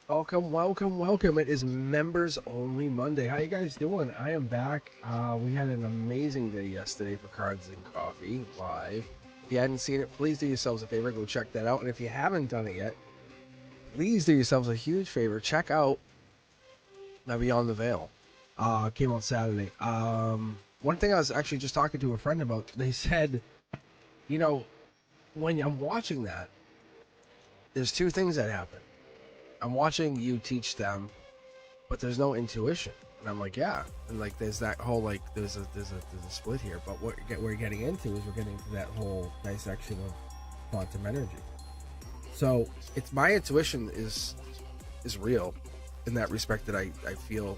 Welcome, welcome, welcome. It is members only Monday. How you guys doing? I am back. We had an amazing day yesterday for Cards and Coffee live. If you hadn't seen it, please do yourselves a favor, go check that out. And if you haven't done it yet, please do yourselves a huge favor, check out Beyond the Veil. Came out Saturday. One thing I was actually just talking to a friend about, they said, you know, when I'm watching that, there's two things that happen. I'm watching you teach them, but there's no intuition. And I'm like, yeah. And like, there's that whole like, there's a split here. But what we're getting into is we're getting into that whole dissection of quantum energy. So it's my intuition is real in that respect that I feel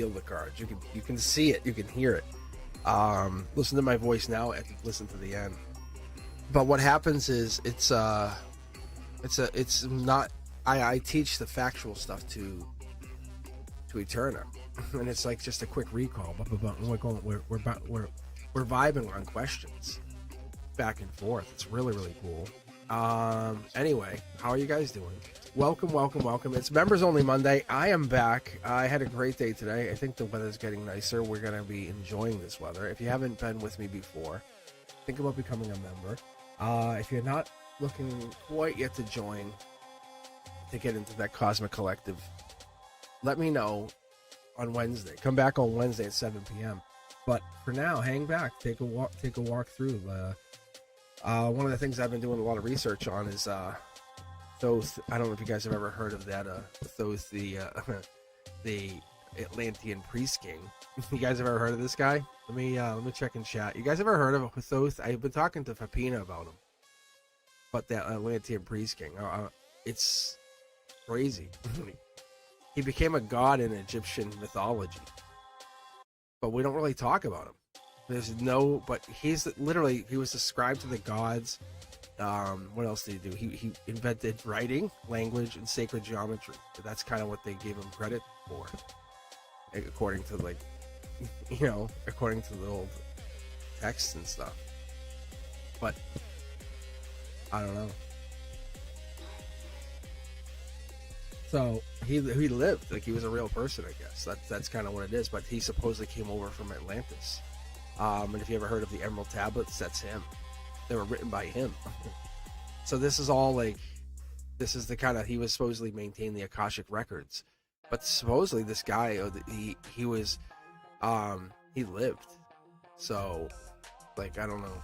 the cards. You can see it, you can hear it. Listen to my voice now. Listen to the end. But what happens is it's not. I teach the factual stuff to Eterna, and it's like just a quick recall. We're vibing on questions back and forth. It's really cool. Anyway, how are you guys doing? Welcome, welcome, welcome. It's members only Monday. I am back. I had a great day today. I think the weather's getting nicer. We're gonna be enjoying this weather. If you haven't been with me before, think about becoming a member. If you're not looking quite yet to join, to get into that Cosmic Collective, let me know on Wednesday. Come back on Wednesday at 7 p.m. But for now, hang back, take a walk through. One of the things I've been doing a lot of research on is Thoth. I don't know if you guys have ever heard of that. Thoth, the Atlantean priest king. You guys have ever heard of this guy? Let me check in chat. You guys ever heard of Thoth? I've been talking to Fapina about him, but that Atlantean priest king. It's crazy. He became a god in Egyptian mythology, but we don't really talk about him. But he was described to the gods. What else did he do? He invented writing, language, and sacred geometry. That's kind of what they gave him credit for, according to according to the old texts and stuff. But I don't know. So he lived like he was a real person, I guess. That's kind of what it is. But he supposedly came over from Atlantis. And if you ever heard of the Emerald Tablets, that's him. They were written by him. So this is all like, this is the kind of, he was supposedly maintain the Akashic records. But supposedly this guy, he was, he lived. So, like, I don't know.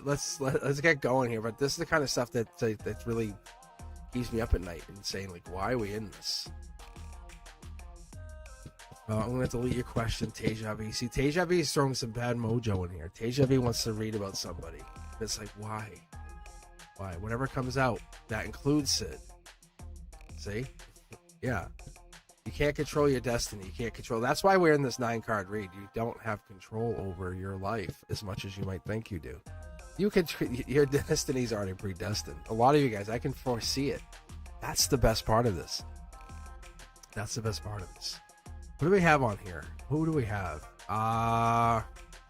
Let's get going here. But this is the kind of stuff that's really keeps me up at night and saying, like, why are we in this? Well, I'm going to delete your question, Teja V. See, Teja V is throwing some bad mojo in here. Teja V wants to read about somebody. It's like, why? Why? Whatever comes out, that includes Sid. See? Yeah. You can't control your destiny. You can't control. That's why we're in this 9-card read. You don't have control over your life as much as you might think you do. Your destiny's already predestined. A lot of you guys, I can foresee it. That's the best part of this. What do we have on here? Who do we have?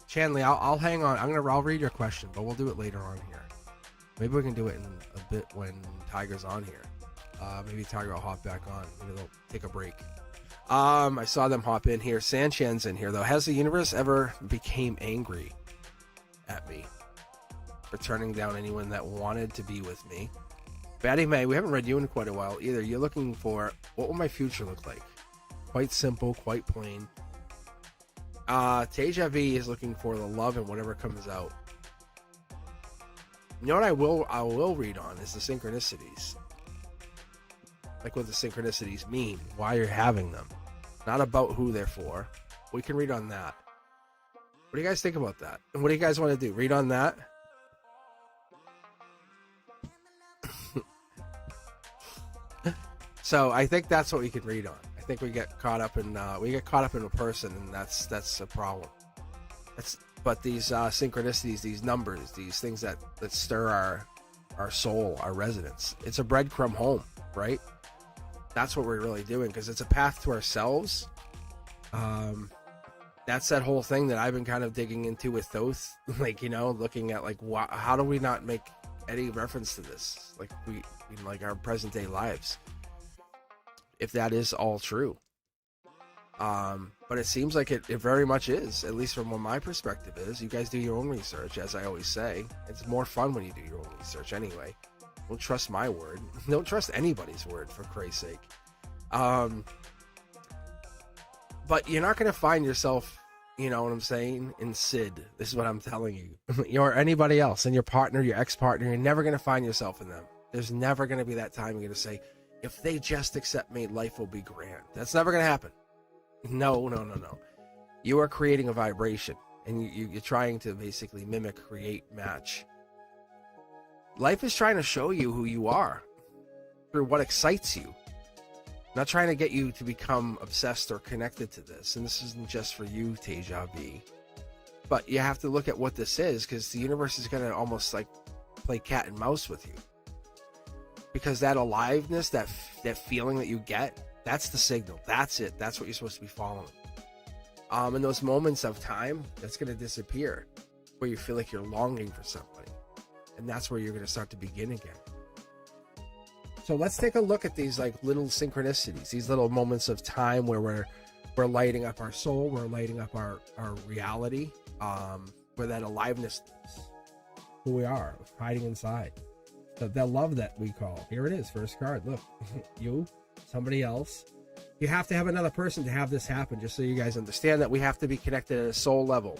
Chanley, I'll hang on. I'll read your question, but we'll do it later on here. Maybe we can do it in a bit when Tiger's on here. Maybe Tiger will hop back on. Maybe they'll take a break. I saw them hop in here. Sanchez in here though. Has the universe ever became angry at me for turning down anyone that wanted to be with me? Batty May, we haven't read you in quite a while either. You're looking for, what will my future look like? Quite simple, quite plain. Teja V is looking for the love and whatever comes out. You know what I will read on is the synchronicities. Like what the synchronicities mean, why you're having them. Not about who they're for. We can read on that. What do you guys think about that? And what do you guys want to do? Read on that? So I think that's what we can read on. I think we get caught up in a person, and that's a problem. But these synchronicities, these numbers, these things that stir our soul, our resonance. It's a breadcrumb home, right? That's what we're really doing, because it's a path to ourselves. That's that whole thing that I've been kind of digging into with Thoth, like, looking at like how do we not make any reference to this, like we in like our present day lives. if that is all true. But it seems like it very much is, at least from what my perspective is. You guys do your own research, as I always say. It's more fun when you do your own research anyway. Don't trust my word. Don't trust anybody's word, for Christ's sake. But you're not going to find yourself, you know what I'm saying, in Sid. This is what I'm telling you. Or anybody else, and your partner, your ex-partner, you're never going to find yourself in them. There's never going to be that time you're going to say, if they just accept me, life will be grand. That's never going to happen. No. You are creating a vibration, and you're trying to basically mimic, create, match. Life is trying to show you who you are through what excites you. Not trying to get you to become obsessed or connected to this. And this isn't just for you, Teja V. But you have to look at what this is, because the universe is going to almost like play cat and mouse with you. Because that aliveness, that feeling that you get, that's the signal. That's it. That's what you're supposed to be following. In those moments of time, that's going to disappear, where you feel like you're longing for somebody. And that's where you're going to start to begin again. So let's take a look at these like little synchronicities, these little moments of time where we're lighting up our soul, we're lighting up our reality, where that aliveness is who we are, hiding inside. The love that we call. Here it is, first card. Look, you, somebody else. You have to have another person to have this happen, just so you guys understand that we have to be connected at a soul level.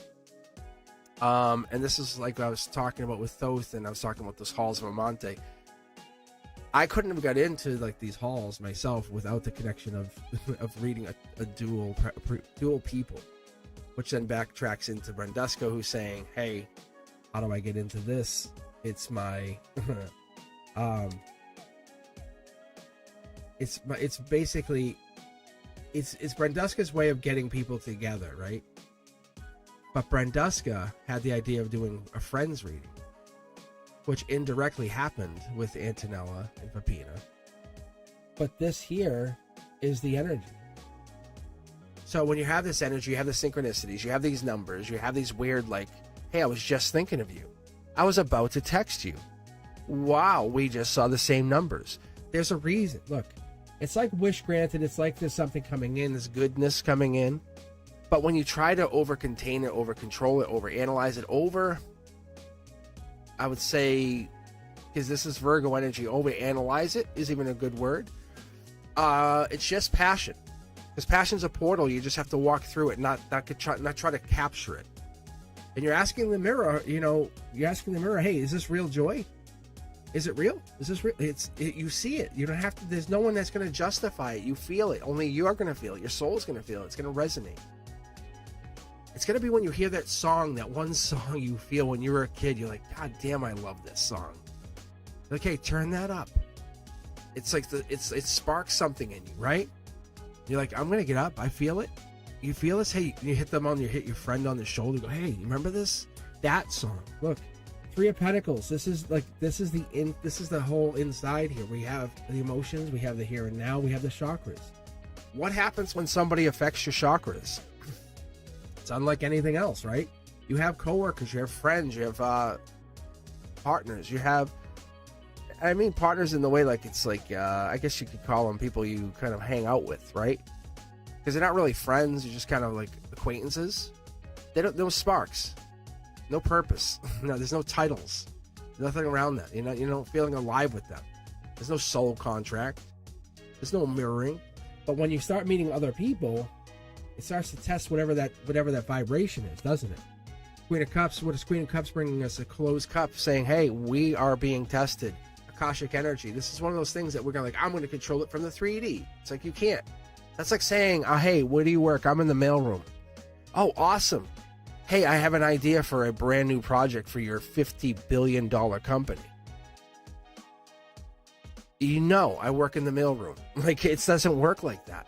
And this is like I was talking about with Thoth, and I was talking about those halls of Amante. I couldn't have got into like these halls myself without the connection of reading a dual people, which then backtracks into Brendusco, who's saying, hey, how do I get into this? It's my it's basically it's Brendusca's way of getting people together, right? But Brendusca had the idea of doing a friends reading, which indirectly happened with Antonella and Peppina. But this here is the energy. So when you have this energy, you have the synchronicities, you have these numbers, you have these weird like, hey, I was just thinking of you. I was about to text you. Wow, we just saw the same numbers. There's a reason. Look, it's like wish granted. It's like there's something coming in, this goodness coming in. But when you try to over-contain it, over-control it, over-analyze it, I would say, because this is Virgo energy, over-analyze it is even a good word. It's just passion. Because passion's a portal. You just have to walk through it, not try to capture it. And you're asking the mirror, hey, is this real joy? Is it real? Is this real? You see it. You don't have to. There's no one that's going to justify it. You feel it. Only you are going to feel it. Your soul's going to feel it. It's going to resonate. It's going to be when you hear that song, that one song you feel when you were a kid. You're like, God damn, I love this song. Okay, turn that up. It's like it sparks something in you, right? You're like, I'm going to get up. I feel it. You feel this? Hey, you hit your friend on the shoulder. Go, hey, you remember this? That song. Look. Three of Pentacles. This is the whole inside here. We have the emotions, we have the here and now, we have the chakras. What happens when somebody affects your chakras? It's unlike anything else, right? You have coworkers, you have friends, you have partners, you have, I mean, partners in the way like it's like I guess you could call them people you kind of hang out with, right? Because they're not really friends, you're just kind of like acquaintances. No sparks. No purpose. No, there's no titles. Nothing around that. You're not feeling alive with them. There's no soul contract. There's no mirroring. But when you start meeting other people, it starts to test whatever that vibration is, doesn't it? Queen of Cups. What is Queen of Cups bringing us? A closed cup, saying, "Hey, we are being tested." Akashic energy. This is one of those things that we're going to I'm going to control it from the 3D. It's like you can't. That's like saying, "Hey, where do you work? I'm in the mailroom." Oh, awesome. Hey, I have an idea for a brand new project for your $50 billion company. I work in the mailroom. Like, it doesn't work like that.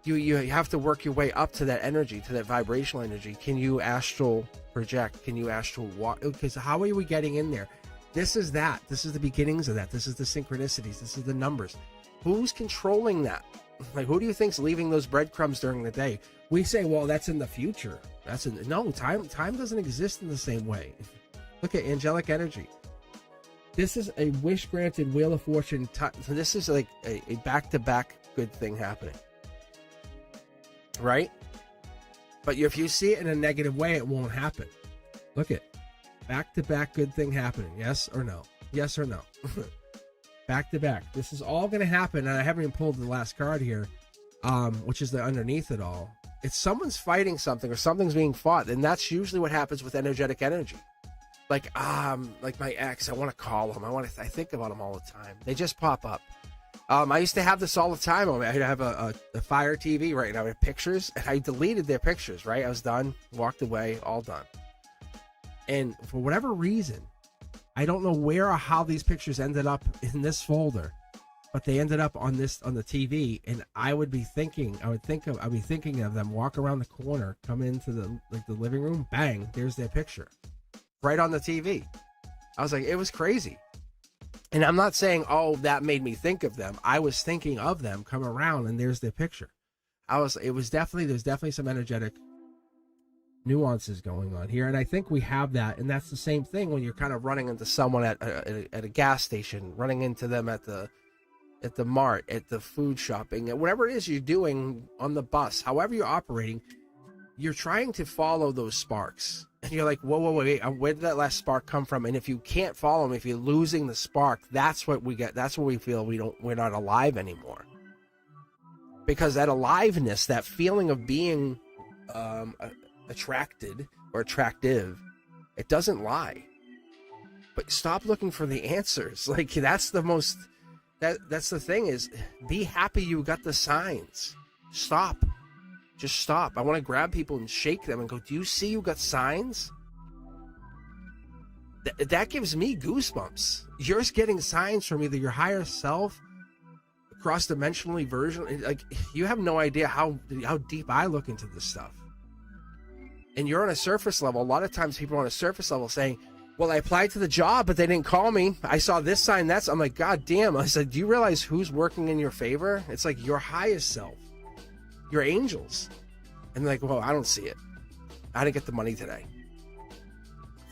You have to work your way up to that energy, to that vibrational energy. Can you astral project? Can you astral walk? Because how are we getting in there? This is that. This is the beginnings of that. This is the synchronicities. This is the numbers. Who's controlling that? Like, who do you think's leaving those breadcrumbs during the day? We say, well, that's in the future. No, time doesn't exist in the same way. Look at angelic energy. This is a wish granted Wheel of Fortune. This is like a back-to-back good thing happening, right? But if you see it in a negative way, it won't happen. Look at back to back good thing happening. Yes or no? Yes or no? Back to back. This is all going to happen. And I haven't even pulled the last card here, which is the underneath it all. It's someone's fighting something or something's being fought. And that's usually what happens with energetic energy. Like my ex, I want to call him. I think about him all the time. They just pop up. I used to have this all the time. I'd have a Fire TV right now. I have pictures, and I deleted their pictures, right? I was done, walked away, all done. And for whatever reason, I don't know where or how these pictures ended up in this folder, but they ended up on the TV, and I'd be thinking of them, walk around the corner, come into the living room, bang, there's their picture. Right on the TV. I was like, it was crazy. And I'm not saying, oh, that made me think of them. I was thinking of them, come around, and there's their picture. There's definitely some energetic nuances going on here. And I think we have that. And that's the same thing when you're kind of running into someone at a gas station, running into them at the mart, at the food shopping, and whatever it is you're doing on the bus, however you're operating, you're trying to follow those sparks. And you're like, whoa, wait, where did that last spark come from? And if you can't follow them, if you're losing the spark, that's what we get. That's what we feel we're not alive anymore. Because that aliveness, that feeling of being attracted or attractive, it doesn't lie. But stop looking for the answers. Like, that's the thing is, be happy you got the signs. Stop. Just stop. I want to grab people and shake them and go, do you see you got signs? That gives me goosebumps. You're getting signs from either your higher self, cross-dimensionally version. Like, you have no idea how deep I look into this stuff. And you're on a surface level. A lot of times people are on a surface level saying, well, I applied to the job, but they didn't call me. I saw this sign, I'm like, God damn. I said, do you realize who's working in your favor? It's like your highest self. Your angels. And like, well, I don't see it. I didn't get the money today.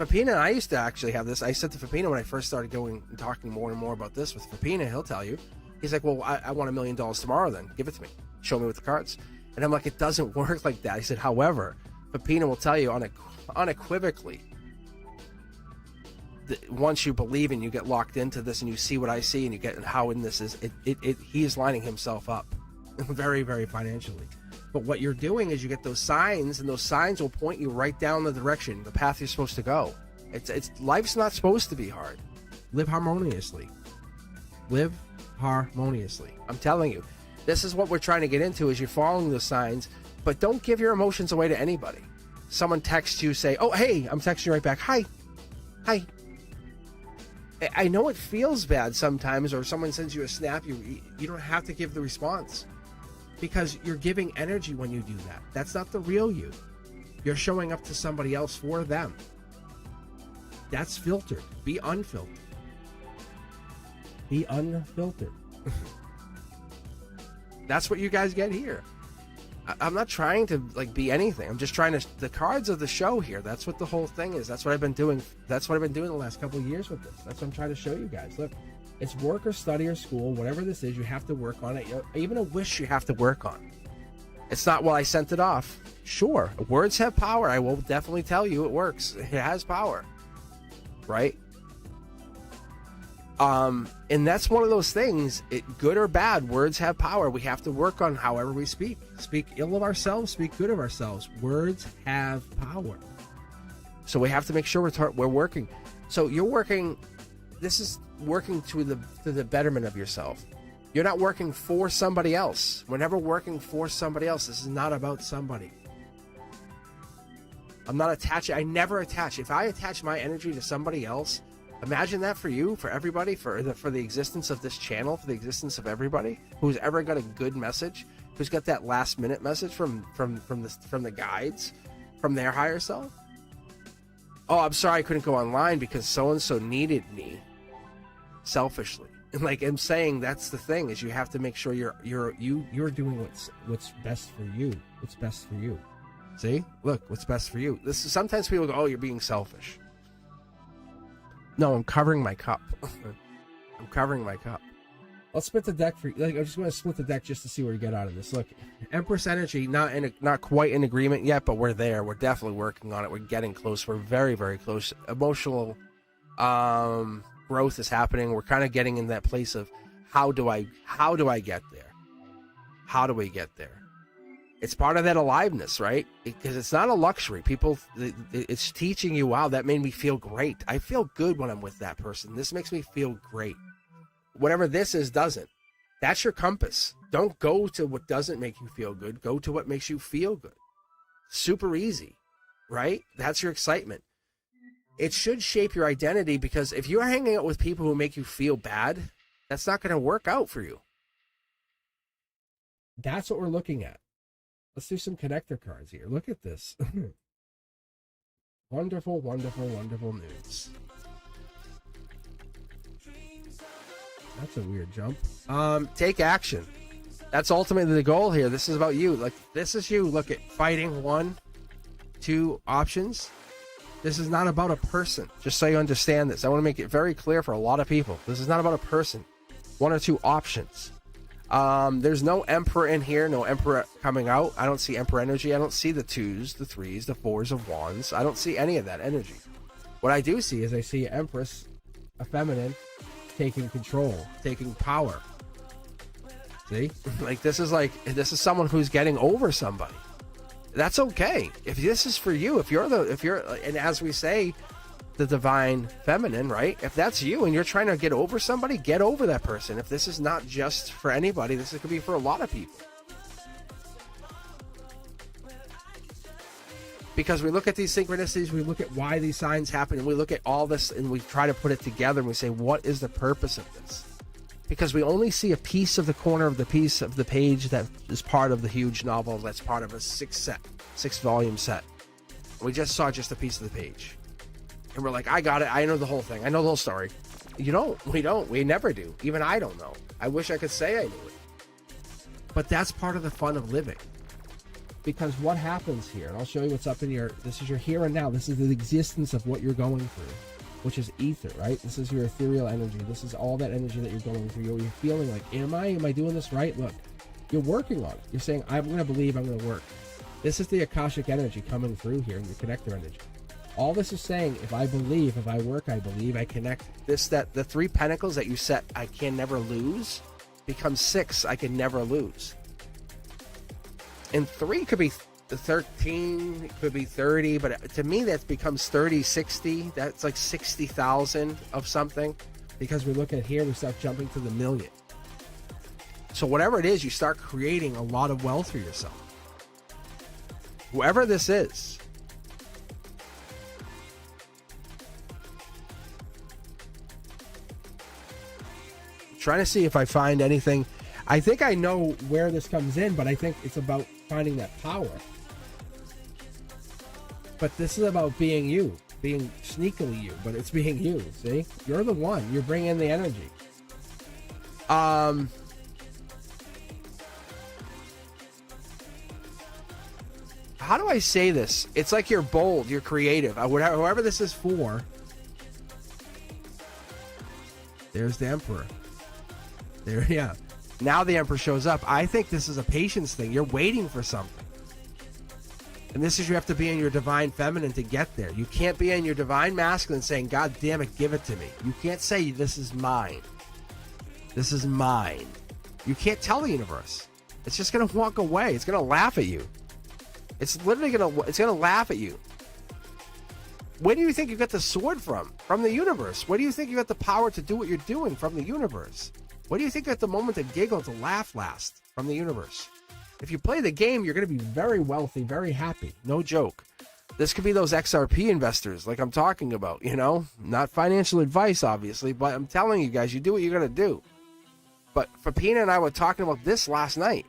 Fapina and I used to actually have this. I said to Fapina when I first started going and talking more and more about this with Fapina, he'll tell you. He's like, well, I want $1 million tomorrow then. Give it to me. Show me with the cards. And I'm like, it doesn't work like that. He said, however, Fapina will tell you unequivocally, once you believe and you get locked into this and you see what I see and you get how in this is, he is lining himself up. Very, very financially. But what you're doing is you get those signs, and those signs will point you right down the direction, the path you're supposed to go. Life's not supposed to be hard. Live harmoniously. Live harmoniously. I'm telling you, this is what we're trying to get into, is you're following those signs, but don't give your emotions away to anybody. Someone texts you, say, oh, hey, I'm texting you right back. Hi. I know it feels bad sometimes, or someone sends you a snap, you don't have to give the response. Because you're giving energy when you do that. That's not the real you. You're showing up to somebody else for them. That's filtered. Be unfiltered. Be unfiltered. That's what you guys get here. I'm not trying to be anything. I'm just trying to. The cards of the show here. That's what the whole thing is. That's what I've been doing. That's what I've been doing the last couple of years with this. That's what I'm trying to show you guys. Look. It's work or study or school, whatever this is, you have to work on it. Even a wish you have to work on. It's not, well, I sent it off. Sure, words have power. I will definitely tell you it works. It has power. Right? And that's one of those things, good or bad, words have power. We have to work on however we speak. Speak ill of ourselves, speak good of ourselves. Words have power. So we have to make sure we're working. So you're working, this is working to the betterment of yourself. You're not working for somebody else. We're never working for somebody else. This is not about somebody. I'm not attaching. I never attach. If I attach my energy to somebody else, imagine that for you, for everybody, for the existence of this channel, for the existence of everybody who's ever got a good message, who's got that last minute message from the guides, from their higher self. Oh, I'm sorry I couldn't go online because so and so needed me. Selfishly, and like I'm saying, that's the thing, is you have to make sure you're doing what's best for you. What's best for you. See, look, what's best for you. This is, sometimes people go, oh, you're being selfish. No, I'm covering my cup. I'm covering my cup. Let's split the deck for you. Like, I'm just going to split the deck just to see what we get out of this. Look, Empress energy, not quite in agreement yet, but we're there. We're definitely working on it. We're getting close. We're very, very close. Emotional growth is happening. We're kind of getting in that place of how do I get there? How do we get there? It's part of that aliveness, right? Because it's not a luxury. People, it's teaching you, wow, that made me feel great. I feel good when I'm with that person. This makes me feel great. Whatever this is doesn't. That's your compass. Don't go to what doesn't make you feel good. Go to what makes you feel good. Super easy, right? That's your excitement. It should shape your identity, because if you're hanging out with people who make you feel bad, that's not going to work out for you. That's what we're looking at. Let's do some connector cards here. Look at this. Wonderful, wonderful, wonderful news. That's a weird jump. Take action. That's ultimately the goal here. This is about you. Like, this is you. Look at fighting 1, 2 options. This is not about a person. Just so you understand this. I want to make it very clear for a lot of people. This is not about a person. 1 or 2 options. There's no Emperor in here. No Emperor coming out. I don't see Emperor energy. I don't see the 2s, the 3s, the 4s of wands. I don't see any of that energy. What I do see is I see Empress, a feminine, taking control, taking power. See? Like, this is someone who's getting over somebody. That's okay. If this is for you, if you're and as we say, the divine feminine, right? If that's you and you're trying to get over somebody, get over that person. If this is not just for anybody, this could be for a lot of people. Because we look at these synchronicities, we look at why these signs happen, and we look at all this and we try to put it together and we say, what is the purpose of this? Because we only see a piece of the corner of the piece of the page that is part of the huge novel that's part of a 6-volume set. We just saw just a piece of the page. And we're like, I got it. I know the whole thing. I know the whole story. You don't. We don't. We never do. Even I don't know. I wish I could say I knew it. But that's part of the fun of living. Because what happens here, and I'll show you what's up in your, this is your here and now. This is the existence of what you're going through, which is ether, right? This is your ethereal energy. This is all that energy that you're going through. You're feeling like, am I doing this right? Look, you're working on it. You're saying, I'm going to believe, I'm going to work. This is the Akashic energy coming through here in your connector energy. All this is saying, if I believe, if I work, I believe, I connect. The 3 pentacles that you set, I can never lose, becomes 6, I can never lose. And 3 could be 13, it could be 30, but to me that becomes 30, 60. That's like 60,000 of something. Because we look at here, we start jumping to the million. So whatever it is, you start creating a lot of wealth for yourself. Whoever this is. Trying to see if I find anything. I think I know where this comes in, but I think it's about finding that power. But this is about being you, being sneakily you, but it's being you. See, you're the one. You're bringing the energy. How do I say this? It's like you're bold, you're creative. Whoever this is for. There's the Emperor. There, yeah. Now the Emperor shows up. I think this is a patience thing. You're waiting for something. And this is, you have to be in your divine feminine to get there. You can't be in your divine masculine saying, God damn it, give it to me. You can't say, this is mine. This is mine. You can't tell the universe. It's just going to walk away. It's going to laugh at you. It's literally going to laugh at you. Where do you think you got the sword from? From the universe. Where do you think you got the power to do what you're doing? From the universe. What do you think at the moment to giggle, to laugh last? From the universe. If you play the game, you're going to be very wealthy, very happy. No joke. This could be those XRP investors like I'm talking about, you know? Not financial advice, obviously, but I'm telling you guys, you do what you're going to do. But Fapina and I were talking about this last night.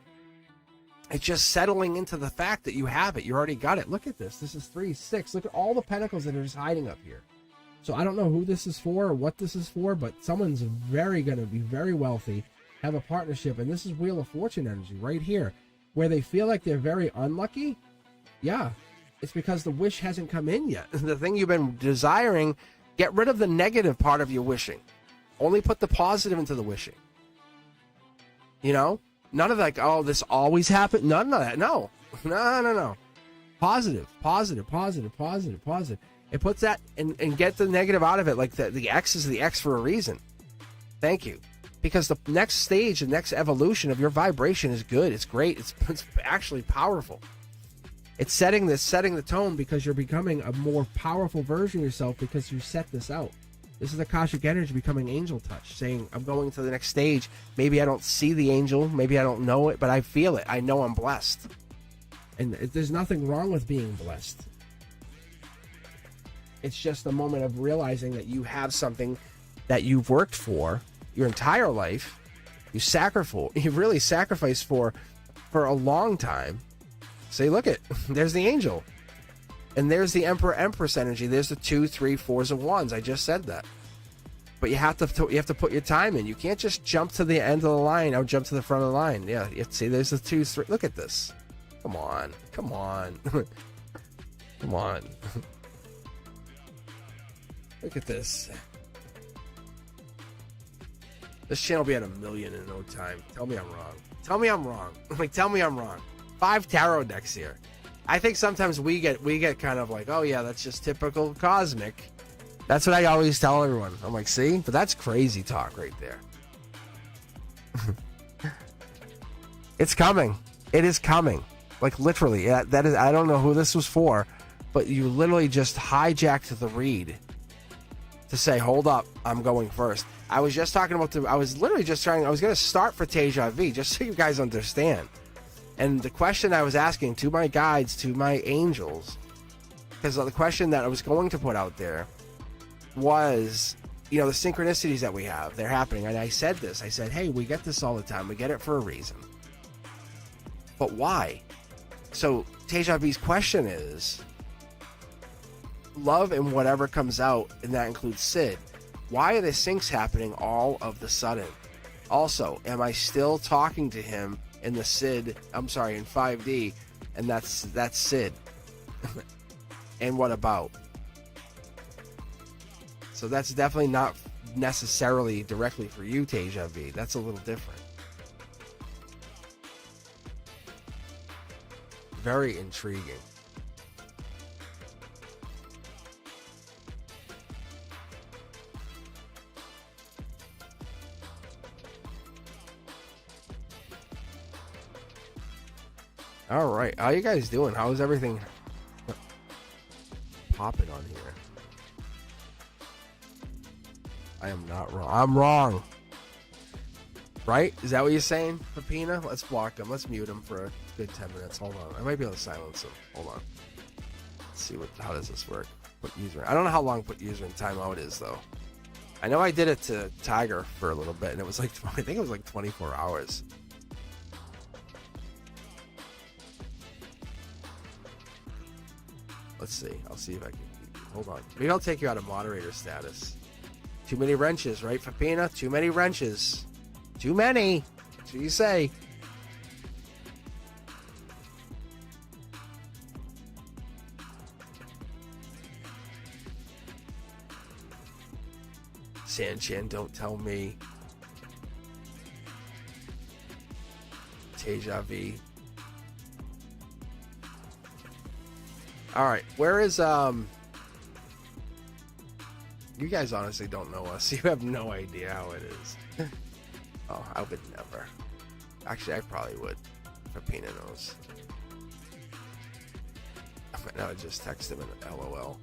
It's just settling into the fact that you have it. You already got it. Look at this. This is 3, 6. Look at all the pentacles that are just hiding up here. So I don't know who this is for or what this is for, but someone's going to be very wealthy, have a partnership, and this is Wheel of Fortune energy right here, where they feel like they're very unlucky. Yeah, it's because the wish hasn't come in yet. The thing you've been desiring, get rid of the negative part of your wishing. Only put the positive into the wishing. You know, none of like, oh, this always happened. None of that. No. Positive. It puts that and get the negative out of it. Like the X is the X for a reason. Thank you. Because the next stage, the next evolution of your vibration is good. It's great. It's actually powerful. It's setting the tone because you're becoming a more powerful version of yourself because you set this out. This is the Akashic energy becoming angel touch, saying, I'm going to the next stage. Maybe I don't see the angel. Maybe I don't know it, but I feel it. I know I'm blessed. And there's nothing wrong with being blessed. It's just a moment of realizing that you have something that you've worked for your entire life. You've really sacrificed for a long time. Say, look it, there's the angel. And there's the Emperor Empress energy. There's the 2, 3, 4s and 1s. I just said that. But you have to put your time in. You can't just jump to the end of the line or jump to the front of the line. Yeah, you have to see there's the 2, 3. Look at this. Come on. Come on. Look at this. This channel will be at 1 million in no time. Tell me I'm wrong. Tell me I'm wrong. 5 tarot decks here. I think sometimes we get kind of like, oh yeah, that's just typical cosmic. That's what I always tell everyone. I'm like, see? But that's crazy talk right there. It's coming. It is coming. Like literally. That is. I don't know who this was for, but you literally just hijacked the read to say, hold up, I'm going first. I was just talking about I was literally just trying. I was going to start for Teja V, just so you guys understand. And the question I was asking to my guides, to my angels, because the question that I was going to put out there was, the synchronicities that we have, they're happening. And I said this. I said, hey, we get this all the time. We get it for a reason. But why? So Teja V's question is, love and whatever comes out, and that includes Sid. Why are the syncs happening all of the sudden? Also, am I still talking to him in the Sid, in 5D, and that's Sid? And what about? So that's definitely not necessarily directly for you, Teja V. That's a little different. Very intriguing. All right, how you guys doing? How is everything popping on here? I am not wrong. I'm wrong. Right? Is that what you're saying, Pepina? Let's block him. Let's mute him for a good 10 minutes. Hold on. I might be able to silence him. Hold on. Let's see how does this work. Put user. I don't know how long put user in timeout is though. I know I did it to Tiger for a little bit, and it was like I think it was like 24 hours. Let's see. I'll see if I can. Hold on. Maybe I'll take you out of moderator status. Too many wrenches, right, Fapina? Too many wrenches. Too many. That's what you say. Sanchin, don't tell me. Teja V. All right, where is you guys honestly don't know us. You have no idea how it is. Oh, I would never. Actually, I probably would. Pepina knows. I would just text him an LOL.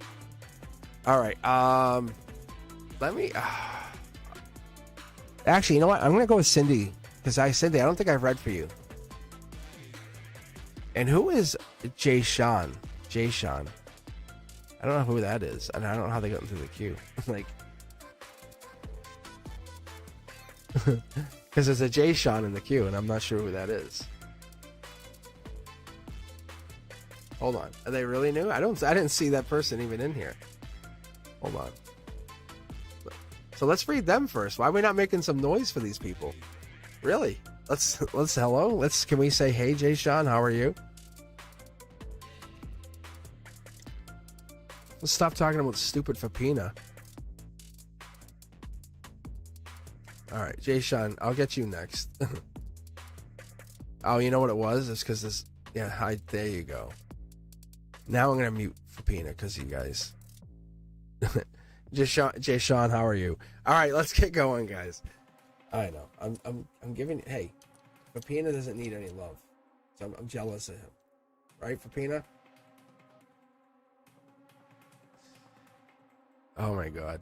All right, let me. Actually, you know what? I'm gonna go with Cindy because Cindy, I don't think I've read for you. And who is Jay Sean? Jay Sean. I don't know who that is, and I don't know how they got into the queue. Like, because there's a Jay Sean in the queue, and I'm not sure who that is. Hold on, are they really new? I didn't see that person even in here. Hold on. So let's read them first. Why are we not making some noise for these people? Really? Let's hello. Can we say, hey, Jay Sean, how are you? Let's stop talking about stupid Fapina. All right, Jay Sean, I'll get you next. Oh, you know what it was? It's because this. Yeah, there you go. Now I'm gonna mute Fapina because you guys. Jay Sean, how are you? All right, let's get going, guys. I know. I'm giving. Hey, Fapina doesn't need any love, so I'm jealous of him. Right, Fapina? Oh my God.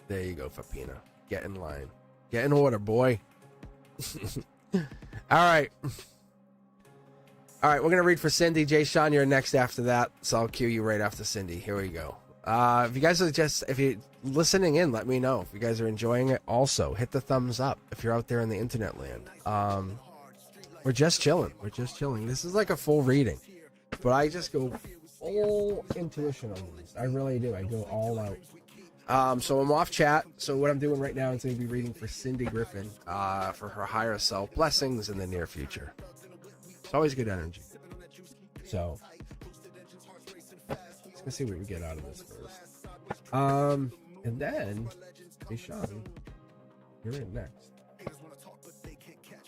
There you go, Fapina. Get in line. Get in order, boy. All right. All right, we're going to read for Cindy. Jay Sean, you're next after that, so I'll cue you right after Cindy. Here we go. If you guys are if you're listening in, let me know. If you guys are enjoying it, also hit the thumbs up if you're out there in the internet land. We're just chilling. We're just chilling. This is like a full reading, but I just go full intuition on these. I really do. I go all out. So I'm off chat. So what I'm doing right now is going to be reading for Cindy Griffin for her higher self. Blessings in the near future. It's always good energy. So let's go see what we get out of this first. And then, hey Sean, you're in next.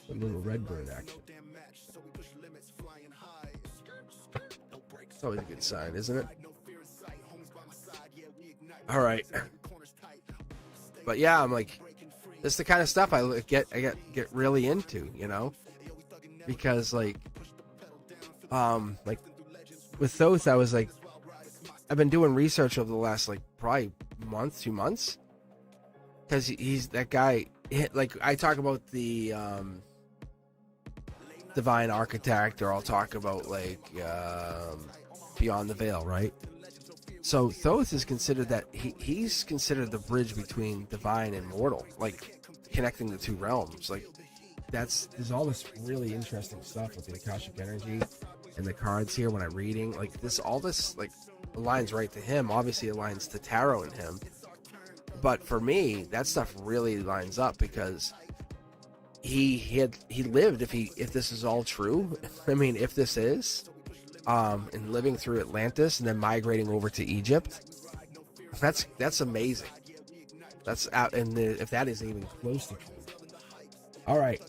A little Redbird action. It's always a good sign, isn't it? All right. But yeah, I'm like, this is the kind of stuff I get really into, you know, because like with Thoth, I was like, I've been doing research over the last like probably month, 2 months, because he's that guy. Like I talk about the divine architect, or I'll talk about like beyond the veil, right? So Thoth is considered that he's considered the bridge between divine and mortal, like connecting the two realms. Like there's all this really interesting stuff with the Akashic energy and the cards here when I'm reading. Like all this like aligns right to him. Obviously aligns to tarot and him. But for me, that stuff really lines up because he lived, if this is all true. I mean, if this is, and living through Atlantis and then migrating over to Egypt, that's amazing. That's out, and if that isn't even close to true. All right,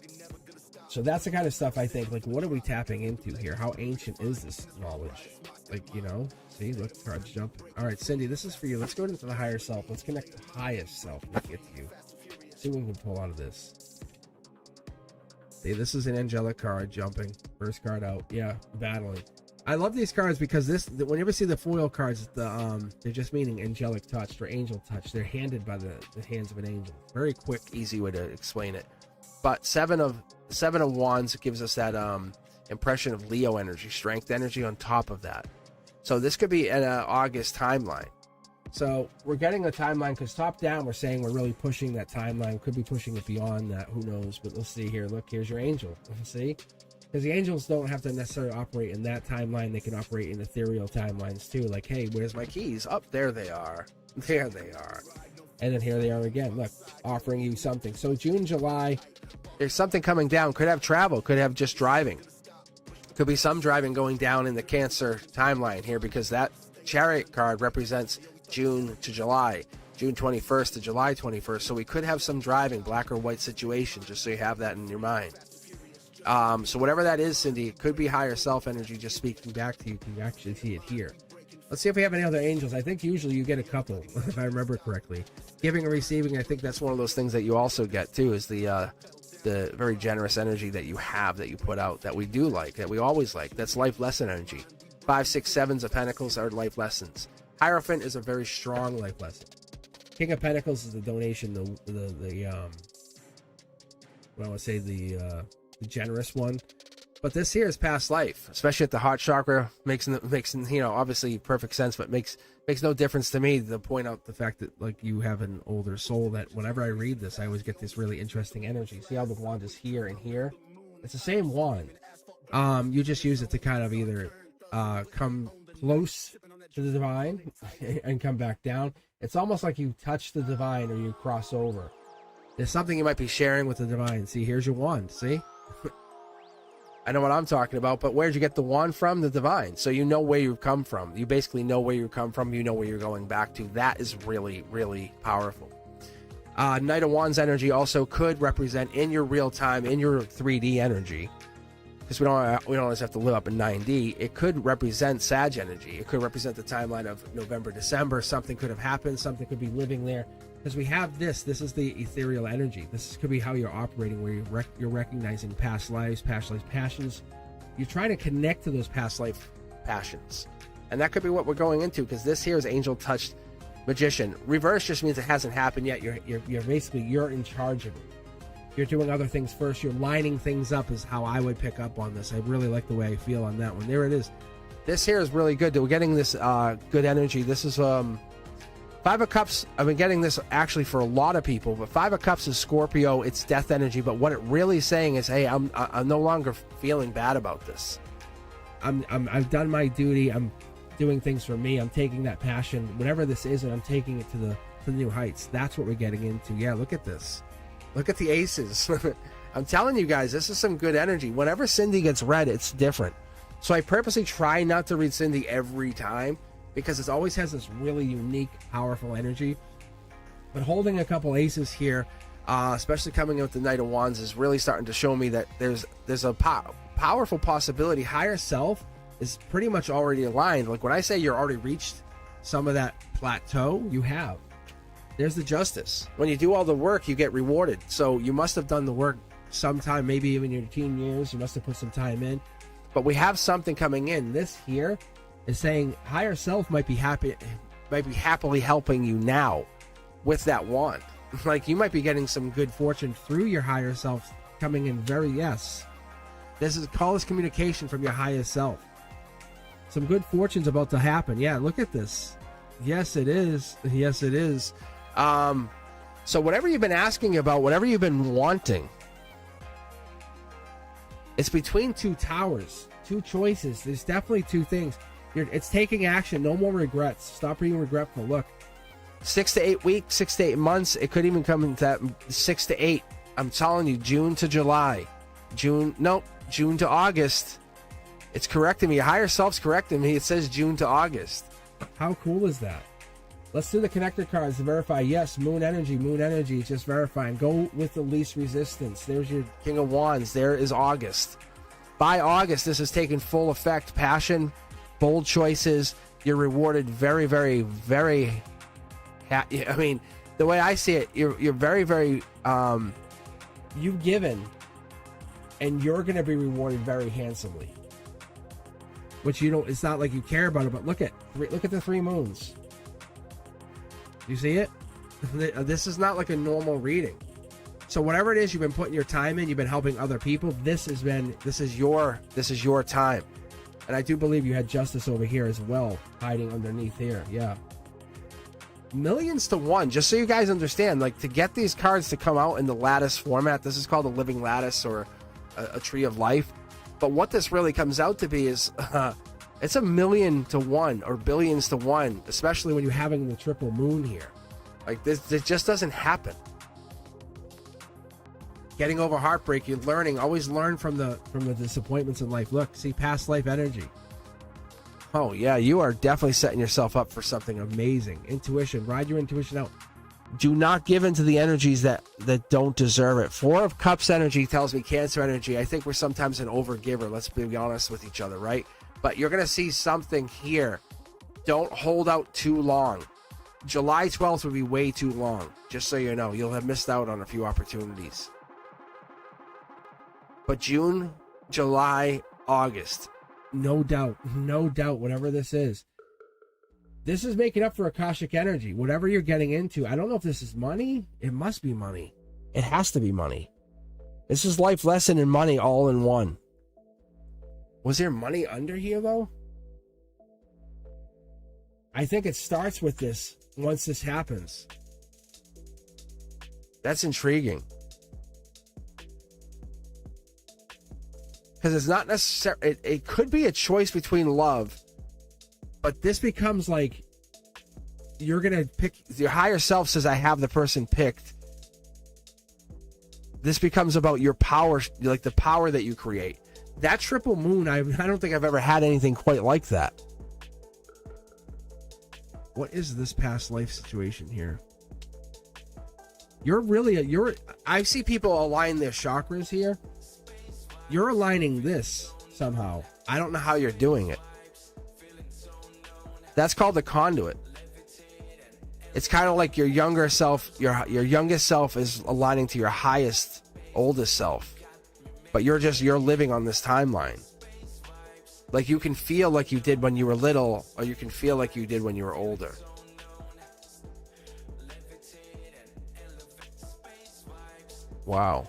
so that's the kind of stuff I think. Like, what are we tapping into here? How ancient is this knowledge? Like, you know, see, look, cards jumping. All right, Cindy, this is for you. Let's go into the higher self. Let's connect the highest self. Let's get to you. See what we can pull out of this. See, this is an angelic card jumping. First card out. Yeah, battling. I love these cards because whenever you see the foil cards, they're just meaning angelic touch or angel touch. They're handed by the hands of an angel. Very quick, easy way to explain it. But seven of wands gives us that impression of Leo energy, strength energy on top of that. So this could be an August timeline. So we're getting a timeline because top down we're saying we're really pushing that timeline. Could be pushing it beyond that. Who knows? But let's see here. Look, here's your angel. See? Because the angels don't have to necessarily operate in that timeline. They can operate in ethereal timelines too. Like, hey, where's my keys? Up there they are. There they are. And then here they are again. Look, offering you something. So June, July, there's something coming down. Could have travel. Could have just driving. Could be some driving going down in the Cancer timeline here, because that Chariot card represents June to July. June 21st to July 21st. So we could have some driving, black or white situation, just so you have that in your mind. So whatever that is, Cindy, it could be higher self energy just speaking back to you. Can you actually see it here? Let's see if we have any other angels. I think usually you get a couple, if I remember correctly. Giving and receiving, I think that's one of those things that you also get too, is the very generous energy that you have, that you put out, that we do like, that we always like. That's life lesson energy. 5, 6, 7s of Pentacles are life lessons. Hierophant is a very strong life lesson. King of Pentacles is the donation, the generous one. But this here is past life, especially at the heart chakra. Makes you know, obviously perfect sense, but makes no difference to me to point out the fact that like you have an older soul, that whenever I read this, I always get this really interesting energy. See how the wand is here and here? It's the same wand. You just use it to kind of either come close to the divine and come back down. It's almost like you touch the divine or you cross over. There's something you might be sharing with the divine. See, here's your wand. See? I know what I'm talking about, but where'd you get the wand from? The divine. So you know where you come from. You basically know where you come from. You know where you're going back to. That is really, really powerful. Knight of Wands energy also could represent in your real time, in your 3D energy, because we don't always have to live up in 9D. It could represent Sag energy. It could represent the timeline of November, December. Something could have happened. Something could be living there. Because we have this. This is the ethereal energy. This could be how you're operating, where you're recognizing past lives, passions. You're trying to connect to those past life passions. And that could be what we're going into, because this here is angel touched magician. Reverse just means it hasn't happened yet. You're basically, you're in charge of it. You're doing other things first. You're lining things up is how I would pick up on this. I really like the way I feel on that one. There it is. This here is really good. We're getting this good energy. This is Five of Cups. I've been getting this actually for a lot of people, but Five of Cups is Scorpio. It's death energy. But what it really saying is, hey, I'm no longer feeling bad about this. I've done my duty. I'm doing things for me. I'm taking that passion, whatever this is, and I'm taking it to the new heights. That's what we're getting into. Yeah, look at this. Look at the aces. I'm telling you guys, this is some good energy. Whenever Cindy gets read, it's different. So I purposely try not to read Cindy every time, because it always has this really unique, powerful energy. But holding a couple aces here, especially coming with the Knight of Wands, is really starting to show me that there's a powerful possibility. Higher self is pretty much already aligned. Like when I say you're already reached some of that plateau, you have. There's the Justice. When you do all the work, you get rewarded. So you must have done the work sometime, maybe even your teen years. You must have put some time in. But we have something coming in. This here is saying higher self might be happily helping you now with that wand. Like you might be getting some good fortune through your higher self coming in. This is call this communication from your higher self. Some good fortune's about to happen. Yeah, look at this. Yes, it is. Yes, it is. So whatever you've been asking about, whatever you've been wanting, it's between two towers, two choices. There's definitely two things. It's taking action. No more regrets. Stop being regretful. Look, 6 to 8 weeks, 6 to 8 months. It could even come into that 6 to 8. I'm telling you, June to July, June to August. It's correcting me. Your higher self's correcting me. It says June to August. How cool is that? Let's do the connector cards to verify. Yes, moon energy, just verifying. Go with the least resistance. There's your King of Wands. There is August. By August, this is taking full effect. Passion, bold choices. You're rewarded very, very, very. I mean, the way I see it, you're very, very. You've given, and you're going to be rewarded very handsomely. Which you don't. It's not like you care about it, but look at the 3 moons. You see it? This is not like a normal reading. So whatever it is you've been putting your time in, you've been helping other people. This is your time. And I do believe you had Justice over here as well, hiding underneath here. Yeah. Millions to one, just so you guys understand, like to get these cards to come out in the lattice format. This is called a living lattice or a tree of life. But what this really comes out to be is it's 1,000,000 to 1 or billions to 1, especially when you're having the triple moon here. Like this just doesn't happen. Getting over heartbreak, you're learning. Always learn from the disappointments in life. Look, see past life energy. Oh yeah, you are definitely setting yourself up for something amazing. Intuition, ride your intuition out. Do not give in to the energies that don't deserve it. 4 of Cups energy tells me Cancer energy. I think we're sometimes an overgiver. Let's be honest with each other, right? But you're going to see something here. Don't hold out too long. July 12th would be way too long. Just so you know, you'll have missed out on a few opportunities. But June, July, August, no doubt, whatever this is making up for Akashic energy. Whatever you're getting into, I don't know if this is money. It must be money. It has to be money. This is life lesson and money all in one. Was there money under here, though? I think it starts with this once this happens. That's intriguing. Because it's not necessarily... It could be a choice between love, but this becomes like you're going to pick... Your higher self says, I have the person picked. This becomes about your power, like the power that you create. That triple moon, I don't think I've ever had anything quite like that. What is this past life situation here? I see people align their chakras here. you're aligning this somehow. I don't know how you're doing it. That's called the conduit. It's kind of like your younger self, your youngest self is aligning to your highest, oldest self. But you're living on this timeline. Like you can feel like you did when you were little, or you can feel like you did when you were older. Wow.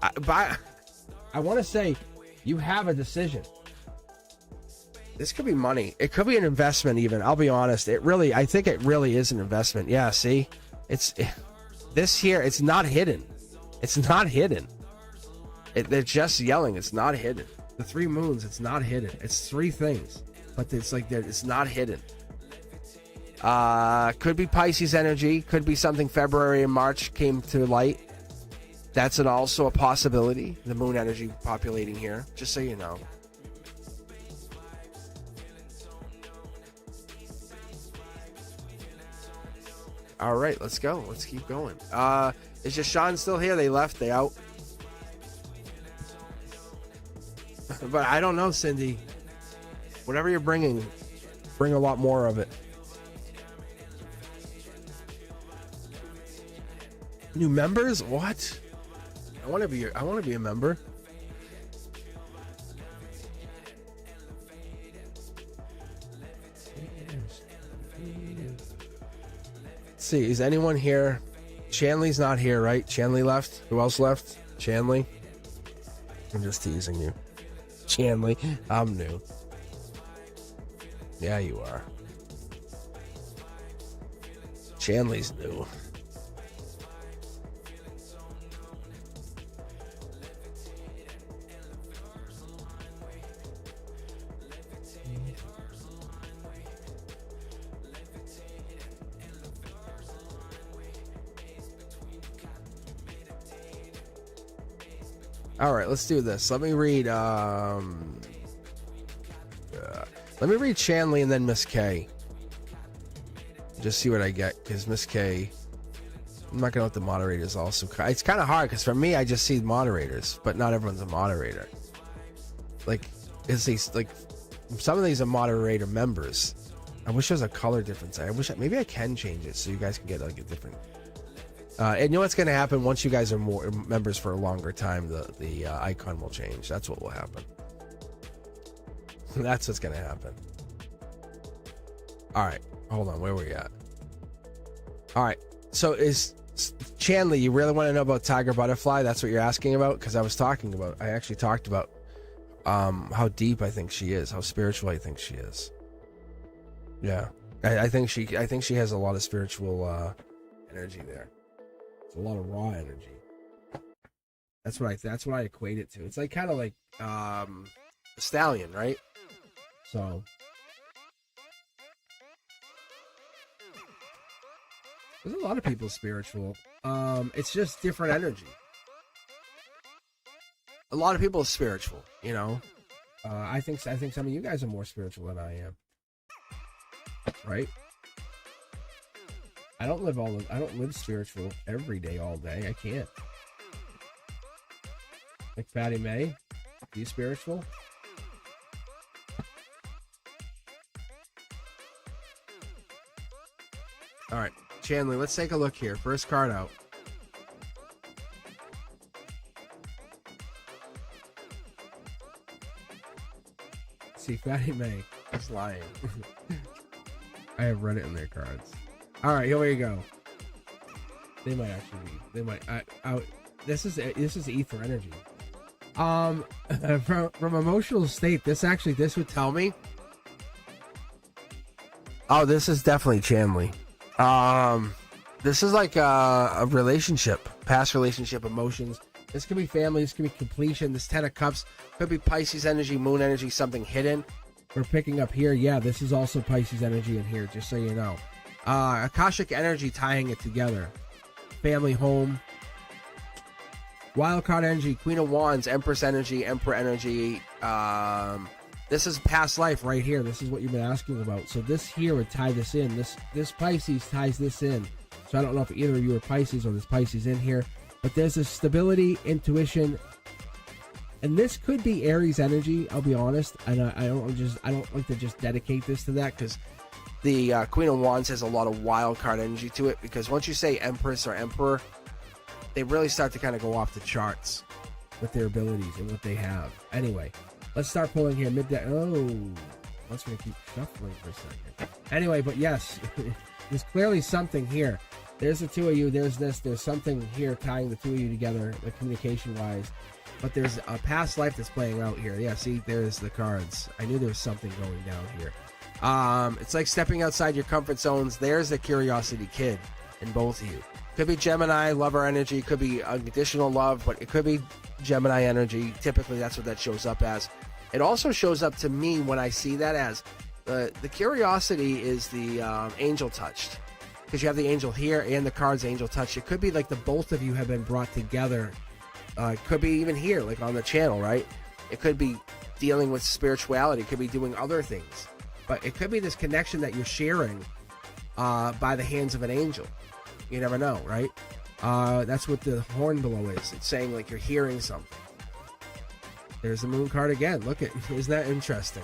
I want to say you have a decision. This could be money. It could be an investment even. I'll be honest. I think it really is an investment. Yeah, see? This here, it's not hidden. It's not hidden. They're just yelling. It's not hidden. The 3 moons, it's not hidden. It's 3 things. But it's like it's not hidden. Could be Pisces energy. Could be something February and March came to light. That's also a possibility. The moon energy populating here. Just so you know. All right, let's go. Let's keep going. Is Jashawn still here? They left. They out. But I don't know, Cindy. Whatever you're bringing, bring a lot more of it. New members? What? I want to be a member. Let's see, is anyone here? Chanley's not here, right? Chanley left. Who else left? Chanley. I'm just teasing you. Chanley, I'm new. Yeah, you are. Chanley's new. All right, let's do this. Let me read Chanley and then Miss K. Just see what I get, because Miss K, I'm not gonna let the moderators also. It's kind of hard because for me, I just see moderators, but not everyone's a moderator. Like, like some of these are moderator members. I wish there was a color difference. Maybe I can change it so you guys can get like a different. And you know what's going to happen once you guys are more members for a longer time? The icon will change. That's what will happen. That's what's going to happen. All right, hold on. Where were we at? All right. So is Chanley? You really want to know about Tiger Butterfly? That's what you're asking about? Because I actually talked about how deep I think she is, how spiritual I think she is. Yeah, I think she has a lot of spiritual energy there. A lot of raw energy. That's what I equate it to. It's like kind of like a stallion, right? So there's a lot of people spiritual. It's just different energy. A lot of people are spiritual, you know. I think some of you guys are more spiritual than I am. Right? I don't live spiritual every day, all day. I can't. Like Fatty May, are you spiritual? All right, Chanley, let's take a look here. First card out. See, Fatty May is lying. I have read it in their cards. All right, here we go. They might actually be. They might. This is ether energy. From emotional state. This would tell me. Oh, this is definitely Chanley. This is like a relationship, past relationship, emotions. This could be family. This could be completion. This 10 of Cups could be Pisces energy, Moon energy, something hidden. We're picking up here. Yeah, this is also Pisces energy in here. Just so you know. Akashic energy tying it together. Family, home. Wildcard energy, Queen of Wands, Empress energy, Emperor energy. This is past life right here. This is what you've been asking about. So this here would tie this in. This Pisces ties this in. So I don't know if either of you are Pisces or there's Pisces in here, but there's a stability, intuition, and this could be Aries energy. I'll be honest, and I don't like to just dedicate this to that, because the Queen of Wands has a lot of wild card energy to it, because once you say Empress or Emperor, they really start to kind of go off the charts with their abilities and what they have. Anyway, let's start pulling here. Midday. Oh, let's gonna keep shuffling for a second. Anyway, but yes, there's clearly something here. There's the two of you. There's this. There's something here tying the two of you together, like communication-wise. But there's a past life that's playing out here. Yeah, see, there's the cards. I knew there was something going down here. It's like stepping outside your comfort zones. There's the curiosity kid in both of you. Could be Gemini, lover energy. Could be unconditional love, but it could be Gemini energy. Typically, that's what that shows up as. It also shows up to me when I see that as the curiosity is the angel touched, because you have the angel here and the cards angel touched. It could be like the both of you have been brought together. It could be even here, like on the channel, right? It could be dealing with spirituality. It could be doing other things, but it could be this connection that you're sharing by the hands of an angel. You never know, right? That's what the horn below is. It's saying like you're hearing something. There's the moon card again. Look at, isn't that interesting?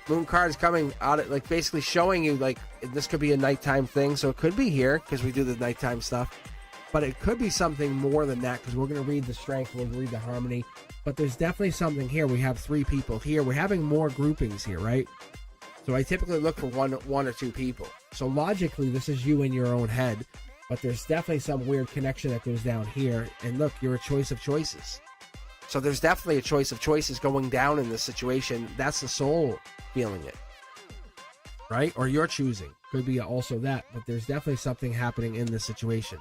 Moon card is coming out at, like, basically showing you like this could be a nighttime thing. So it could be here because we do the nighttime stuff, but it could be something more than that, because we're going to read the strength, we'll read the harmony. But there's definitely something here. We have 3 people here. We're having more groupings here, right? So I typically look for one or two people. So logically, this is you in your own head. But there's definitely some weird connection that goes down here. And look, you're a choice of choices. So there's definitely a choice of choices going down in this situation. That's the soul feeling it, right? Or you're choosing. Could be also that. But there's definitely something happening in this situation.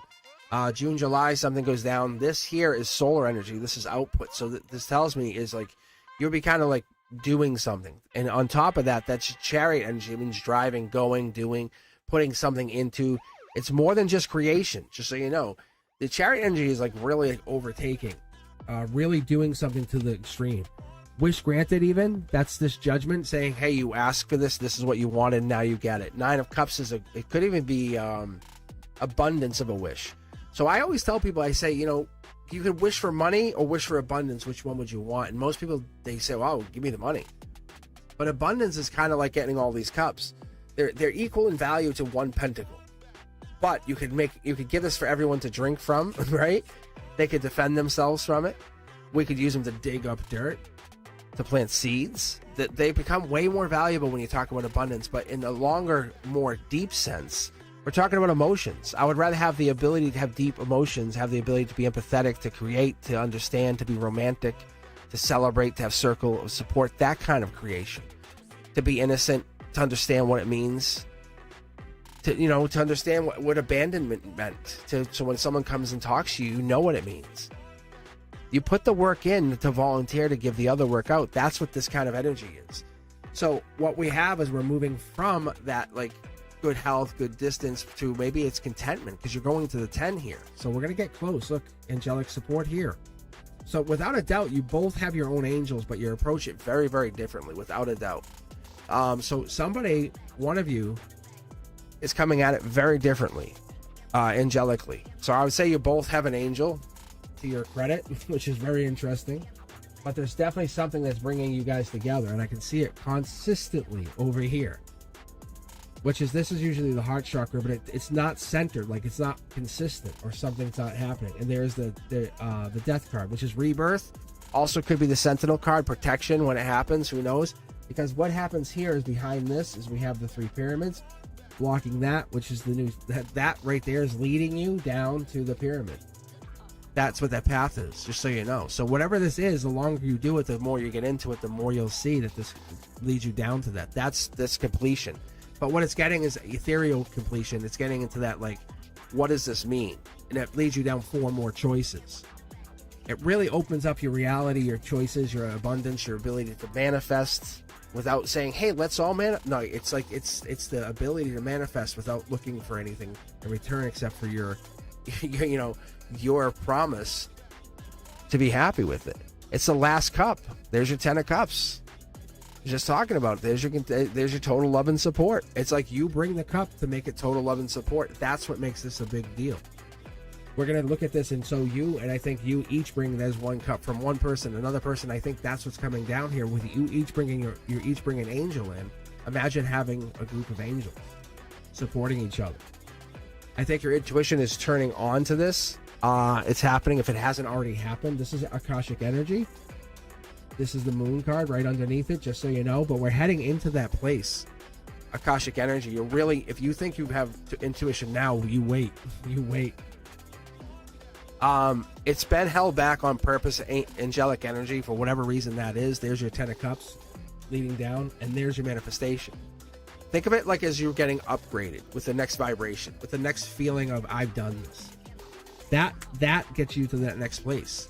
June, July, something goes down. This here is solar energy. This is output. So this tells me is like you'll be kind of like doing something. And on top of that, that's chariot energy. It means driving, going, doing, putting something into. It's more than just creation, just so you know. The chariot energy is like really overtaking, really doing something to the extreme. Wish granted even, that's this judgment saying, hey, you asked for this, this is what you wanted, now you get it. 9 of Cups is it could even be abundance of a wish. So I always tell people, I say, you know, you could wish for money or wish for abundance, which one would you want? And most people, they say, well, give me the money. But abundance is kind of like getting all these cups. They're equal in value to 1 pentacle. But you could give this for everyone to drink from, right? They could defend themselves from it. We could use them to dig up dirt, to plant seeds. That they become way more valuable when you talk about abundance. But in a longer, more deep sense, we're talking about emotions. I would rather have the ability to have deep emotions, have the ability to be empathetic, to create, to understand, to be romantic, to celebrate, to have circle of support, that kind of creation. To be innocent, to understand what it means. To understand what abandonment meant. So when someone comes and talks to you, you know what it means. You put the work in to volunteer to give the other work out. That's what this kind of energy is. So what we have is we're moving from that like good health, good distance, to maybe it's contentment, because you're going to the 10 here. So we're going to get close. Look, angelic support here. So without a doubt, you both have your own angels, but you approach it very, very differently, without a doubt. So somebody, one of you, is coming at it very differently, angelically. So I would say you both have an angel, to your credit, which is very interesting. But there's definitely something that's bringing you guys together, and I can see it consistently over here. This is usually the heart chakra, but it's not centered, like it's not consistent, or something's not happening. And there's the death card, which is rebirth. Also could be the sentinel card, protection when it happens, who knows? Because what happens here is behind this is we have the 3 pyramids blocking that, which is the new, that right there is leading you down to the pyramid. That's what that path is, just so you know. So whatever this is, the longer you do it, the more you get into it, the more you'll see that this leads you down to that. That's this completion. But what it's getting is ethereal completion. It's getting into that, like, what does this mean? And it leads you down 4 more choices. It really opens up your reality, your choices, your abundance, your ability to manifest without saying, hey, let's all no, it's like it's the ability to manifest without looking for anything in return except for your promise to be happy with it. It's the last cup. There's your 10 of Cups. Just talking about it. There's your total love and support. It's like you bring the cup to make it total love and support. That's what makes this a big deal. We're going to look at this, and so you and I think you each bring, there's one cup from one person, another person. I think that's what's coming down here with you each bringing you're each bringing an angel in. Imagine having a group of angels supporting each other. I think your intuition is turning on to this. It's happening if it hasn't already happened. This is Akashic energy. This is the moon card right underneath it, just so you know. But we're heading into that place. Akashic energy. You're really, if you think you have intuition now, you wait. You wait. It's been held back on purpose, angelic energy, for whatever reason that is. There's your 10 of cups leading down, and there's your manifestation. Think of it like as you're getting upgraded with the next vibration, with the next feeling of I've done this. That gets you to that next place.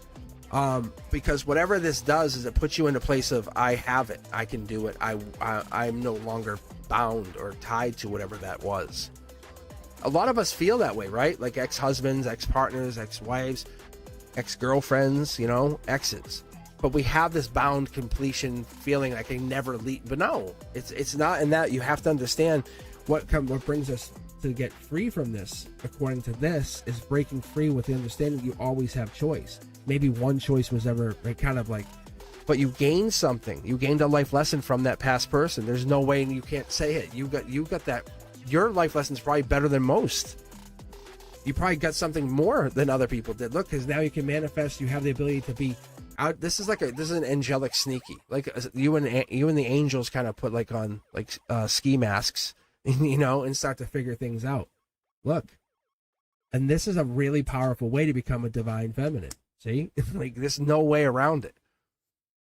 Because whatever this does is it puts you in a place of I have it, I can do it, I'm no longer bound or tied to whatever that was. A lot of us feel that way, right? Like ex-husbands, ex-partners, ex-wives, ex-girlfriends, you know, exes. But we have this bound completion feeling I can never leave. But no, it's not in that. You have to understand what brings us to get free from this, according to this, is breaking free with the understanding you always have choice. Maybe one choice was ever kind of like, but you gained something. You gained a life lesson from that past person. There's no way, and you can't say it. You got that. Your life lesson's probably better than most. You probably got something more than other people did. Look, because now you can manifest. You have the ability to be out. This is an angelic sneaky. Like you and the angels kind of put like on like ski masks, you know, and start to figure things out. Look, and this is a really powerful way to become a divine feminine. See, like there's no way around it.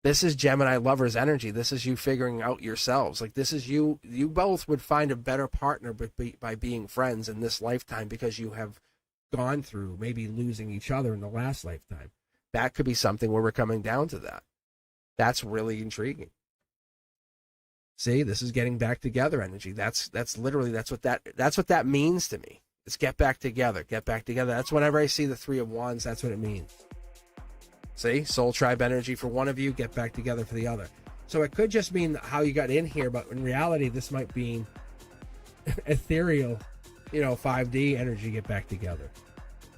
This is Gemini lovers energy. This is you figuring out yourselves. Like this is you both would find a better partner by being friends in this lifetime, because you have gone through maybe losing each other in the last lifetime. That could be something where we're coming down to that. That's really intriguing. See, this is getting back together energy. That's literally that's what that means to me. It's get back together, get back together. That's whenever I see the 3 of Wands, that's what it means. See, soul tribe energy for one of you, get back together for the other. So it could just mean how you got in here, but in reality, this might be ethereal, 5D energy, get back together.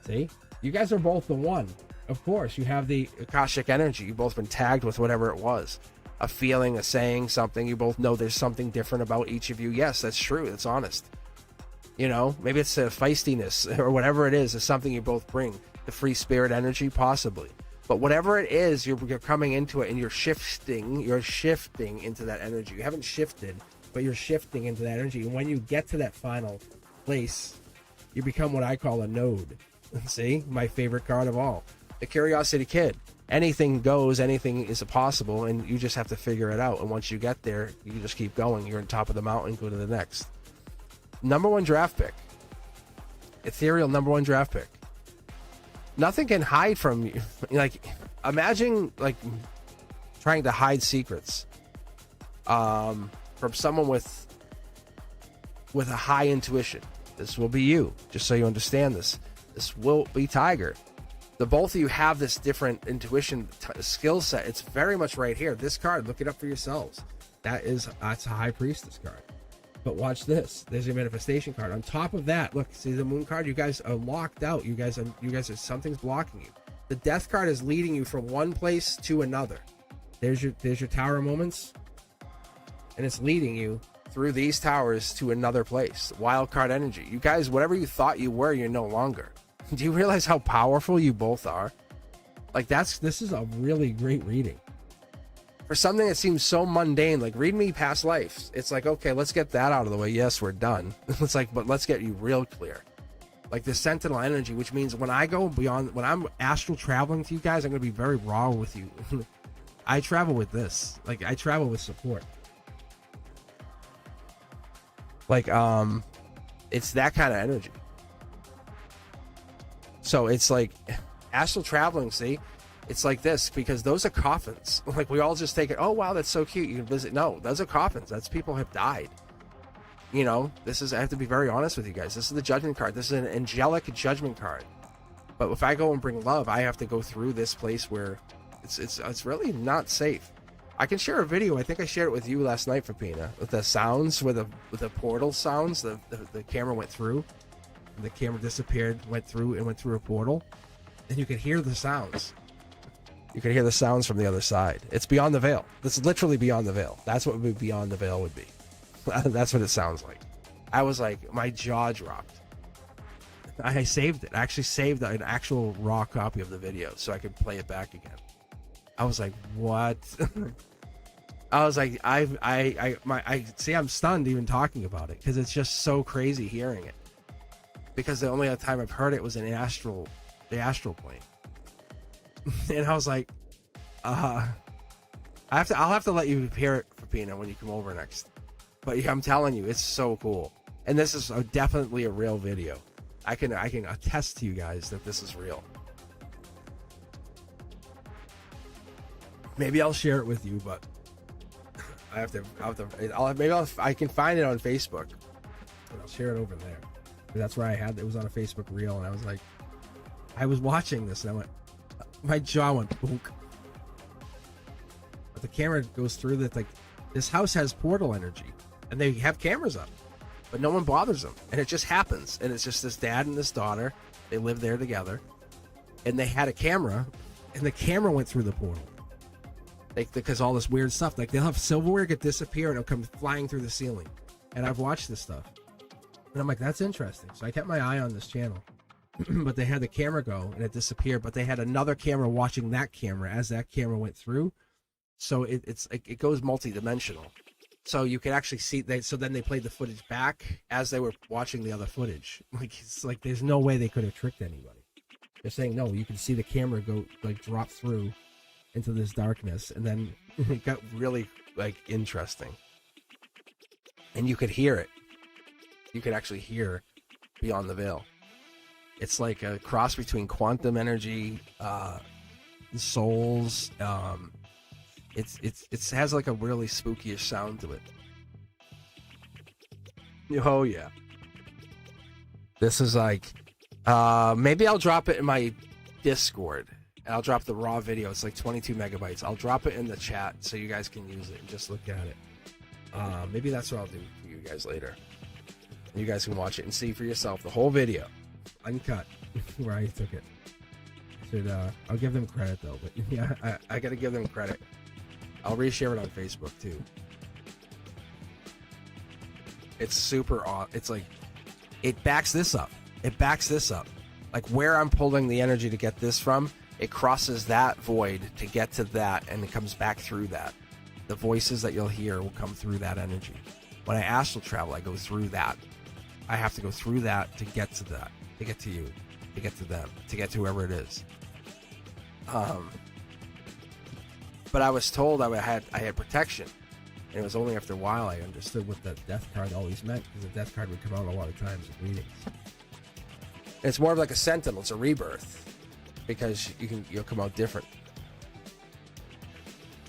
See, you guys are both the one. Of course, you have the Akashic energy. You've both been tagged with whatever it was. A feeling, a saying, something. You both know there's something different about each of you. Yes, that's true. That's honest. Maybe it's a feistiness or whatever it is something you both bring. The free spirit energy, possibly. But whatever it is, you're coming into it and you're shifting into that energy. You haven't shifted, but you're shifting into that energy. And when you get to that final place, you become what I call a node. See, my favorite card of all. The Curiosity Kid. Anything goes, anything is possible, and you just have to figure it out. And once you get there, you just keep going. You're on top of the mountain, go to the next. Number 1 draft pick. Ethereal number 1 draft pick. Nothing can hide from you. Like, imagine trying to hide secrets from someone with a high intuition. This will be you, just so you understand this. This will be Tiger. The both of you have this different intuition skill set. It's very much right here. This card, look it up for yourselves. That's a High Priestess card. But watch this. There's your manifestation card. On top of that, look, see the Moon card? You guys are locked out. You guys are something's blocking you. The Death card is leading you from one place to another. There's your Tower moments. And it's leading you through these towers to another place. Wild card energy. You guys, whatever you thought you were, you're no longer. Do you realize how powerful you both are? This is a really great reading. For something that seems so mundane, like read me past lives. It's like, okay, let's get that out of the way. Yes, we're done. It's like, but let's get you real clear. Like the Sentinel energy, which means when I go beyond, when I'm astral traveling to you guys, I'm going to be very raw with you. I travel with this. Like I travel with support. It's that kind of energy. So it's like astral traveling, see? It's like this, because those are coffins. Like we all just take it, oh wow, that's so cute, you can visit. No, those are coffins. That's people have died. This is, I have to be very honest with you guys. This is the Judgment card. This is an angelic judgment card. But if I go and bring love, I have to go through this place where it's really not safe. I can share a video. I think I shared it with you last night, Fapina, with the sounds, with the portal sounds. The camera went through, and the camera disappeared, went through a portal, and you could hear the sounds. You could hear the sounds from the other side. It's beyond the veil. It's literally beyond the veil. That's what beyond the veil would be. That's what it sounds like. I was like, my jaw dropped. I saved it. I actually saved an actual raw copy of the video so I could play it back again. I was like, what? I was like, I see, I'm stunned even talking about it because it's just so crazy hearing it. Because the only other time I've heard it was in the astral plane. And I was like, I'll have to let you hear it, Fapina, when you come over next. But yeah, I'm telling you, it's so cool. And this is definitely a real video. I can attest to you guys that this is real. Maybe I'll share it with you, but I can find it on Facebook. And I'll share it over there. That's where it was on a Facebook reel, and I was like, I was watching this, and I went, my jaw went boonk. But the camera goes through that. Like, this house has portal energy, and they have cameras up, but no one bothers them, and it just happens. And it's just this dad and this daughter. They live there together, and they had a camera, and the camera went through the portal. Because all this weird stuff, like they'll have silverware get disappear and it'll come flying through the ceiling. And I've watched this stuff, and I'm like, that's interesting. So I kept my eye on this channel. But they had the camera go and it disappeared, but they had another camera watching that camera as that camera went through. So it goes multi-dimensional. So you can actually see so then they played the footage back as they were watching the other footage. Like, it's like there's no way they could have tricked anybody. They're saying no, you can see the camera go, like, drop through into this darkness, and then it got really, like, interesting. And you could hear it. You could actually hear beyond the veil. It's like a cross between quantum energy, souls. It has like a really spooky-ish sound to it. Oh yeah. This is like, maybe I'll drop it in my Discord. I'll drop the raw video. It's like 22 megabytes. I'll drop it in the chat so you guys can use it and just look at it. Maybe that's what I'll do for you guys later. You guys can watch it and see for yourself the whole video, uncut, where I took it. I'll give them credit though, but yeah, I gotta give them credit. I'll reshare it on Facebook too. It's super odd. It's like, it backs this up. It backs this up. Like, where I'm pulling the energy to get this from, it crosses that void to get to that, and it comes back through that. The voices that you'll hear will come through that energy. When I astral travel, I go through that. I have to go through that to get to that, to get to you, to get to them, to get to whoever it is. But I was told I had protection. And it was only after a while I understood what that death card always meant, because the death card would come out a lot of times in readings. And it's more of like a sentinel. It's a rebirth, because you'll come out different.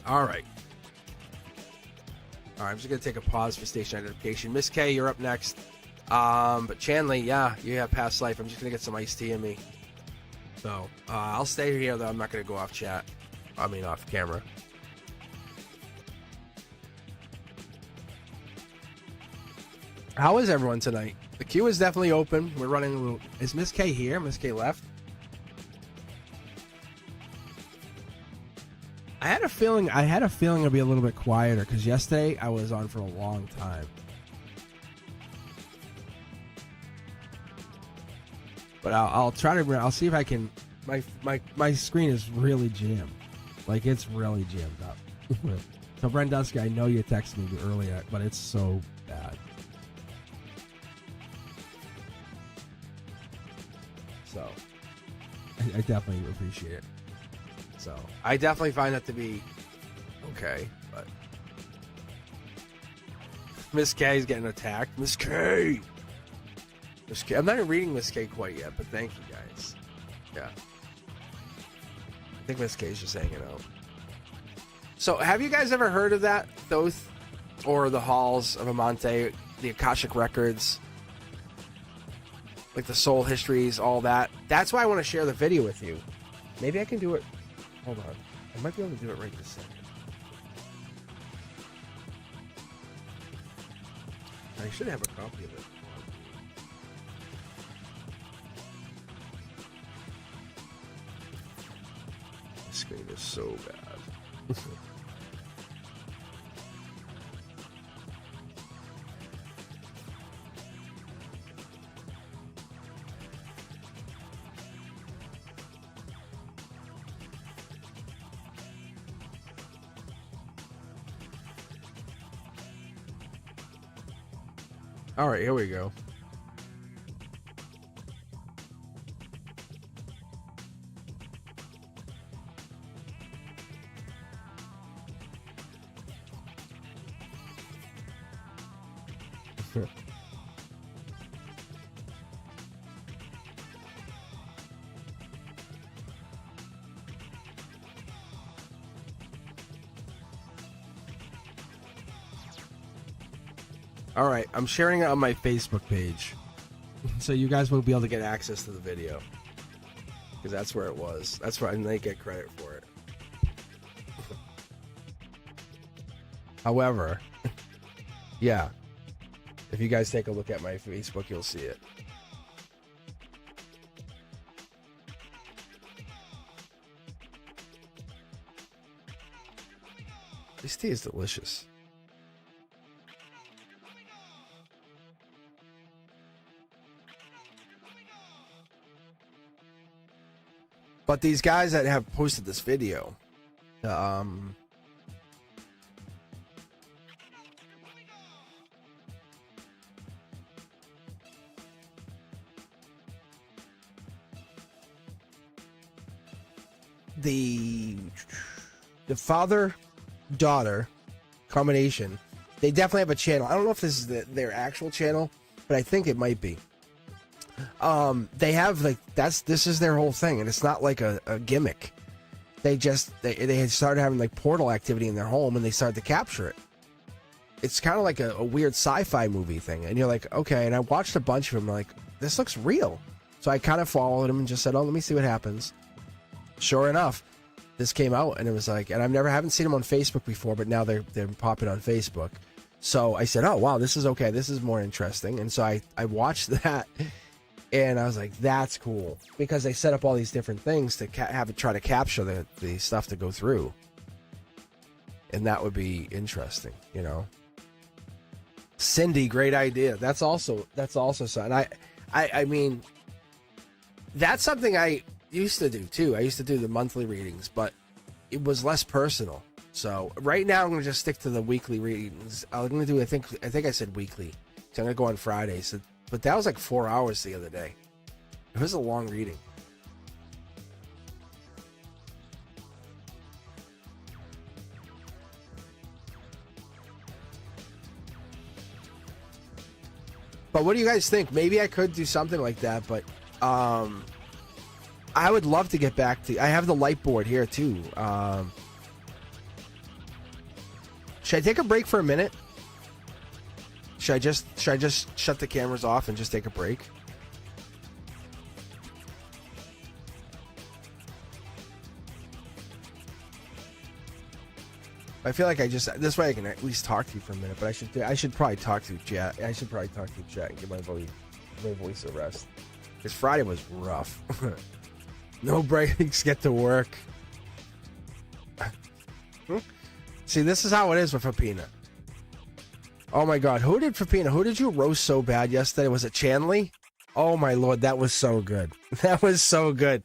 All right. I'm just gonna take a pause for station identification. Miss K, you're up next. But Chanley, yeah, you have past life. I'm just gonna get some iced tea in me. So I'll stay here though. I'm not gonna go off chat. I mean off camera. How is everyone tonight? The queue is definitely open. We're running a little. Is Miss K here? Miss K left. I had a feeling it'd be a little bit quieter because yesterday I was on for a long time. But I'll try to. I'll see if I can. My screen is really jammed. Like, it's really jammed up. So Brenduski, I know you texted me earlier, but it's so bad. So I definitely appreciate it. So I definitely find that to be okay, but Miss K is getting attacked. Miss K. I'm not even reading Miss K quite yet, but thank you guys. Yeah. I think Miss K is just hanging out. So have you guys ever heard of that? Thoth, or the halls of Amante, the Akashic records, like the soul histories, all that? That's why I want to share the video with you. Maybe I can do it. Hold on. I might be able to do it right this second. I should have a copy of it. The screen is so bad. All right, here we go. All right, I'm sharing it on my Facebook page, so you guys will be able to get access to the video, because that's where it was. That's where I didn't get credit for it. However, yeah, if you guys take a look at my Facebook, you'll see it. This tea is delicious. But these guys that have posted this video, the father-daughter combination, they definitely have a channel. I don't know if this is their actual channel, but I think it might be. They have this is their whole thing, and it's not like a gimmick. They had started having like portal activity in their home, and they started to capture it. It's kind of like a weird sci-fi movie thing, and you're like, okay. And I watched a bunch of them, like, this looks real. So I kind of followed them and just said, oh, let me see what happens. Sure enough, this came out, and it was like, and haven't seen them on Facebook before, but now they're popping on Facebook. So I said, oh wow, this is okay. This is more interesting. And so I watched that. And I was like, that's cool. Because they set up all these different things to have it try to capture the stuff to go through. And that would be interesting, you know. Cindy, great idea. That's also something. I mean, that's something I used to do too. I used to do the monthly readings, but it was less personal. So right now I'm going to just stick to the weekly readings. I'm going to do, I think I said weekly. So I'm going to go on Fridays. So, but that was like 4 hours the other day. It was a long reading. But what do you guys think? Maybe I could do something like that, but I would love to get back to... I have the light board here too. Should I take a break for a minute? Should I just shut the cameras off and just take a break? I feel like this way I can at least talk to you for a minute, but I should probably talk to chat. I should probably talk to chat and give my voice a rest. Because Friday was rough. No breaks, get to work. See, this is how it is with Fapina. Oh my god, who did you roast so bad yesterday? Was it Chanley? Oh my lord, that was so good. That was so good.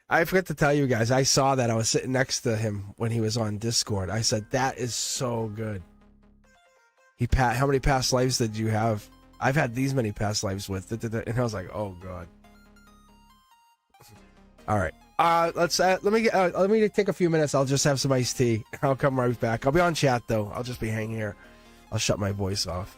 I forgot to tell you guys, I saw that. I was sitting next to him when he was on Discord. I said, that is so good. How many past lives did you have? I've had these many past lives with. And I was like, oh god. All right. Let me take a few minutes. I'll just have some iced tea. I'll come right back. I'll be on chat though. I'll just be hanging here. I'll shut my voice off.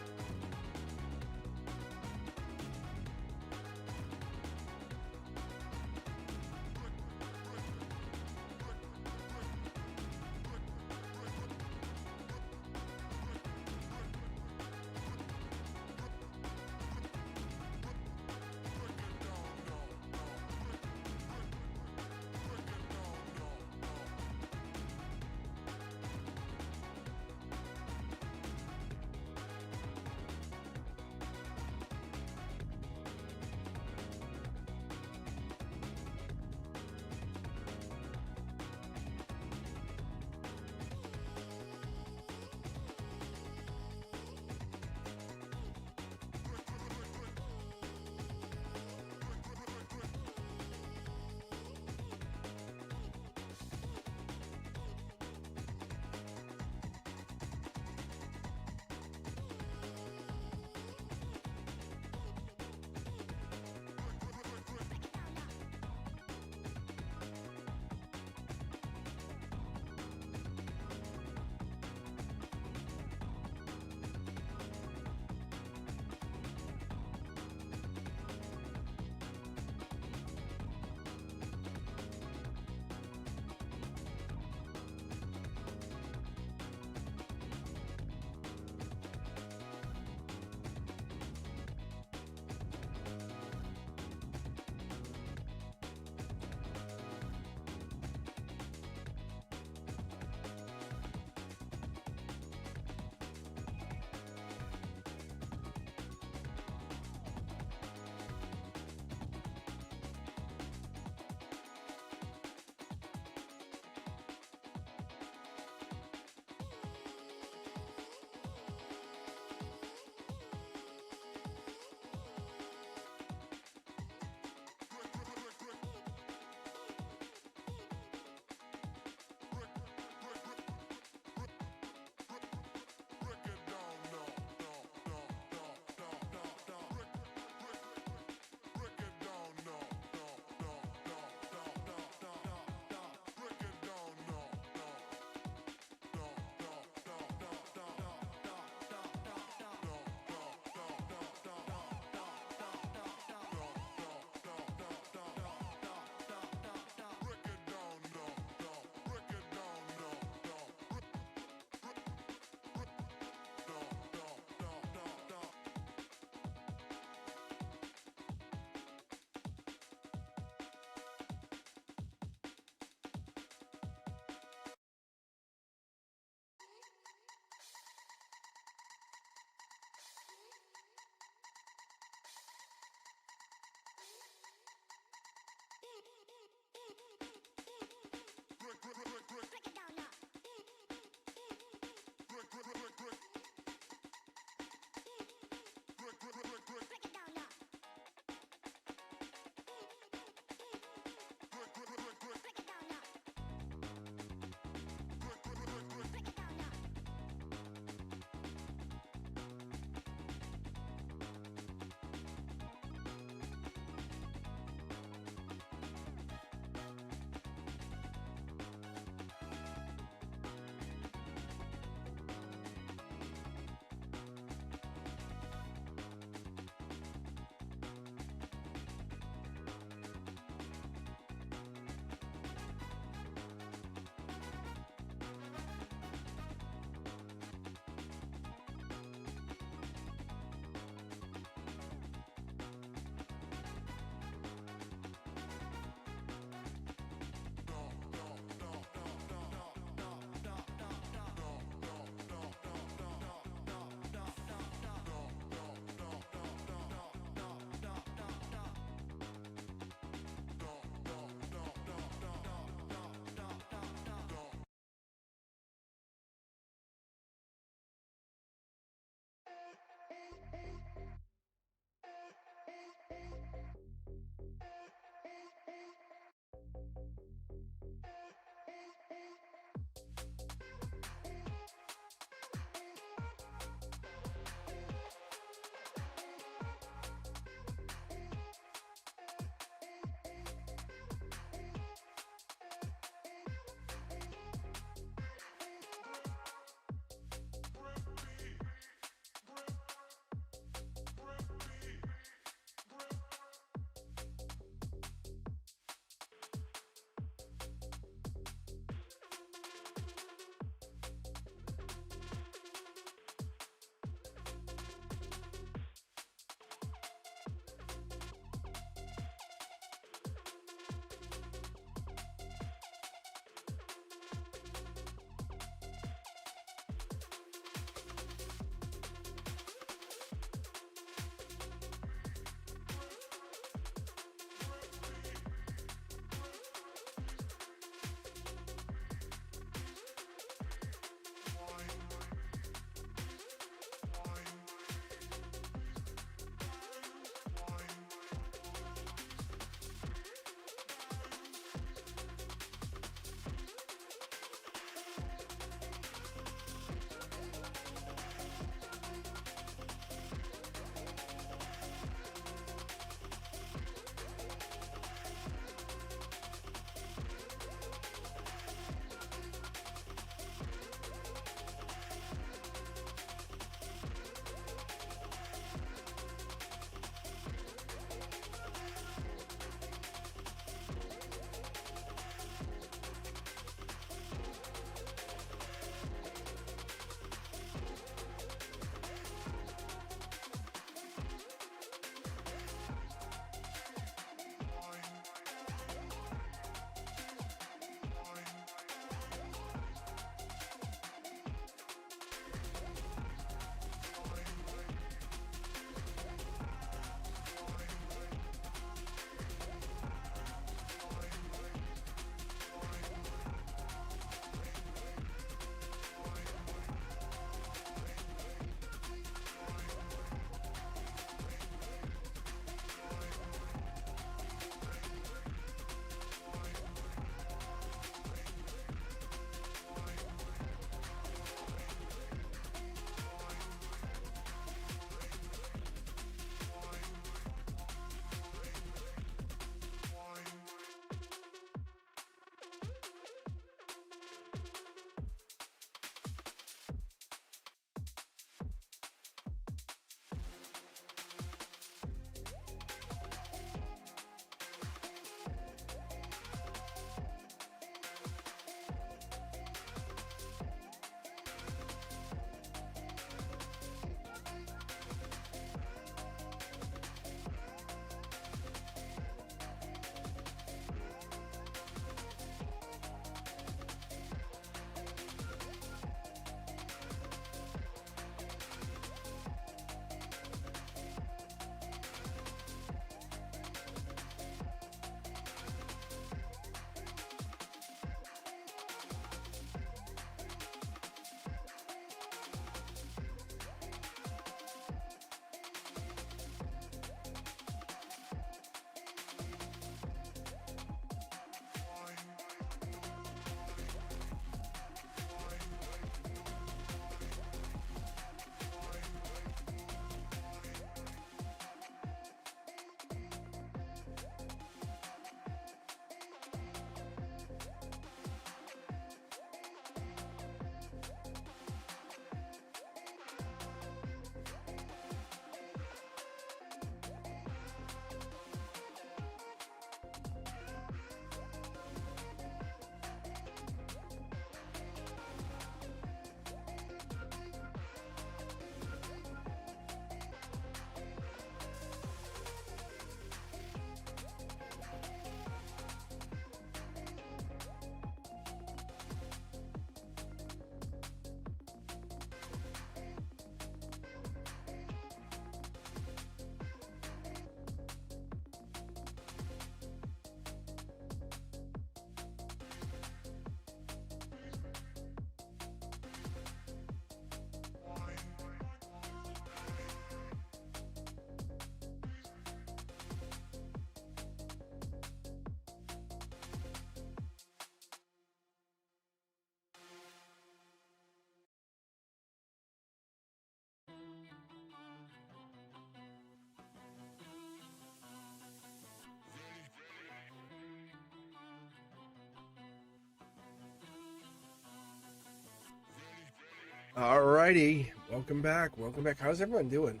Alrighty, welcome back. Welcome back. How's everyone doing?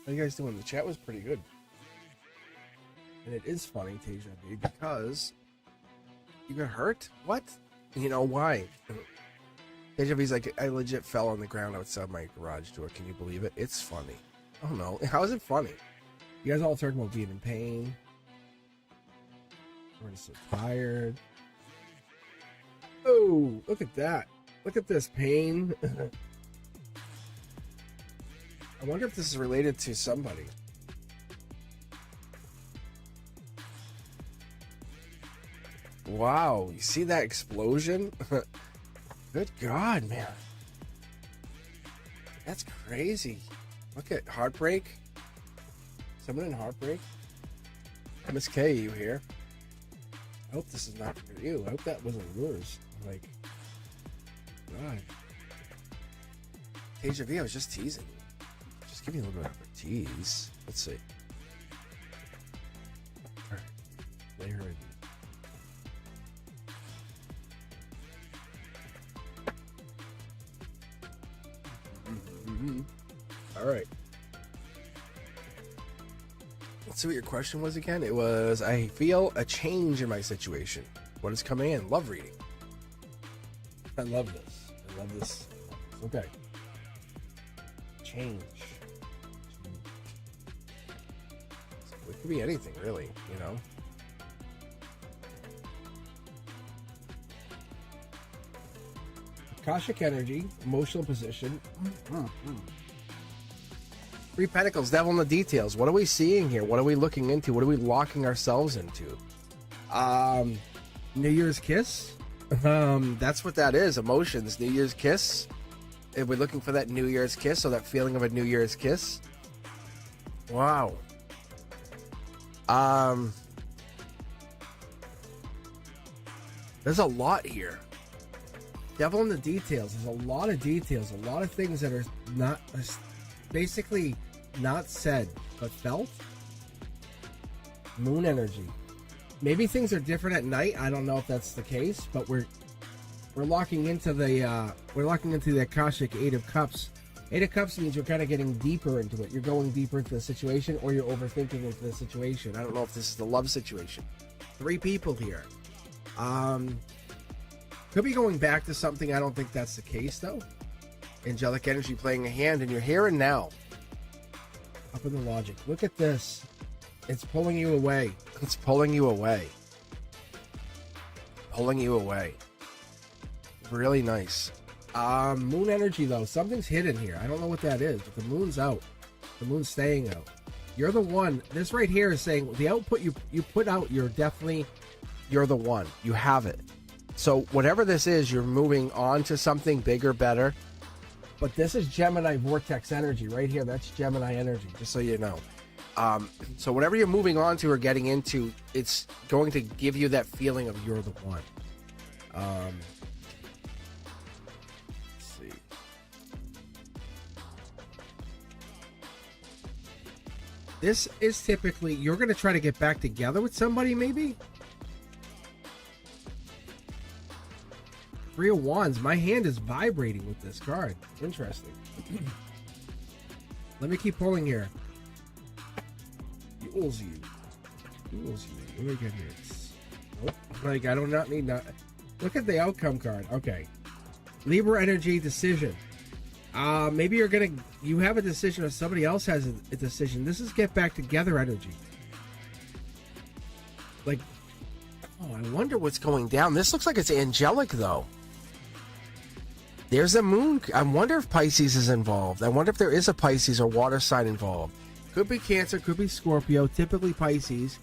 How you guys doing? The chat was pretty good, and it is funny, Tasia B, because you got hurt. What? You know why? Tasia B's like, I legit fell on the ground outside my garage door. Can you believe it? It's funny. Oh no, how is it funny? You guys all talking about being in pain. We're so tired. Oh, look at that. Look at this pain. I wonder if this is related to somebody. Wow, you see that explosion? Good God, man. That's crazy. Look at Heartbreak. Someone in Heartbreak? Miss K, you here? I hope this is not for you. I hope that wasn't yours. Like, God. Tasia V, I was just teasing you. Just give me a little bit of a tease. Let's see. Alright. They heard me. Alright. Let's see what your question was again. It was, I feel a change in my situation. What is coming in? Love reading. I love this. I love this. Okay. Change. It could be anything, really, you know? Akashic energy, emotional position. Three Pentacles, Devil in the details. What are we seeing here? What are we looking into? What are we locking ourselves into? New Year's kiss. That's what that is. Emotions. New Year's kiss. If we're looking for that New Year's kiss, or that feeling of a New Year's kiss. Wow. There's a lot here. Devil in the details. There's a lot of details. A lot of things that are not, basically not said, but felt. Moon energy. Maybe things are different at night. I don't know if that's the case, but we're locking into the Akashic Eight of Cups. Eight of Cups means you're kind of getting deeper into it. You're going deeper into the situation, or you're overthinking into the situation. I don't know if this is the love situation. Three people here. Could be going back to something. I don't think that's the case, though. Angelic energy playing a hand in your here and now. Up in the logic. Look at this. It's pulling you away. It's pulling you away. Pulling you away. Really nice. Moon energy, though. Something's hidden here. I don't know what that is, but the moon's out. The moon's staying out. You're the one. This right here is saying the output you put out, you're the one. You have it. So whatever this is, you're moving on to something bigger, better. But this is Gemini vortex energy right here. That's Gemini energy, just so you know. So whatever you're moving on to or getting into, it's going to give you that feeling of you're the one. Let's see. This is typically, you're going to try to get back together with somebody, maybe? Three of Wands. My hand is vibrating with this card. Interesting. Let me keep pulling here. Fuels you. Fuels you. What do we get here? Nope. Like, I do not need that. Look at the outcome card. Okay. Libra energy decision. Maybe you have a decision or somebody else has a decision. This is get back together energy. Like, oh, I wonder what's going down. This looks like it's angelic, though. There's a moon. I wonder if Pisces is involved. I wonder if there is a Pisces or water sign involved. Could be Cancer, could be Scorpio, typically Pisces.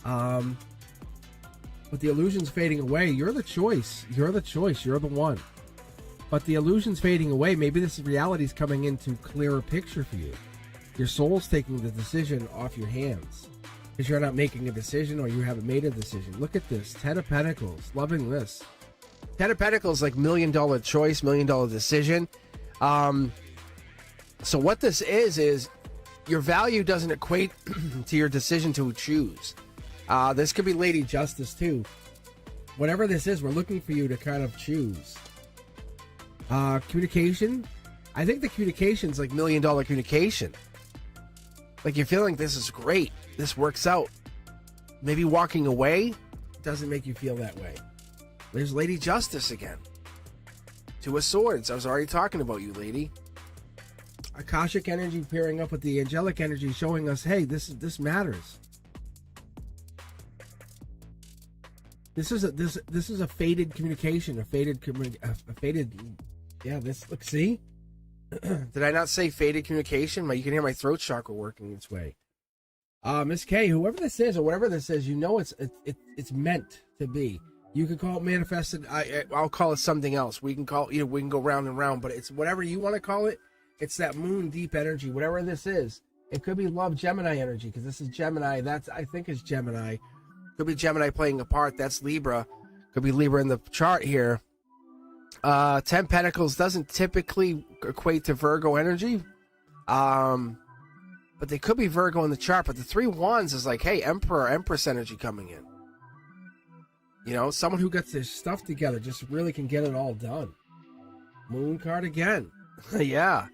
But the illusion's fading away. You're the choice. You're the choice. You're the one. But the illusion's fading away. Maybe this reality's coming into clearer picture for you. Your soul's taking the decision off your hands. Because you're not making a decision or you haven't made a decision. Look at this. Ten of Pentacles. Loving this. Ten of Pentacles, like $1 million choice, $1 million decision. So what this is your value doesn't equate to your decision to choose. This could be Lady Justice too. Whatever this is, we're looking for you to kind of choose. Communication, I think the communication's like $1 million communication. Like you're feeling this is great. This works out. Maybe walking away doesn't make you feel that way. There's Lady Justice again. Two of Swords. I was already talking about you, lady. Akashic energy pairing up with the angelic energy, showing us, hey, this matters. This is a faded communication, a faded. Yeah, this look. See, did I not say faded communication? You can hear my throat chakra working its way. Miss K, whoever this is or whatever this is, you know it's meant to be. You can call it manifested. I'll call it something else. We can call it, we can go round and round, but it's whatever you want to call it. It's that moon deep energy, whatever this is. It could be love Gemini energy, because this is Gemini. That's, I think, is Gemini. Could be Gemini playing a part. That's Libra. Could be Libra in the chart here. 10 Pentacles doesn't typically equate to Virgo energy. But they could be Virgo in the chart. But the 3 Wands is like, hey, Emperor, Empress energy coming in. You know, someone who gets their stuff together just really can get it all done. Moon card again. Yeah.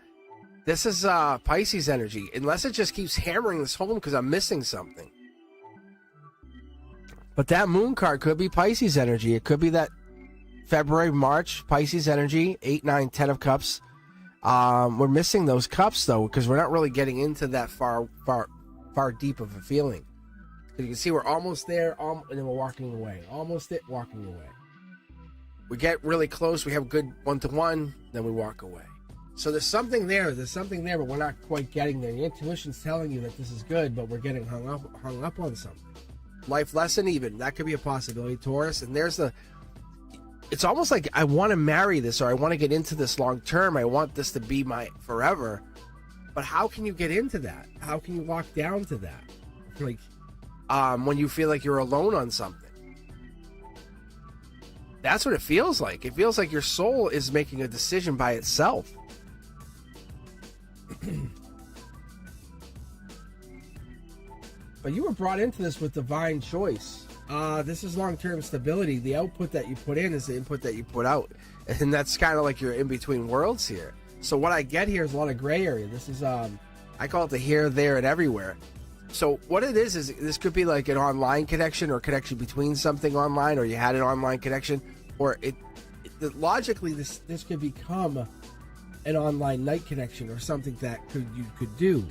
This is Pisces energy. Unless it just keeps hammering this home because I'm missing something. But that moon card could be Pisces energy. It could be that February, March, Pisces energy, 8, 9, 10 of cups. We're missing those cups, though, because we're not really getting into that far deep of a feeling. You can see we're almost there, and then we're walking away. Almost it, walking away. We get really close. We have a good one-to-one, then we walk away. So there's something there, but we're not quite getting there. Your intuition's telling you that this is good, but we're getting hung up on something. Life lesson even, that could be a possibility, Taurus. And there's it's almost like I want to marry this, or I want to get into this long term. I want this to be my forever. But how can you get into that? How can you lock down to that? Like, when you feel like you're alone on something. That's what it feels like. It feels like your soul is making a decision by itself. But you were brought into this with divine choice. This is long-term stability. The output that you put in is the input that you put out. And that's kind of like you're in between worlds here. So what I get here is a lot of gray area. This is, I call it the here, there, and everywhere. So what it is this could be like an online connection, or connection between something online, or you had an online connection, or logically this could become an online night connection, or something that you could do.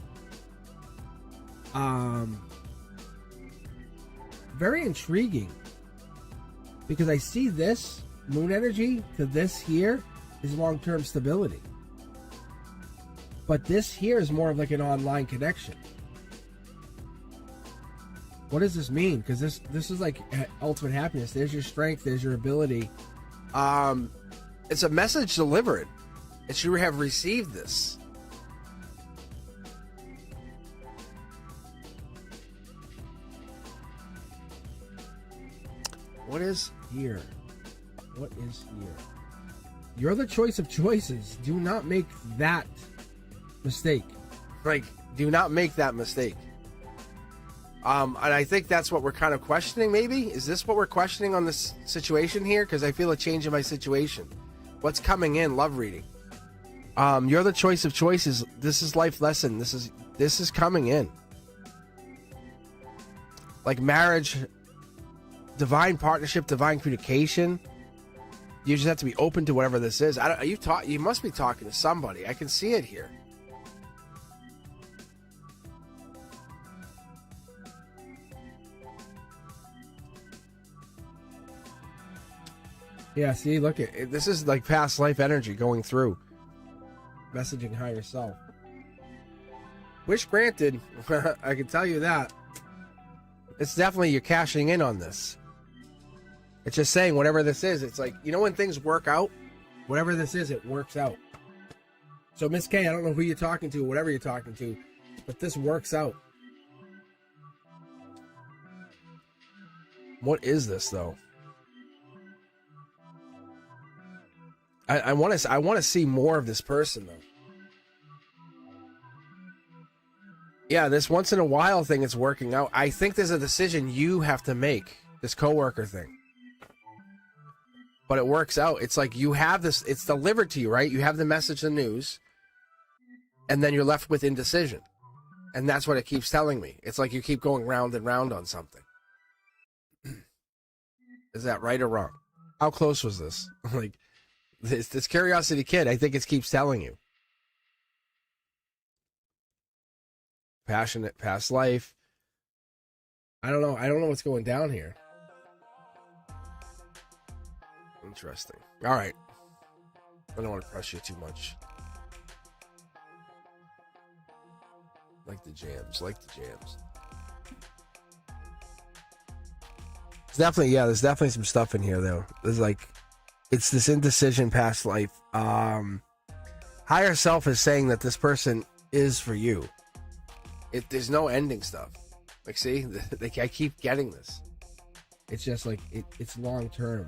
Very intriguing, because I see this moon energy to this here is long-term stability, but this here is more of like an online connection. What does this mean? Because this is like ultimate happiness. There's your strength. There's your ability. It's a message delivered. It should have received this. What is here? What is here? You're the choice of choices. Do not make that mistake. Like, do not make that mistake. And I think that's what we're kind of questioning, maybe? Is this what we're questioning on this situation here? Because I feel a change in my situation. What's coming in? Love reading. You're the choice of choices. This is life lesson. This is coming in. Like marriage, divine partnership, divine communication. You just have to be open to whatever this is. You must be talking to somebody. I can see it here. Yeah, see, look at it. This is like past life energy going through. Messaging higher self. Wish granted. I can tell you that. It's definitely you're cashing in on this. It's just saying whatever this is. It's like, you know when things work out? Whatever this is, it works out. So Miss K, I don't know who you're talking to, whatever you're talking to, but this works out. What is this though? I want to see more of this person though. Yeah, this once in a while thing is working out. I think there's a decision you have to make, this coworker thing. But it works out. It's like you have this, it's delivered to you, right? You have the message, the news. and then you're left with indecision. And that's what it keeps telling me. It's like you keep going round and round on something. Is that right or wrong? How close was this? Like, this Curiosity Kid, I think it keeps telling you. Passionate past life. I don't know. I don't know what's going down here. Interesting. All right. I don't want to press you too much. Like the jams. There's definitely some stuff in here, though. There's like, it's this indecision past life. Higher self is saying that this person is for you. There's no ending stuff. Like, see, I keep getting this. It's just like, it's long term.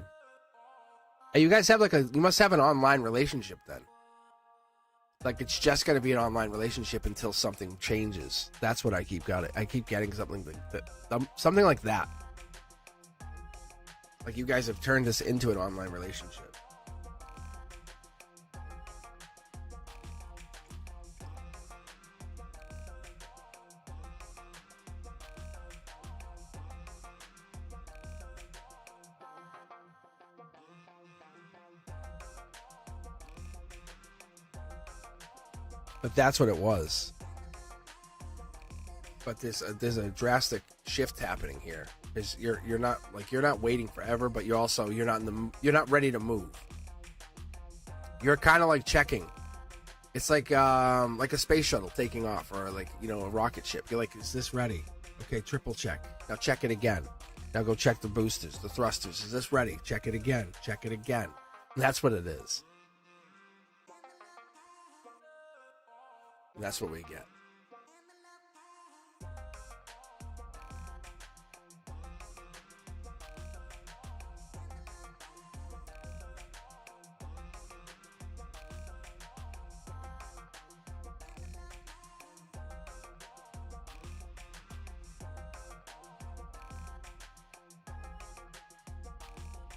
You guys have you must have an online relationship then. Like, it's just going to be an online relationship until something changes. That's what I keep getting. I keep getting something something like that. Like, you guys have turned this into an online relationship. But that's what it was. But there's a drastic shift happening here. Is you're not waiting forever, but you're not ready to move. You're kind of like checking. It's like a space shuttle taking off, or like, a rocket ship. You're like, is this ready? Okay, triple check. Now check it again. Now go check the boosters, the thrusters. Is this ready? Check it again. Check it again. And that's what it is. And that's what we get.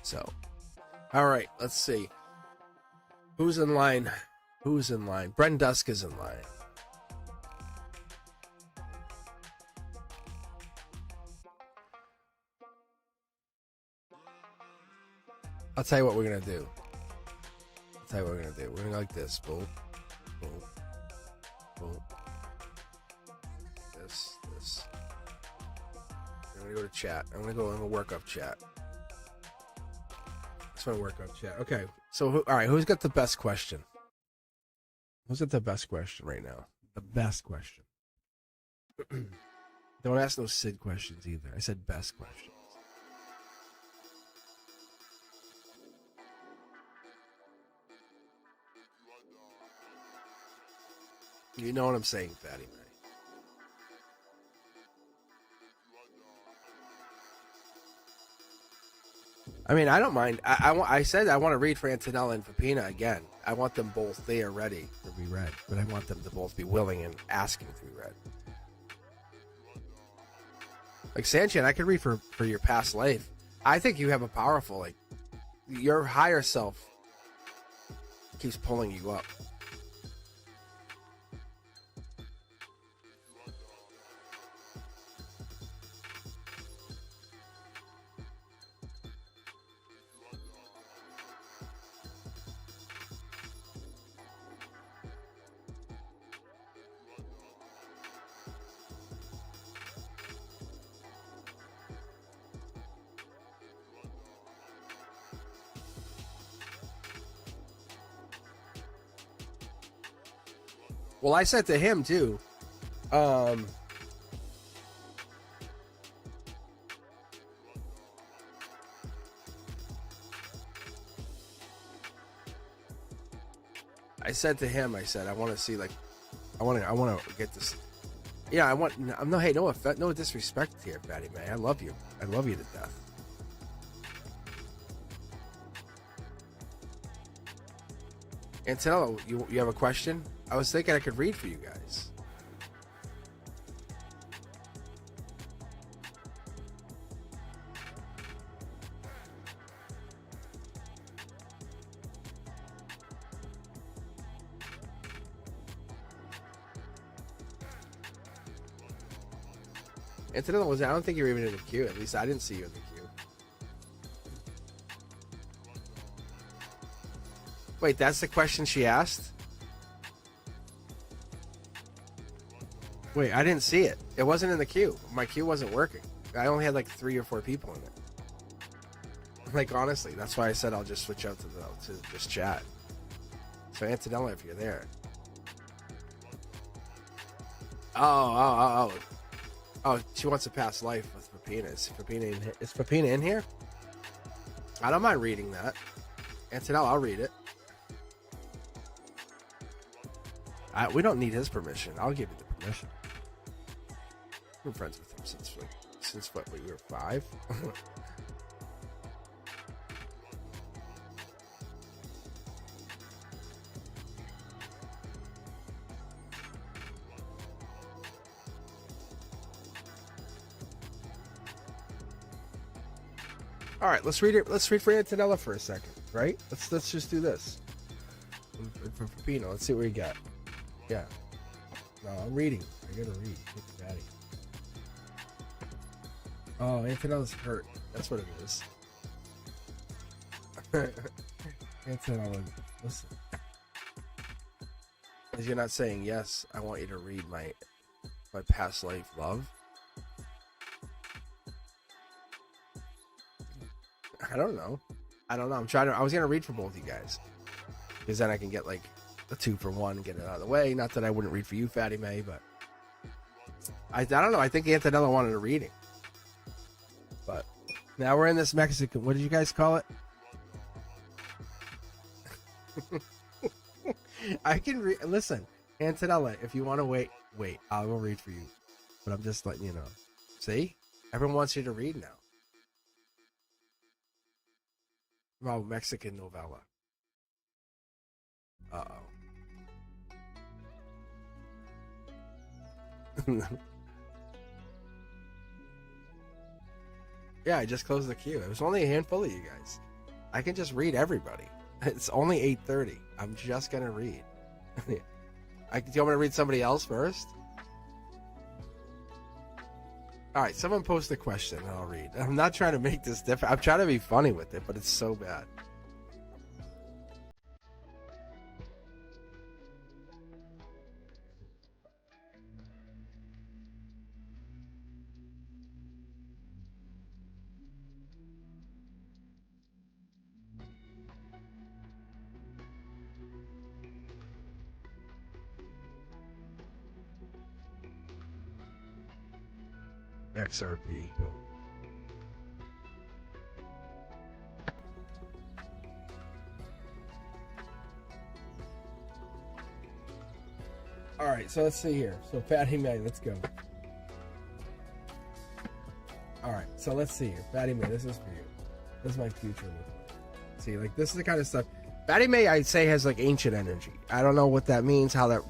So, all right, let's see. Who's in line? Bren Dusk is in line. I'll tell you what we're going to do. We're going to go like this. Boom. Boom. Boom. This. I'm going to go to chat. I'm going to work up chat. That's my work up chat. Okay. So, all right. Who's got the best question? Who's got the best question right now? The best question. Don't ask no Sid questions either. I said best questions. You know what I'm saying, Fatty Man. I mean, I don't mind. I said I want to read for Antonella and Pepina again. I want them both. They are ready to be read, but I want them to both be willing and asking to be read. Like Sanchin, I could read for your past life. I think you have a powerful, like, your higher self keeps pulling you up. Well, I said to him too. I said to him, I want to see, like, I want to get this. Yeah, no disrespect here, Fatty Man. I love you to death. Antonello, you have a question? I was thinking I could read for you guys. Antonella was. I don't think you're even in the queue. At least I didn't see you in the queue. Wait, that's the question she asked? Wait, I didn't see it. It wasn't in the queue. My queue wasn't working. I only had like 3 or 4 people in it. Like, honestly, that's why I said I'll just switch out to just chat. So, Antonella, if you're there. Oh, she wants a past life with Papina. Is Papina in here? I don't mind reading that. Antonella, I'll read it. We don't need his permission. I'll give you the permission. I've been friends with him since what, we were 5? All right, let's read it. Let's read for Antonella for a second, right? Let's just do this. For Pino, let's see what we got. Yeah. No, I'm reading. I gotta read. It's Daddy. Oh, Antonella's hurt. That's what it is. Antonella, listen. Because you're not saying yes, I want you to read my past life love. I don't know. I was gonna read for both you guys, because then I can get like a 2 for 1 and get it out of the way. Not that I wouldn't read for you, Fatty May, but I don't know. I think Antonella wanted a reading, but now we're in this Mexican. What did you guys call it? I can read. Listen, Antonella, if you want to wait, I will read for you. But I'm just letting you know. See, everyone wants you to read now. Well, Mexican novella. Uh-oh. Yeah, I just closed the queue. It was only a handful of you guys. I can just read everybody. It's only 8:30. I'm just gonna read. Do you want me to read somebody else first? All right, someone post a question and I'll read. I'm not trying to make this different. I'm trying to be funny with it, but it's so bad. XRP. All right, so let's see here. So Fatty May, let's go. All right, so let's see here. Fatty May, this is for you. This is my future. See, like this is the kind of stuff. Fatty May, I'd say, has like ancient energy. I don't know what that means, how that.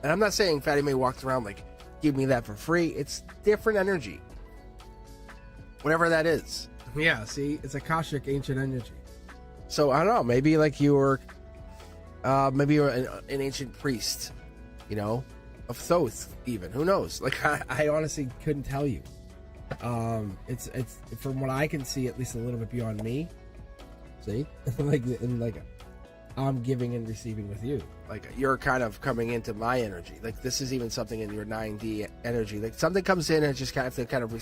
And I'm not saying Fatty May walks around like, give me that for free. It's different energy. Whatever that is. Yeah, see, it's Akashic ancient energy. So I don't know, maybe like you were maybe you're an ancient priest, you know, of Thoth even. Who knows? Like I honestly couldn't tell you. It's from what I can see, at least a little bit beyond me. See? like I'm giving and receiving with you. Like you're kind of coming into my energy. Like this is even something in your 9D energy. Like something comes in and just kind of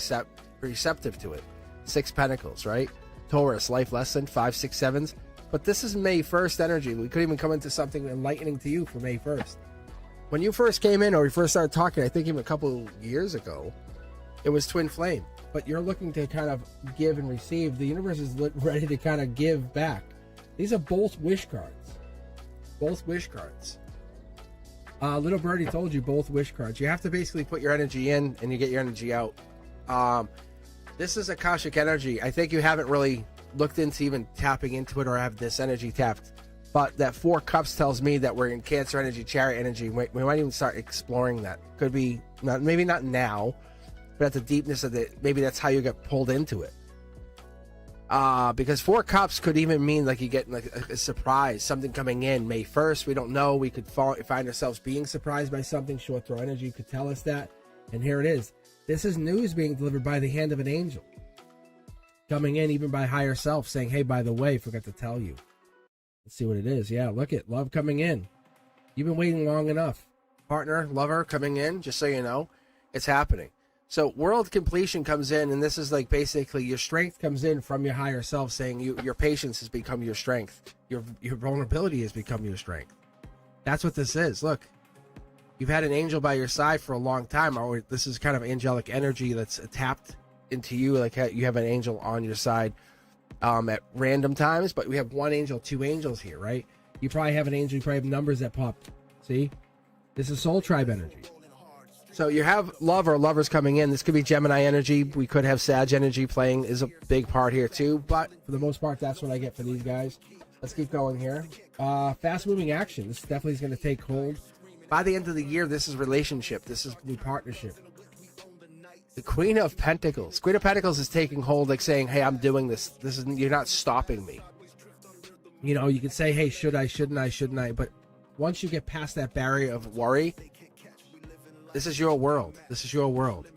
receptive to it. 6 Pentacles, right? Taurus, life lesson, 5, 6, 7s. But this is May 1st energy. We could even come into something enlightening to you for May 1st. When you first came in or we first started talking, I think even a couple years ago, it was twin flame. But you're looking to kind of give and receive. The universe is ready to kind of give back. These are both wish cards. Both wish cards. Little Birdie told you both wish cards. You have to basically put your energy in and you get your energy out. This is Akashic energy. I think you haven't really looked into even tapping into it or have this energy tapped. But that 4 Cups tells me that we're in Cancer energy, Chariot energy. We might even start exploring that. Could be, maybe not now, but at the deepness of it, maybe that's how you get pulled into it. Because 4 Cups could even mean like you get like a surprise, something coming in May 1st. We don't know. We could find ourselves being surprised by something. Short throw energy could tell us that. And here it is. This is news being delivered by the hand of an angel. Coming in even by higher self saying, hey, by the way, forgot to tell you. Let's see what it is. Yeah, look at love coming in. You've been waiting long enough. Partner, lover coming in, just so you know, it's happening. So world completion comes in, and this is like basically your strength comes in from your higher self saying your patience has become your strength. Your vulnerability has become your strength. That's what this is. Look, you've had an angel by your side for a long time. Or this is kind of angelic energy that's tapped into you. Like you have an angel on your side at random times, but we have one angel, two angels here, right? You probably have an angel. You probably have numbers that pop. See? This is soul tribe energy. So you have love or lovers coming in. This could be Gemini energy. We could have Sag energy playing is a big part here too. But for the most part, that's what I get for these guys. Let's keep going here. Fast moving action. This definitely is going to take hold. By the end of the year, this is relationship. This is new partnership. The Queen of Pentacles. Queen of Pentacles is taking hold, like saying, hey, I'm doing this. You're not stopping me. You know, you could say, hey, should I, shouldn't I? But once you get past that barrier of worry, this is your world. This is your world.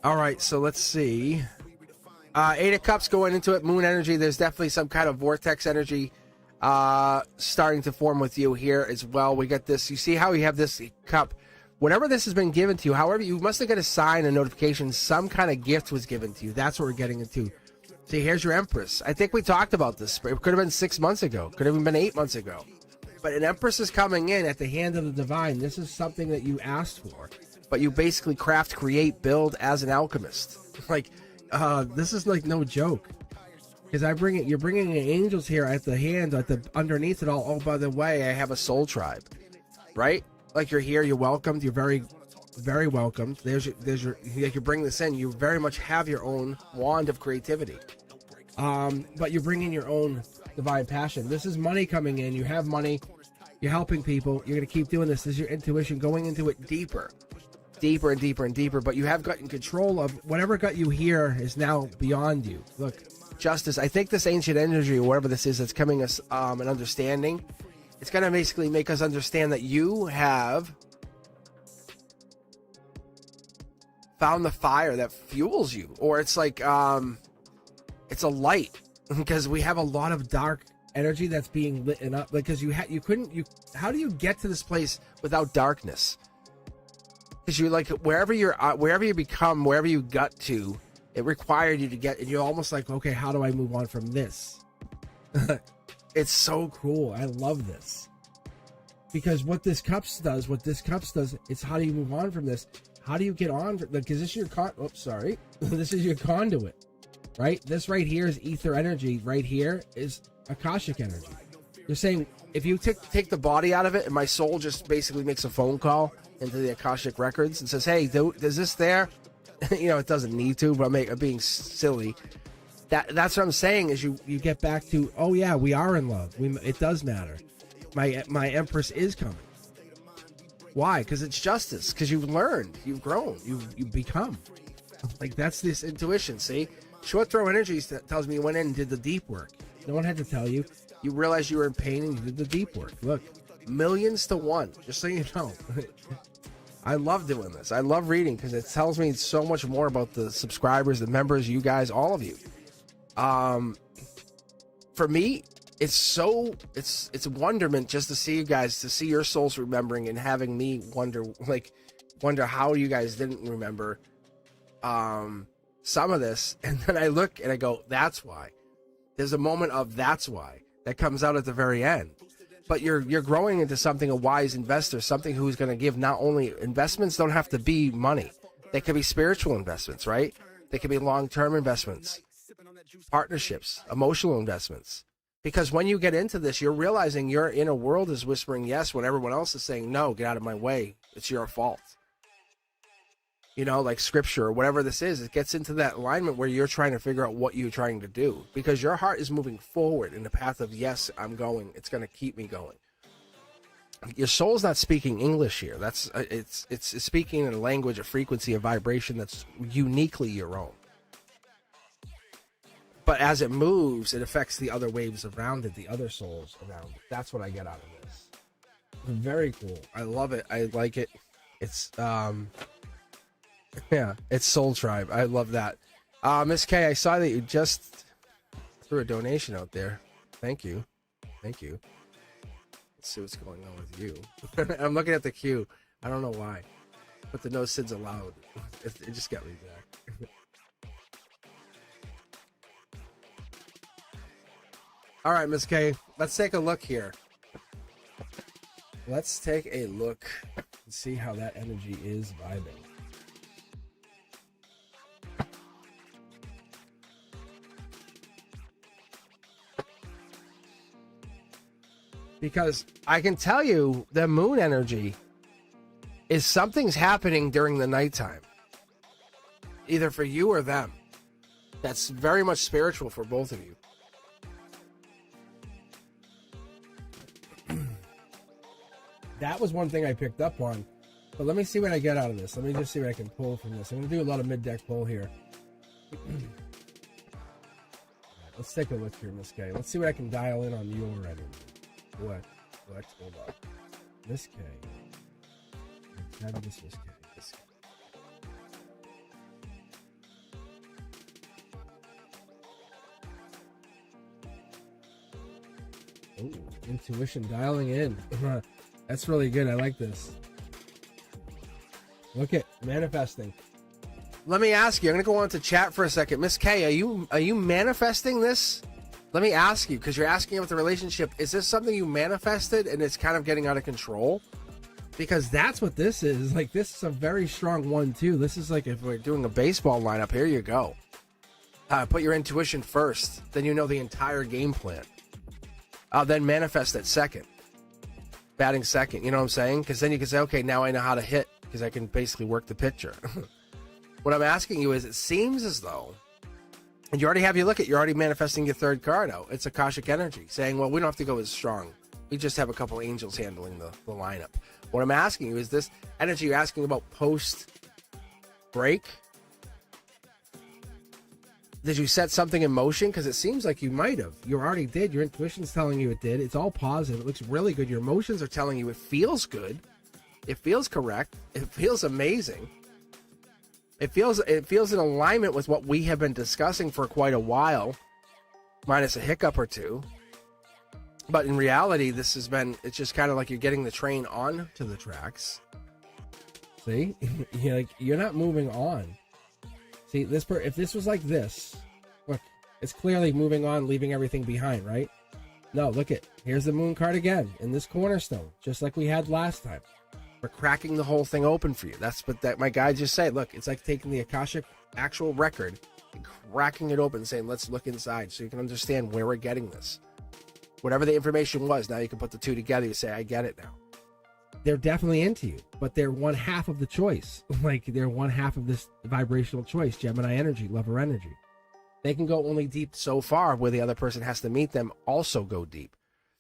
All right, so let's see. Eight of Cups going into it. Moon energy. There's definitely some kind of vortex energy starting to form with you here as well. We got this. You see how we have this cup? Whatever this has been given to you, however, you must have got a sign, a notification, some kind of gift was given to you. That's what we're getting into. See, here's your Empress. I think we talked about this. It could have been 6 months ago. Could have even been 8 months ago. But an Empress is coming in at the hand of the divine. This is something that you asked for. But you basically craft, create, build as an alchemist. Like, this is like no joke. Because you're bringing in angels here at the hand, underneath it all. Oh, by the way, I have a soul tribe. Right? Like you're here, you're welcomed, you're very, very welcomed. There's your, like you bring this in, you very much have your own wand of creativity. But you're bringing your own divine passion. This is money coming in. You have money. You're helping people. You're going to keep doing this. This is your intuition going into it deeper and deeper and deeper. But you have gotten control of whatever got you here is now beyond you. Look, justice. I think this ancient energy or whatever this is that's coming us an understanding. It's going to basically make us understand that you have found the fire that fuels you, or it's like it's a light, because we have a lot of dark energy that's being lit up, because how do you get to this place without darkness? Because you like wherever you got to, it required you to get, and you're almost like, okay, how do I move on from this? It's so cool. I love this. Because what this cups does, it's how do you move on from this? How do you get on? Because this is your this is your conduit, right? This right here is ether energy. Right here is Akashic energy. You're saying, if you take the body out of it and my soul just basically makes a phone call into the Akashic records and says, hey, is this there? You know, it doesn't need to, but I'm being silly. That's what I'm saying is you get back to, oh yeah, we are in love. It does matter. My Empress is coming. Why? Because it's justice. Because you've learned, you've grown, you've become. Like, that's this intuition. See, short throw energy tells me you went in and did the deep work. No one had to tell you. You realized you were in pain and you did the deep work. Look, millions to one. Just so you know. I love doing this. I love reading because it tells me so much more about the subscribers, the members, you guys, all of you. For me, it's wonderment just to see you guys, to see your souls remembering and having me wonder how you guys didn't remember some of this. And then I look and I go, that's why. There's a moment of that's why that comes out at the very end. But you're growing into something, a wise investor, something who's going to give. Not only investments don't have to be money. They could be spiritual investments, right? They could be long-term investments, partnerships, emotional investments. Because when you get into this, you're realizing your inner world is whispering yes when everyone else is saying no, get out of my way. It's your fault. You know, like scripture or whatever this is, it gets into that alignment where you're trying to figure out what you're trying to do. Because your heart is moving forward in the path of, yes, I'm going. It's going to keep me going. your soul's not speaking English here. That's it's speaking in a language, a frequency, a vibration that's uniquely your own. But as it moves, it affects the other waves around it, the other souls around it. That's what I get out of this. Very cool. I love it. I like it. It's yeah, it's Soul Tribe. I love that. Miss K, I saw that you just threw a donation out there. Thank you. Thank you. Let's see what's going on with you. I'm looking at the queue. I don't know why. But the no SIDS allowed. It just got me back. All right, Miss K, let's take a look here. Let's take a look and see how that energy is vibing. Because I can tell you the moon energy is something's happening during the nighttime. Either for you or them. That's very much spiritual for both of you. That was one thing I picked up on. But let me see what I get out of this. Let me just see what I can pull from this. I'm going to do a lot of mid-deck pull here. Let's take a look here, Miss K. Let's see what I can dial in on your energy. What? Hold on. Miss K. Miss K. Miss K. Ooh, intuition dialing in. That's really good. I like this. Look at manifesting. Let me ask you. I'm going to go on to chat for a second. Miss K, are you manifesting this? Let me ask you, because you're asking about the relationship. Is this something you manifested and it's kind of getting out of control? Because that's what this is. Like, this is a very strong one, too. This is like if we're doing a baseball lineup. Here you go. Put your intuition first. Then you know the entire game plan. Then manifest it second. Batting second. You know what I'm saying? Because then you can say, okay, now I know how to hit. Because I can basically work the pitcher. What I'm asking you is, it seems as though, and you already have your look at, you're already manifesting your third card out. It's Akashic energy saying, well, we don't have to go as strong. We just have a couple angels handling the lineup. What I'm asking you is, this energy you're asking about post break, did you set something in motion? Because it seems like you might have. You already did. Your intuition's telling you it did. It's all positive. It looks really good. Your emotions are telling you it feels good. It feels correct. It feels amazing. It feels in alignment with what we have been discussing for quite a while, minus a hiccup or two. But in reality, it's just kind of like you're getting the train on to the tracks. See? You're not moving on. See, if this was like this, look, it's clearly moving on, leaving everything behind, right? No, look it. Here's the moon card again in this cornerstone, just like we had last time. We're cracking the whole thing open for you. That's what my guy just said. Look, it's like taking the Akashic actual record and cracking it open and saying, let's look inside so you can understand where we're getting this. Whatever the information was, now you can put the two together. You say, I get it now. They're definitely into you, but they're one half of the choice. Like, they're one half of this vibrational choice, Gemini energy, lover energy. They can go only deep so far where the other person has to meet them, also go deep.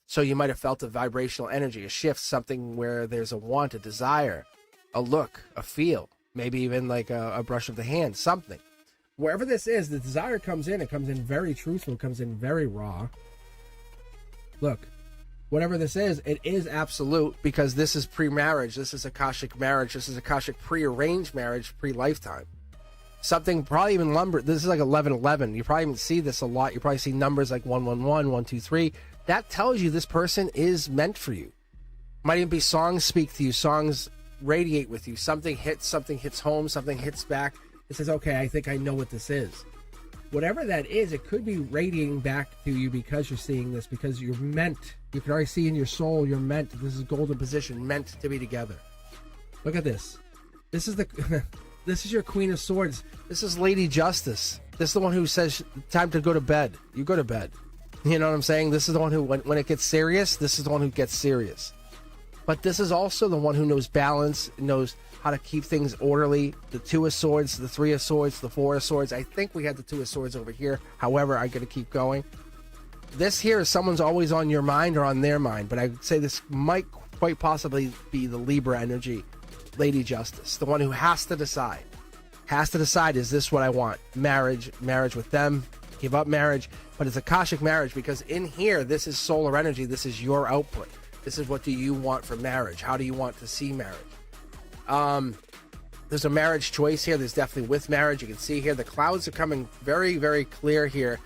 So you might have felt a vibrational energy, a shift, something where there's a want, a desire, a look, a feel, maybe even like a brush of the hand, something. Wherever this is, the desire comes in. It comes in very truthful. It comes in very raw. Look, whatever this is, it is absolute, because this is pre-marriage. This is Akashic marriage. This is Akashic pre-arranged marriage, pre-lifetime. Something probably even lumber. This is like 1111. You probably even see this a lot. You probably see numbers like 111, 123. That tells you this person is meant for you. Might even be songs speak to you. Songs radiate with you. Something hits home. Something hits back. It says, okay, I think I know what this is. Whatever that is, it could be radiating back to you because you're seeing this, because you're meant. You can already see in your soul you're meant. This is golden position, meant to be together. Look at this. This is this is your Queen of Swords. This is Lady Justice. This is the one who says, time to go to bed. You go to bed. You know what I'm saying? This is the one who, when it gets serious, this is the one who gets serious. But this is also the one who knows balance, knows how to keep things orderly. The Two of Swords, the Three of Swords, the Four of Swords. I think we had the Two of Swords over here. However, I'm going to keep going. This here is someone's always on your mind or on their mind. But I would say this might quite possibly be the Libra energy, Lady Justice, the one who has to decide. Is this what I want? Marriage with them, give up marriage, but it's Akashic marriage, because in here, this is solar energy. This is your output. This is what do you want for marriage? How do you want to see marriage? There's a marriage choice here. There's definitely with marriage. You can see here the clouds are coming very, very clear here.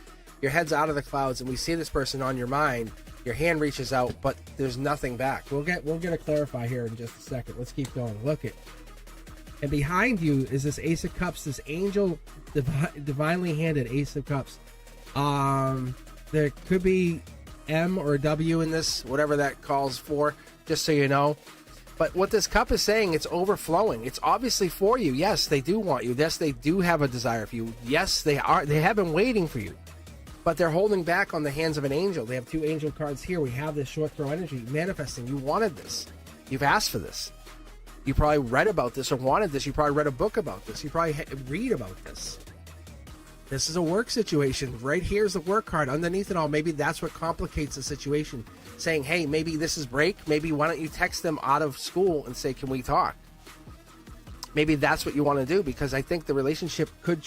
Your head's out of the clouds, and we see this person on your mind. Your hand reaches out, but there's nothing back. We'll get to clarify here in just a second. Let's keep going. Look it. And behind you is this Ace of Cups, this angel, divinely handed Ace of Cups. There could be M or W in this, whatever that calls for, just so you know. But what this cup is saying, it's overflowing. It's obviously for you. Yes, they do want you. Yes, they do have a desire for you. Yes, they have been waiting for you. But they're holding back on the hands of an angel. They have 2 angel cards here. We have this short throw energy manifesting. You wanted this. You've asked for this. You probably read about this or wanted this. You probably read a book about this. You probably read about this. This is a work situation. Right here's the work card. Underneath it all, maybe that's what complicates the situation. Saying, hey, maybe this is break. Maybe why don't you text them out of school and say, can we talk? Maybe that's what you want to do, because I think the relationship could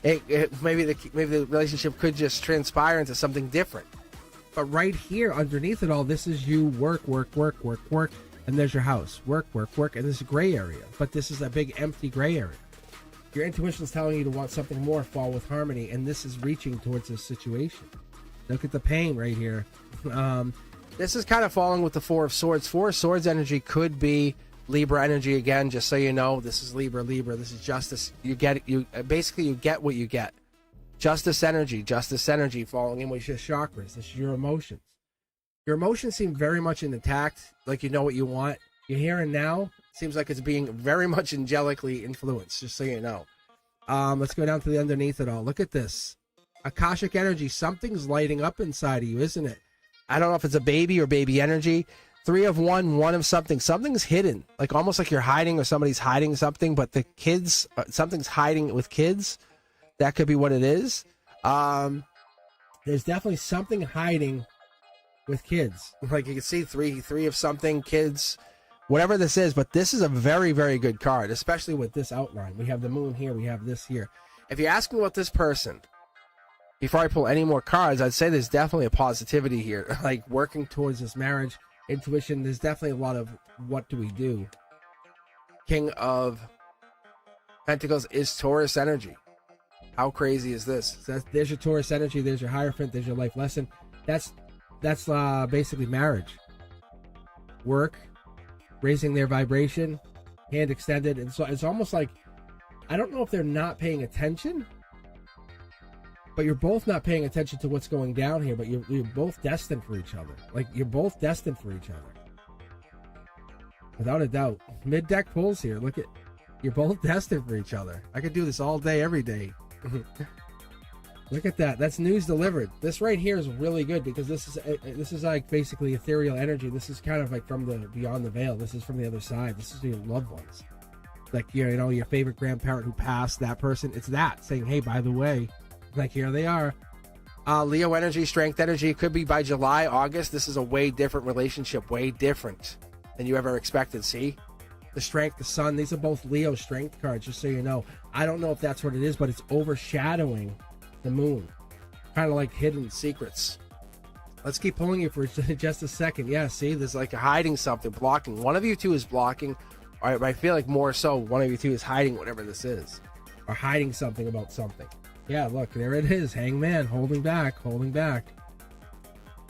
maybe the relationship could just transpire into something different. But right here, underneath it all, this is you work, and there's your house. Work, and this is a gray area. But this is a big empty gray area. Your intuition is telling you to want something more, fall with harmony, and this is reaching towards this situation. Look at the pain right here. This is kind of falling with the 4 of Swords. 4 of Swords energy could be Libra energy again, just so you know. This is Libra. This is justice. You get basically you get what you get. Justice energy falling in with your chakras. This is your emotions. Your emotions seem very much intact, like you know what you want. Your here and now seems like it's being very much angelically influenced, just so you know. Let's go down to the underneath it all. Look at this. Akashic energy. Something's lighting up inside of you, isn't it? I don't know if it's a baby or baby energy. 3 of 1, 1 of something. Something's hidden. Like almost like you're hiding or somebody's hiding something, but the kids, something's hiding with kids. That could be what it is. There's definitely something hiding with kids. Like you can see 3 of something, kids, whatever this is. But this is a very, very good card, especially with this outline. We have the moon here. We have this here. If you ask me about this person, before I pull any more cards, I'd say there's definitely a positivity here. Like working towards this marriage, intuition. There's definitely a lot of what do we do. King of Pentacles is Taurus energy. How crazy is this? There's your Taurus energy. There's your Hierophant. There's your life lesson. That's basically marriage. Work, raising their vibration, hand extended. And so it's almost like, I don't know if they're not paying attention, but you're both not paying attention to what's going down here, but you're both destined for each other. Like, you're both destined for each other. Without a doubt. Mid-deck pulls here. Look at, you're both destined for each other. I could do this all day, every day. Look at that. That's news delivered. This right here is really good, because this is like basically ethereal energy. This is kind of like from the beyond the veil. This is from the other side. This is your loved ones. Like, you know, your favorite grandparent who passed, that person. It's that saying, hey, by the way, like, here they are. Leo energy, strength energy. It could be by July, August. This is a way different relationship, way different than you ever expected. See? The strength, the sun. These are both Leo strength cards, just so you know. I don't know if that's what it is, but it's overshadowing the moon. Kind of like hidden secrets. Let's keep pulling you for just a second. Yeah, see? There's like hiding something, blocking. One of you two is blocking. Or I feel like more so one of you two is hiding whatever this is. Or hiding something about something. Yeah, look, there it is. Hangman, holding back.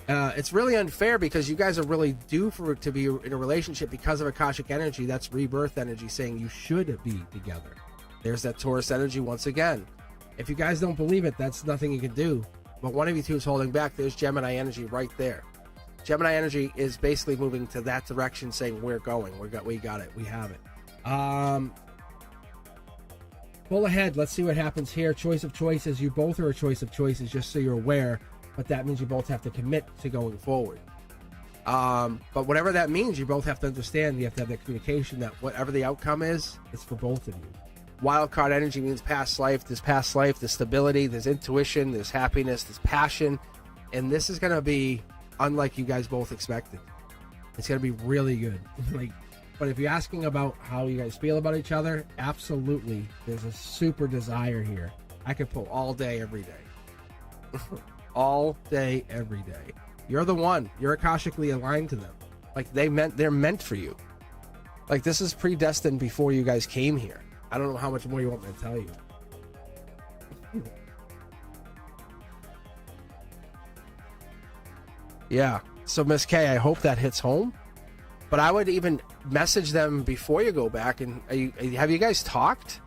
It's really unfair, because you guys are really due for it to be in a relationship because of Akashic energy. That's rebirth energy saying you should be together. There's that Taurus energy once again. If you guys don't believe it, that's nothing you can do. But one of you two is holding back. There's Gemini energy right there. Gemini energy is basically moving to that direction, saying we're going. We got it. We have it. Pull ahead. Let's see what happens here. Choice of choices. You both are a choice of choices, just so you're aware. But that means you both have to commit to going forward. But whatever that means, you both have to understand. You have to have that communication that whatever the outcome is, it's for both of you. Wild card energy means past life. There's past life. There's stability. There's intuition. There's happiness. There's passion. And this is going to be unlike you guys both expected. It's gonna be really good. Like, but if you're asking about how you guys feel about each other, absolutely, there's a super desire here. I could pull all day, every day. All day, every day. You're the one. You're akashically aligned to them. Like they're meant for you. Like this is predestined before you guys came here. I don't know how much more you want me to tell you. Yeah. So Miss K, I hope that hits home. But I would even message them before you go back. And have you guys talked?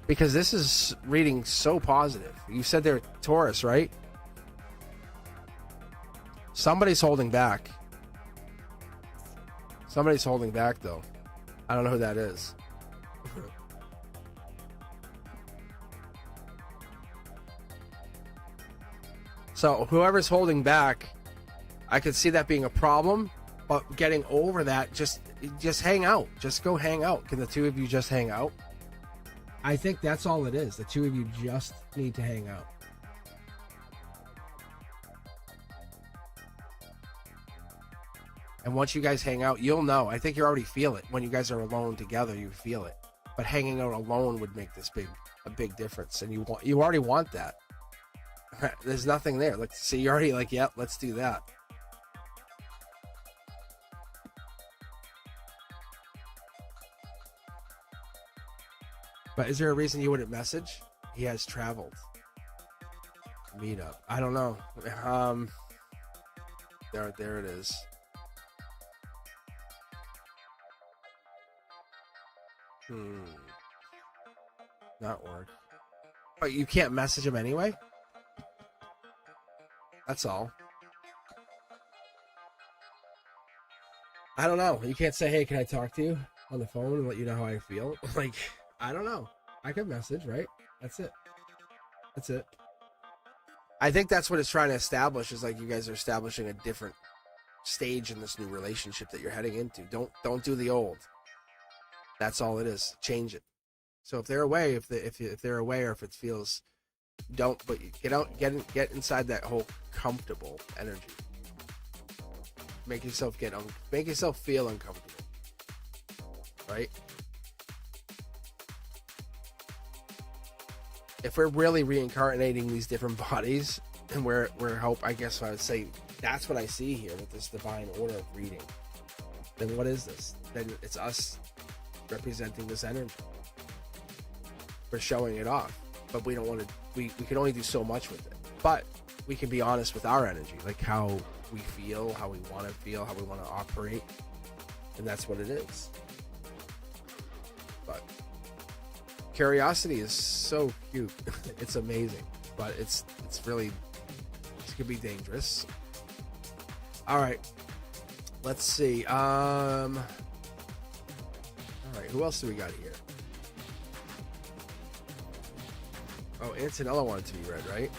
Because this is reading so positive. You said they're Taurus, right? Somebody's holding back. Somebody's holding back, though. I don't know who that is. So whoever's holding back, I could see that being a problem. But getting over that, just hang out. Just go hang out. Can the two of you just hang out? I think that's all it is. The two of you just need to hang out. And once you guys hang out, you'll know. I think you already feel it. When you guys are alone together, you feel it. But hanging out alone would make this a big difference. And you already want that. There's nothing there. Like, see, you're already like, yep, let's do that. But is there a reason you wouldn't message? He has traveled. Meetup. I don't know. There it is. Not work. But you can't message him anyway? That's all. I don't know. You can't say, hey, can I talk to you on the phone and let you know how I feel? Like, I don't know. I could message, right? That's it. That's it. I think that's what it's trying to establish, is like you guys are establishing a different stage in this new relationship that you're heading into. Don't do the old. That's all it is. Change it. So if they're away, if they're away, or if it feels, don't. But get out, get inside that whole comfortable energy. Make yourself feel uncomfortable. Right? If we're really reincarnating these different bodies, and we're hope, I guess I would say that's what I see here with this divine order of reading. Then what is this? Then it's us representing this energy. We're showing it off, but we don't want to. We can only do so much with it. But we can be honest with our energy, like how we feel, how we want to feel, how we want to operate, and that's what it is. But curiosity is so cute. It's amazing, but it's could be dangerous. All right, let's see. All right, who else do we got here? Oh, Antonella wanted to be read, right?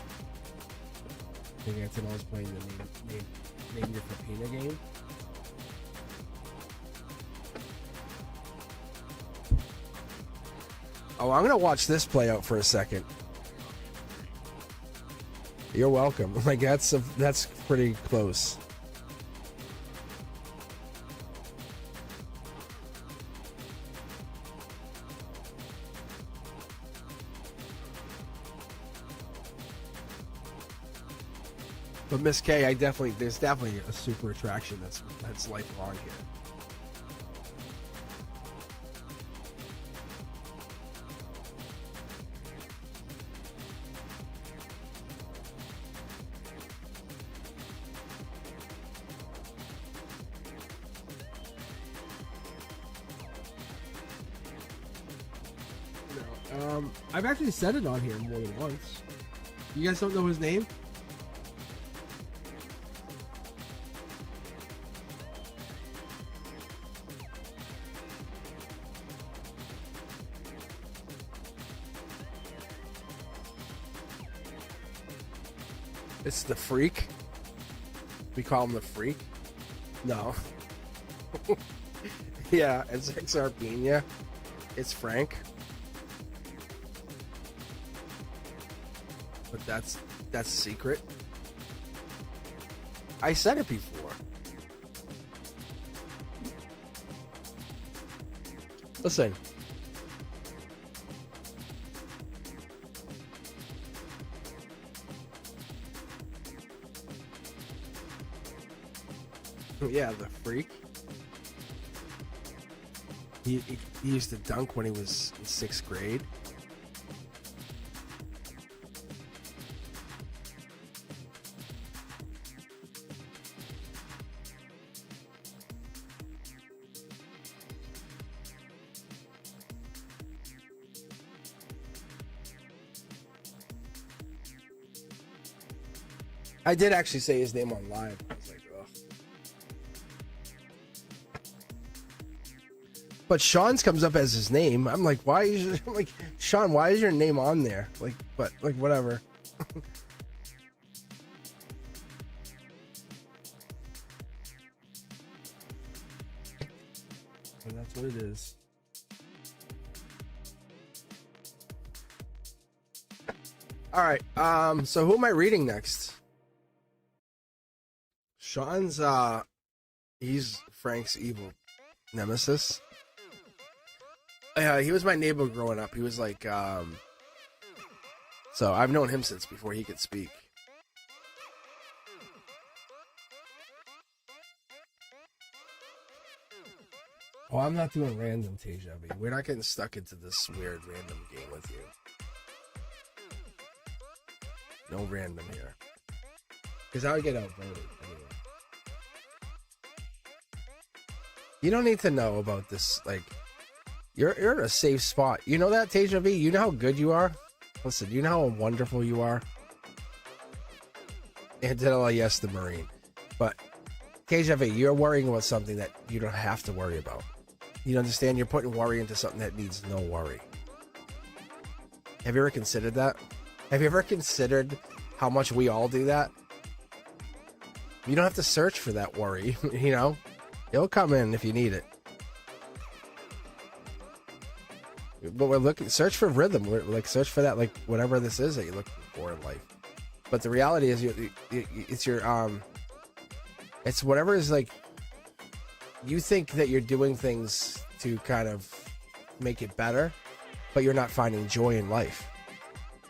I think Antonella's playing the name your Papina game. Oh, I'm gonna watch this play out for a second. You're welcome. Like that's pretty close. But Miss K, there's definitely a super attraction that's lifelong here. I've actually said it on here more than once. You guys don't know his name? It's the Freak. We call him the Freak. No. Yeah, it's Xarpenia. It's Frank. But that's secret. I said it before. Listen. Yeah, the freak. He used to dunk when he was in 6th grade. I did actually say his name on live. I was like, ugh. But Sean's comes up as his name. I'm like, why is I'm like, Sean, why is your name on there? Like, but like whatever. And that's what it is. All right. So who am I reading next? Sean's he's Frank's evil nemesis. He was my neighbor growing up. He was like so I've known him since before he could speak. Oh, I'm not doing random, Tejavi. We're not getting stuck into this weird random game with you. No random here. Because I would get outvoted anyway. You don't need to know about this. Like, you're in a safe spot. You know that, Tejavi? You know how good you are? Listen, you know how wonderful you are? Antonella, yes, the Marine. But, Tejavi, you're worrying about something that you don't have to worry about. You understand? You're putting worry into something that needs no worry. Have you ever considered that? Have you ever considered how much we all do that? You don't have to search for that worry, you know? It'll come in if you need it. But we're looking, search for rhythm. We're like, search for that, like, whatever this is that you're looking for in life. But the reality is, it's your, it's whatever is like, you think that you're doing things to kind of make it better, but you're not finding joy in life.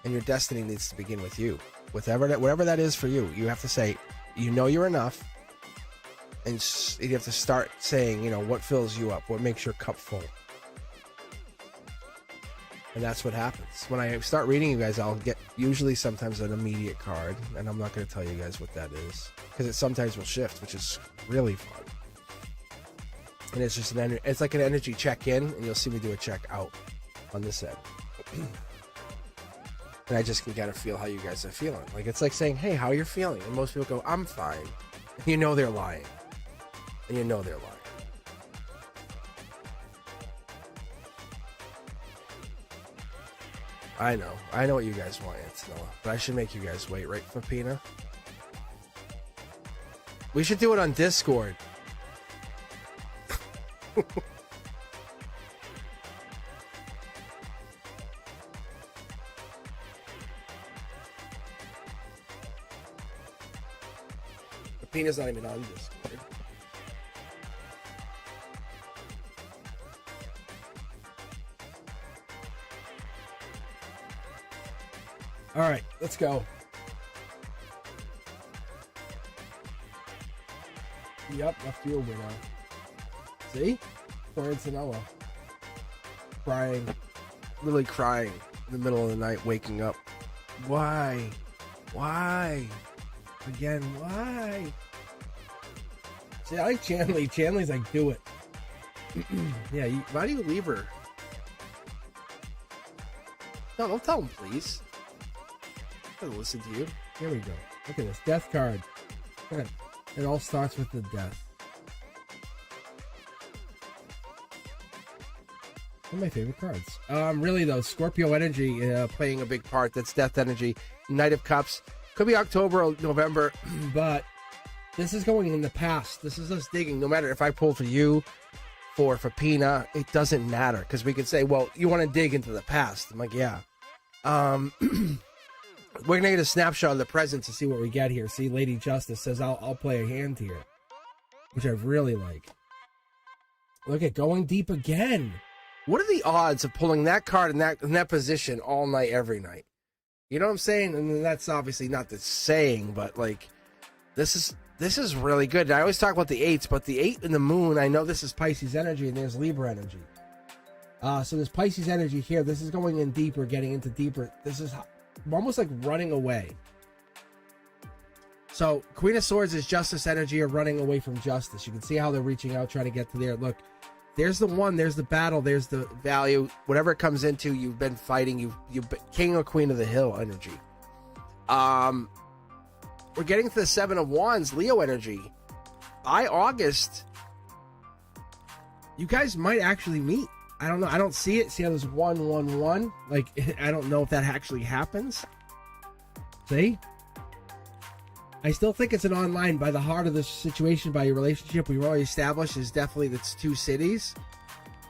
And your destiny needs to begin with you. Whatever that is for you, you have to say, you know you're enough. And you have to start saying, you know, what fills you up, what makes your cup full. And that's what happens. When I start reading you guys, I'll get usually sometimes an immediate card. And I'm not going to tell you guys what that is. Because it sometimes will shift, which is really fun. And it's just it's like an energy check-in. And you'll see me do a check-out on this end. And I just can kind of feel how you guys are feeling. Like, it's like saying, hey, how are you feeling? And most people go, I'm fine. And you know they're lying. And you know they're lying. I know what you guys want, Antonella, but I should make you guys wait, right, Fapina? We should do it on Discord. Fapina's not even on Discord. All right, let's go. Yep, left you a winner. See? For Antonella. Crying. Literally crying in the middle of the night, waking up. Why? Why? Again, why? See, I like Chanley. Chanley's like, do it. Yeah, why do you leave her? No, don't tell him, please. I'm gonna listen to you. Here we go. Look at this. Death card. Good. It all starts with the death. One of my favorite cards. Really though, Scorpio energy playing a big part. That's death energy. Knight of Cups. Could be October or November, but this is going in the past. This is us digging. No matter if I pull for you, for Fapina, it doesn't matter because we could say, well, you want to dig into the past. I'm like, yeah. We're gonna get a snapshot of the present to see what we get here. See, Lady Justice says I'll play a hand here, which I really like. Look at going deep again. What are the odds of pulling that card in that position all night, every night? You know what I'm saying? And that's obviously not the saying, but like, this is really good. And I always talk about the 8s, but the 8 and the moon, I know this is Pisces energy and there's Libra energy. So there's Pisces energy here. This is going in deeper, getting into deeper. This is almost like running away. So Queen of Swords is justice energy or running away from justice. You can see how they're reaching out, trying to get to there. Look, there's the one, there's the battle, there's the value. Whatever it comes into, you've been fighting. You've been King or Queen of the Hill energy. We're getting to the 7 of Wands, Leo energy. By August, you guys might actually meet. I don't know. I don't see it. See how there's 1, 1, 1? Like, I don't know if that actually happens. See? I still think it's an online. By the heart of the situation, by your relationship, we've already established is definitely that's 2 cities.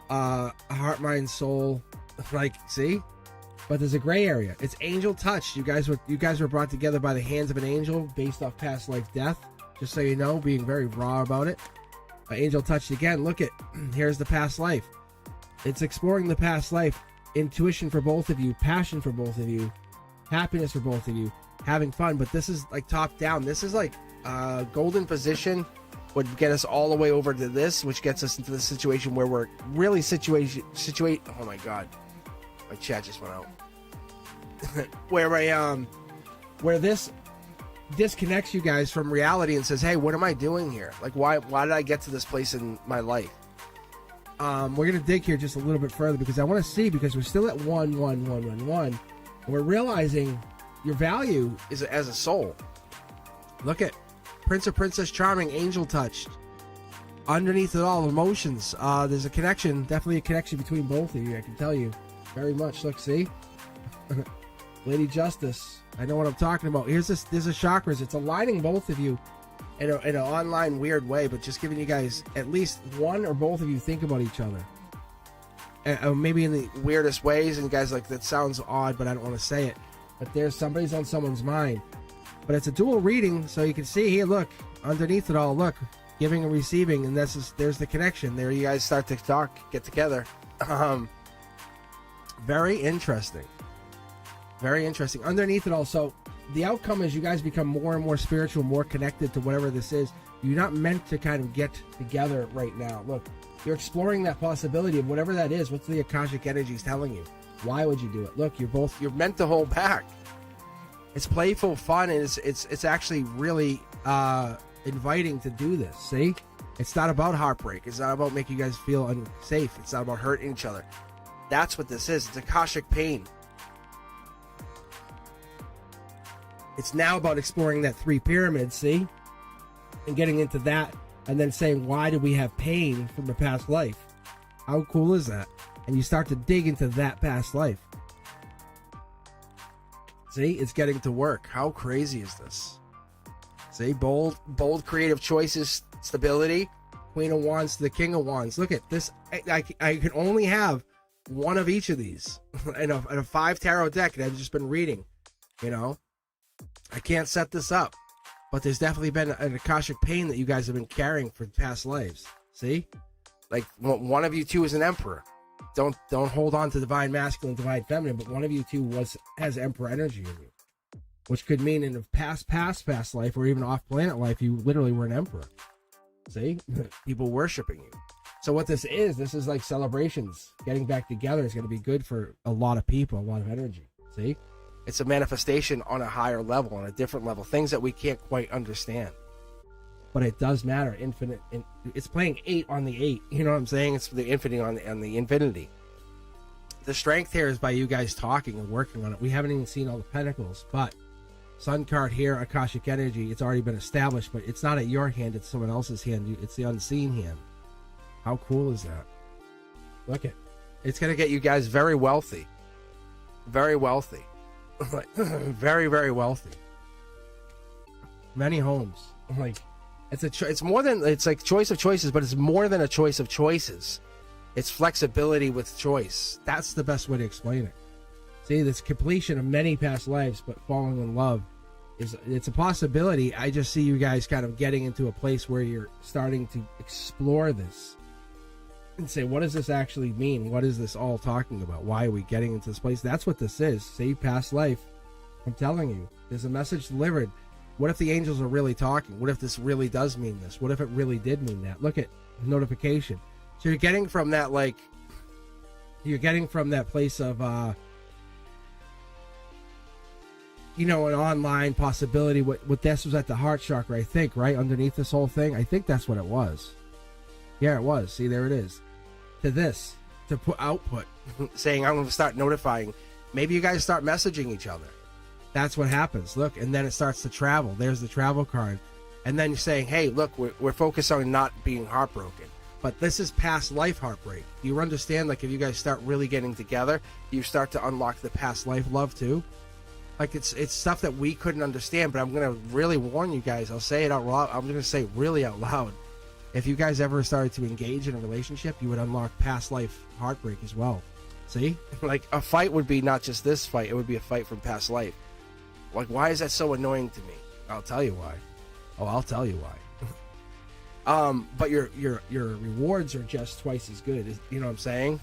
Heart, mind, soul. Like, see? But there's a gray area. It's angel touch. You guys were brought together by the hands of an angel based off past life death. Just so you know, being very raw about it. Angel touched again. Look at, here's the past life. It's exploring the past life. Intuition for both of you. Passion for both of you. Happiness for both of you. Having fun. But this is like top down. This is like golden position would get us all the way over to this, which gets us into the situation where we're really oh my god, my chat just went out. Where this disconnects you guys from reality and says, hey, what am I doing here? Like, why did I get to this place in my life? We're gonna dig here just a little bit further because I want to see, because we're still at 1, 1, 1, 1, 1, and we're realizing your value is as a soul. Look at Prince or Princess Charming, angel touched. Underneath it all, emotions. There's a connection, definitely a connection between both of you. I can tell you very much. Look, see, Lady Justice. I know what I'm talking about. There's a chakras. It's aligning both of you in an online weird way, but just giving you guys at least one or both of you think about each other. Maybe in the weirdest ways, and you guys like, that sounds odd, but I don't want to say it. But there's somebody's on someone's mind. But it's a dual reading, so you can see here, look, underneath it all, look, giving and receiving, and there's the connection. There you guys start to talk, get together. Very interesting. Very interesting. Underneath it all, so the outcome is you guys become more and more spiritual, more connected to whatever this is. You're not meant to kind of get together right now. Look, you're exploring that possibility of whatever that is. What's the Akashic energies telling you? Why would you do it? Look, you're meant to hold back. It's playful, fun, and it's actually really inviting to do this. See, it's not about heartbreak. It's not about making you guys feel unsafe. It's not about hurting each other. That's what this is. It's Akashic pain. It's now about exploring that 3 pyramids, see? And getting into that, and then saying, why do we have pain from the past life? How cool is that? And you start to dig into that past life. See, it's getting to work. How crazy is this? See, bold creative choices, stability. Queen of Wands to the King of Wands. Look at this. I can only have one of each of these in a 5 tarot deck that I've just been reading. You know, I can't set this up, but there's definitely been an Akashic pain that you guys have been carrying for past lives. See, like one of you two is an emperor. Don't hold on to divine masculine, divine feminine, but one of you two has emperor energy in you, which could mean in a past life or even off planet life, you literally were an emperor. See, people worshiping you. So what this is like celebrations. Getting back together is going to be good for a lot of people, a lot of energy. See, it's a manifestation on a higher level, on a different level, things that we can't quite understand. But it does matter. Infinite. It's playing 8 on the 8. You know what I'm saying? It's the infinity on the infinity. The strength here is by you guys talking and working on it. We haven't even seen all the pentacles, but Sun card here, Akashic energy. It's already been established, but it's not at your hand. It's someone else's hand. It's the unseen hand. How cool is that? Look at. It's gonna get you guys very wealthy. Very wealthy. Very, very wealthy. Many homes. Like. It's more than, it's like choice of choices, but it's more than a choice of choices. It's flexibility with choice. That's the best way to explain it. See, this completion of many past lives, but falling in love it's a possibility. I just see you guys kind of getting into a place where you're starting to explore this and say, what does this actually mean? What is this all talking about? Why are we getting into this place? That's what this is. See, past life. I'm telling you, there's a message delivered. What if the angels are really talking? What if this really does mean this? What if it really did mean that? Look at notification. So you're getting from that, like, you're getting from that place of, you know, an online possibility. What this was at the heart chakra, I think, right? Underneath this whole thing. I think that's what it was. Yeah, it was. See, there it is. To this, to put output, saying, I'm going to start notifying. Maybe you guys start messaging each other. That's what happens. Look, and then it starts to travel. There's the travel card. And then you're saying, hey, look, we're focused on not being heartbroken. But this is past life heartbreak. You understand, like, if you guys start really getting together, you start to unlock the past life love too. Like, it's stuff that we couldn't understand, but I'm going to really warn you guys. I'll say it out loud. I'm going to say it really out loud. If you guys ever started to engage in a relationship, you would unlock past life heartbreak as well. See? Like, a fight would be not just this fight. It would be a fight from past life. Like, why is that so annoying to me? I'll tell you why. Oh, I'll tell you why. But your rewards are just twice as good. You know what I'm saying?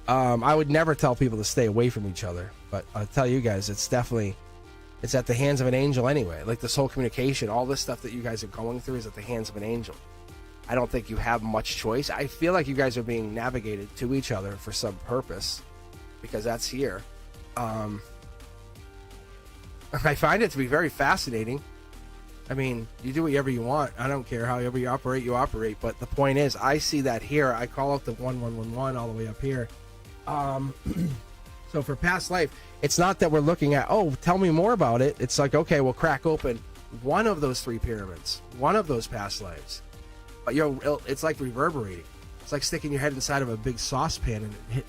I would never tell people to stay away from each other, but I'll tell you guys, it's at the hands of an angel anyway. Like, this whole communication, all this stuff that you guys are going through is at the hands of an angel. I don't think you have much choice. I feel like you guys are being navigated to each other for some purpose, because that's here. I find it to be very fascinating. I mean, you do whatever you want. I don't care however you operate. But the point is, I see that here. I call out the 1111 all the way up here. So for past life, it's not that we're looking at, oh, tell me more about it. It's like, okay, we'll crack open one of those 3 pyramids, one of those past lives. But it's like reverberating. It's like sticking your head inside of a big saucepan and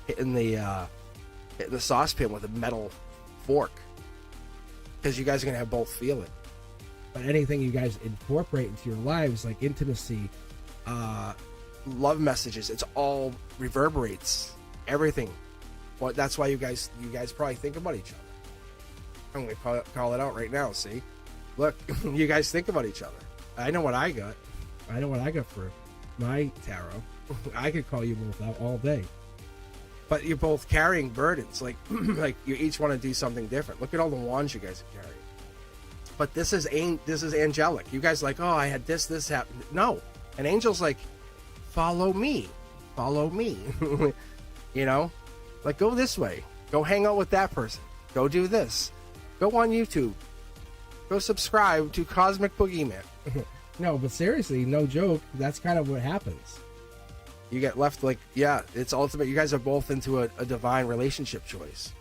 hitting the saucepan with a metal fork, because you guys are gonna have both feel it. But anything you guys incorporate into your lives, like intimacy, love messages, it's all reverberates everything. Well, that's why you guys probably think about each other. I'm gonna call it out right now. See, look, you guys think about each other. I know what I got. I know what I got for my tarot. I could call you both out all day. But you're both carrying burdens. Like, like you each want to do something different. Look at all the wands you guys are carrying. But this is angelic. You guys are like, oh, I had this happened. No, an angel's like, follow me. You know, like, go this way. Go hang out with that person. Go do this. Go on YouTube. Go subscribe to Cosmic Boogeyman. No, but seriously, no joke. That's kind of what happens. You get left like, yeah, it's ultimate. You guys are both into a divine relationship choice.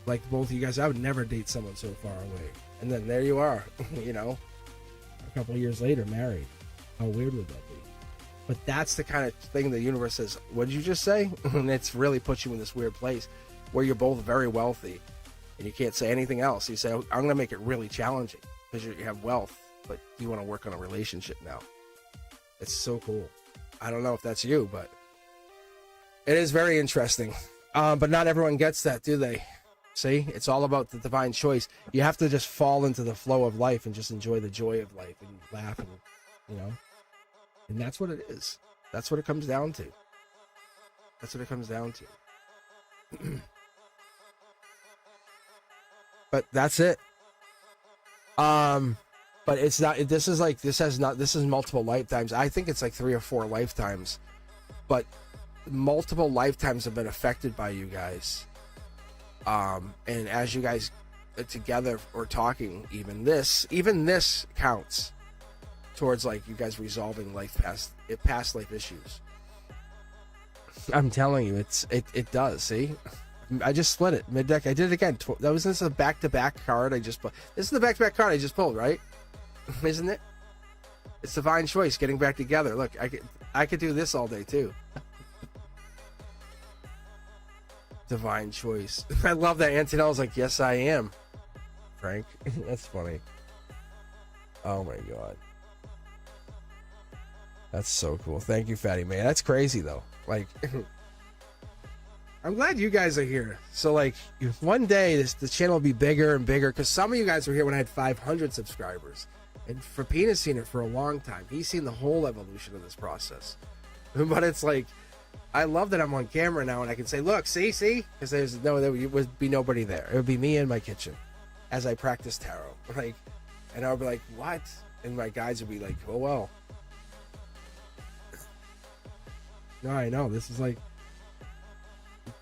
Like, both of you guys, I would never date someone so far away. And then there you are, you know, a couple of years later, married. How weird would that be? But that's the kind of thing the universe says, what did you just say? And it's really puts you in this weird place where you're both very wealthy and you can't say anything else. You say, I'm going to make it really challenging because you have wealth, but you want to work on a relationship now. It's so cool. I don't know if that's you, but it is very interesting. But not everyone gets that, do they? See, it's all about the divine choice. You have to just fall into the flow of life and just enjoy the joy of life and laugh, and, you know, and that's what it is. That's what it comes down to. That's what it comes down to. But that's it. But it's not, this is multiple lifetimes. I think it's like 3 or 4 lifetimes, but multiple lifetimes have been affected by you guys. And as you guys together or talking, even this counts towards, like, you guys resolving past life issues. I'm telling you, it does. See, I just split it mid deck. I did it again. This is a back-to-back card I just pulled. This is the back-to-back card I just pulled, right? Isn't it? It's divine choice, getting back together. Look, I could do this all day too. Divine choice. I love that. Antonella's like, yes, I am, Frank. That's funny. Oh my god, that's so cool. Thank you, Fatty Man. That's crazy though. Like, I'm glad you guys are here. So, like, if one day the channel will be bigger and bigger, because some of you guys were here when I had 500 subscribers. And Fapina's seen it for a long time. He's seen the whole evolution of this process. But it's like, I love that I'm on camera now and I can say, look, see? Because there would be nobody there. It would be me in my kitchen as I practice tarot. Like, and I would be like, what? And my guides would be like, oh, well. No, I know. This is like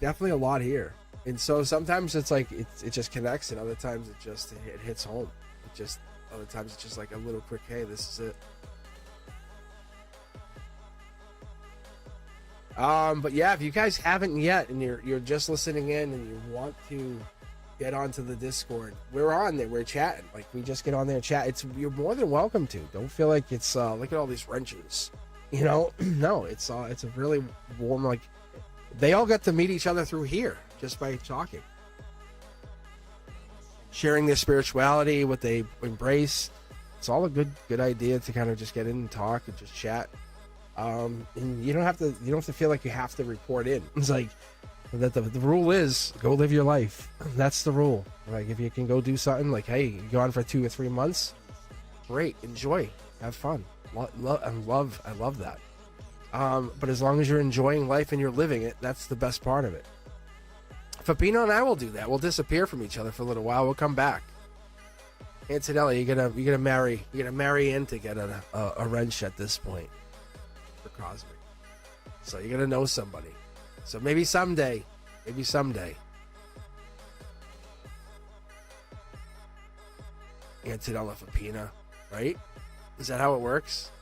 definitely a lot here. And so sometimes it's like it just connects, and other times it hits home. Other times it's just like a little quick, hey, this is it. But yeah, if you guys haven't yet and you're just listening in and you want to get onto the Discord, we're on there, we're chatting. Like, we just get on there and chat. You're more than welcome to. Don't feel like it's look at all these wrenches. You know, no, it's a really warm, like, they all get to meet each other through here just by talking, sharing their spirituality, what they embrace. It's all a good idea to kind of just get in and talk and just chat. And you don't have to feel like you have to report in. It's like that the rule is go live your life. That's the rule. Like, if you can go do something, like, hey, you go on for 2 or 3 months, great, enjoy, have fun. I love that. But as long as you're enjoying life and you're living it, that's the best part of it. Fapino and I will do that. We'll disappear from each other for a little while. We'll come back. Antonelli, you're gonna marry in to get a wrench at this point for Cosmic. So you're gonna know somebody. So maybe someday. Antonella Fapina, right? Is that how it works?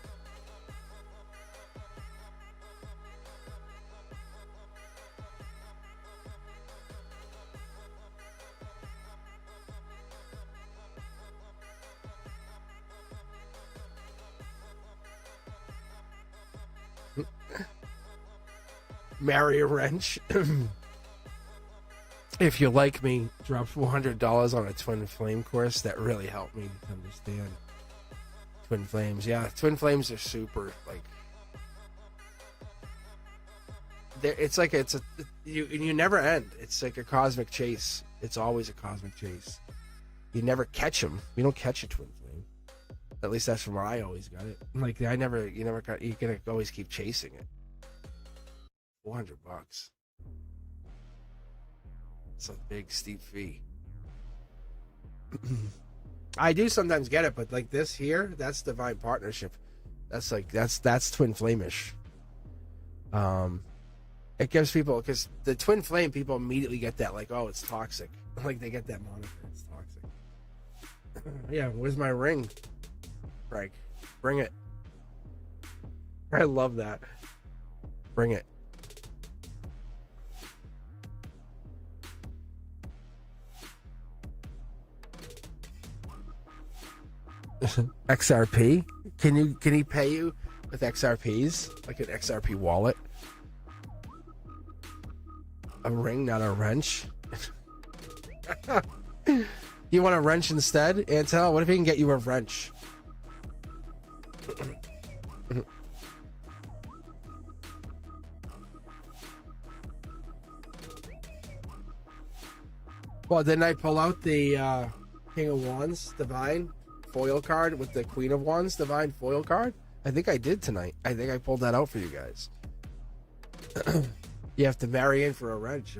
Marry a wrench. If you like me, drop $400 on a twin flame course. That really helped me understand twin flames. Yeah, twin flames are super, like, you never end. It's like a cosmic chase. It's always a cosmic chase. You never catch them. You don't catch a twin flame. At least that's from where I always got it. Like, you gotta always keep chasing it. $400. It's a big steep fee. I do sometimes get it, but like this here, that's divine partnership. That's twin flamish. It gives people, because the twin flame people immediately get that, like, oh, it's toxic. Like, they get that moniker, it's toxic. Yeah, where's my ring, Frank? Bring it. I love that. Bring it. XRP? Can he pay you with XRPs? Like an XRP wallet? A ring, not a wrench? You want a wrench instead, Antel? What if he can get you a wrench? Well, didn't I pull out the King of Wands Divine foil card with the Queen of Wands Divine foil card? I think I did tonight. I think I pulled that out for you guys. You have to marry in for a wrench.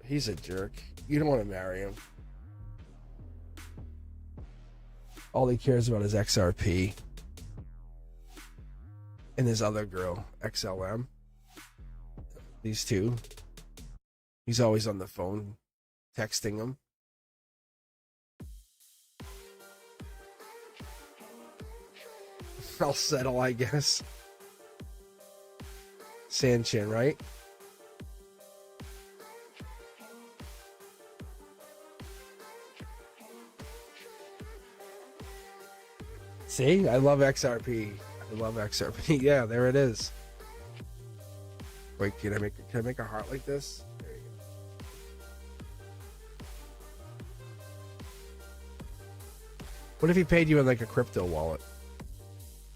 He's a jerk. You don't want to marry him. All he cares about is XRP. And his other girl, XLM. These two. He's always on the phone, texting them. I'll settle, I guess. Sanchin, right? See? I love XRP. I love XRP. Yeah, there it is. Wait, can I make a heart like this? There you go. What if he paid you in like a crypto wallet?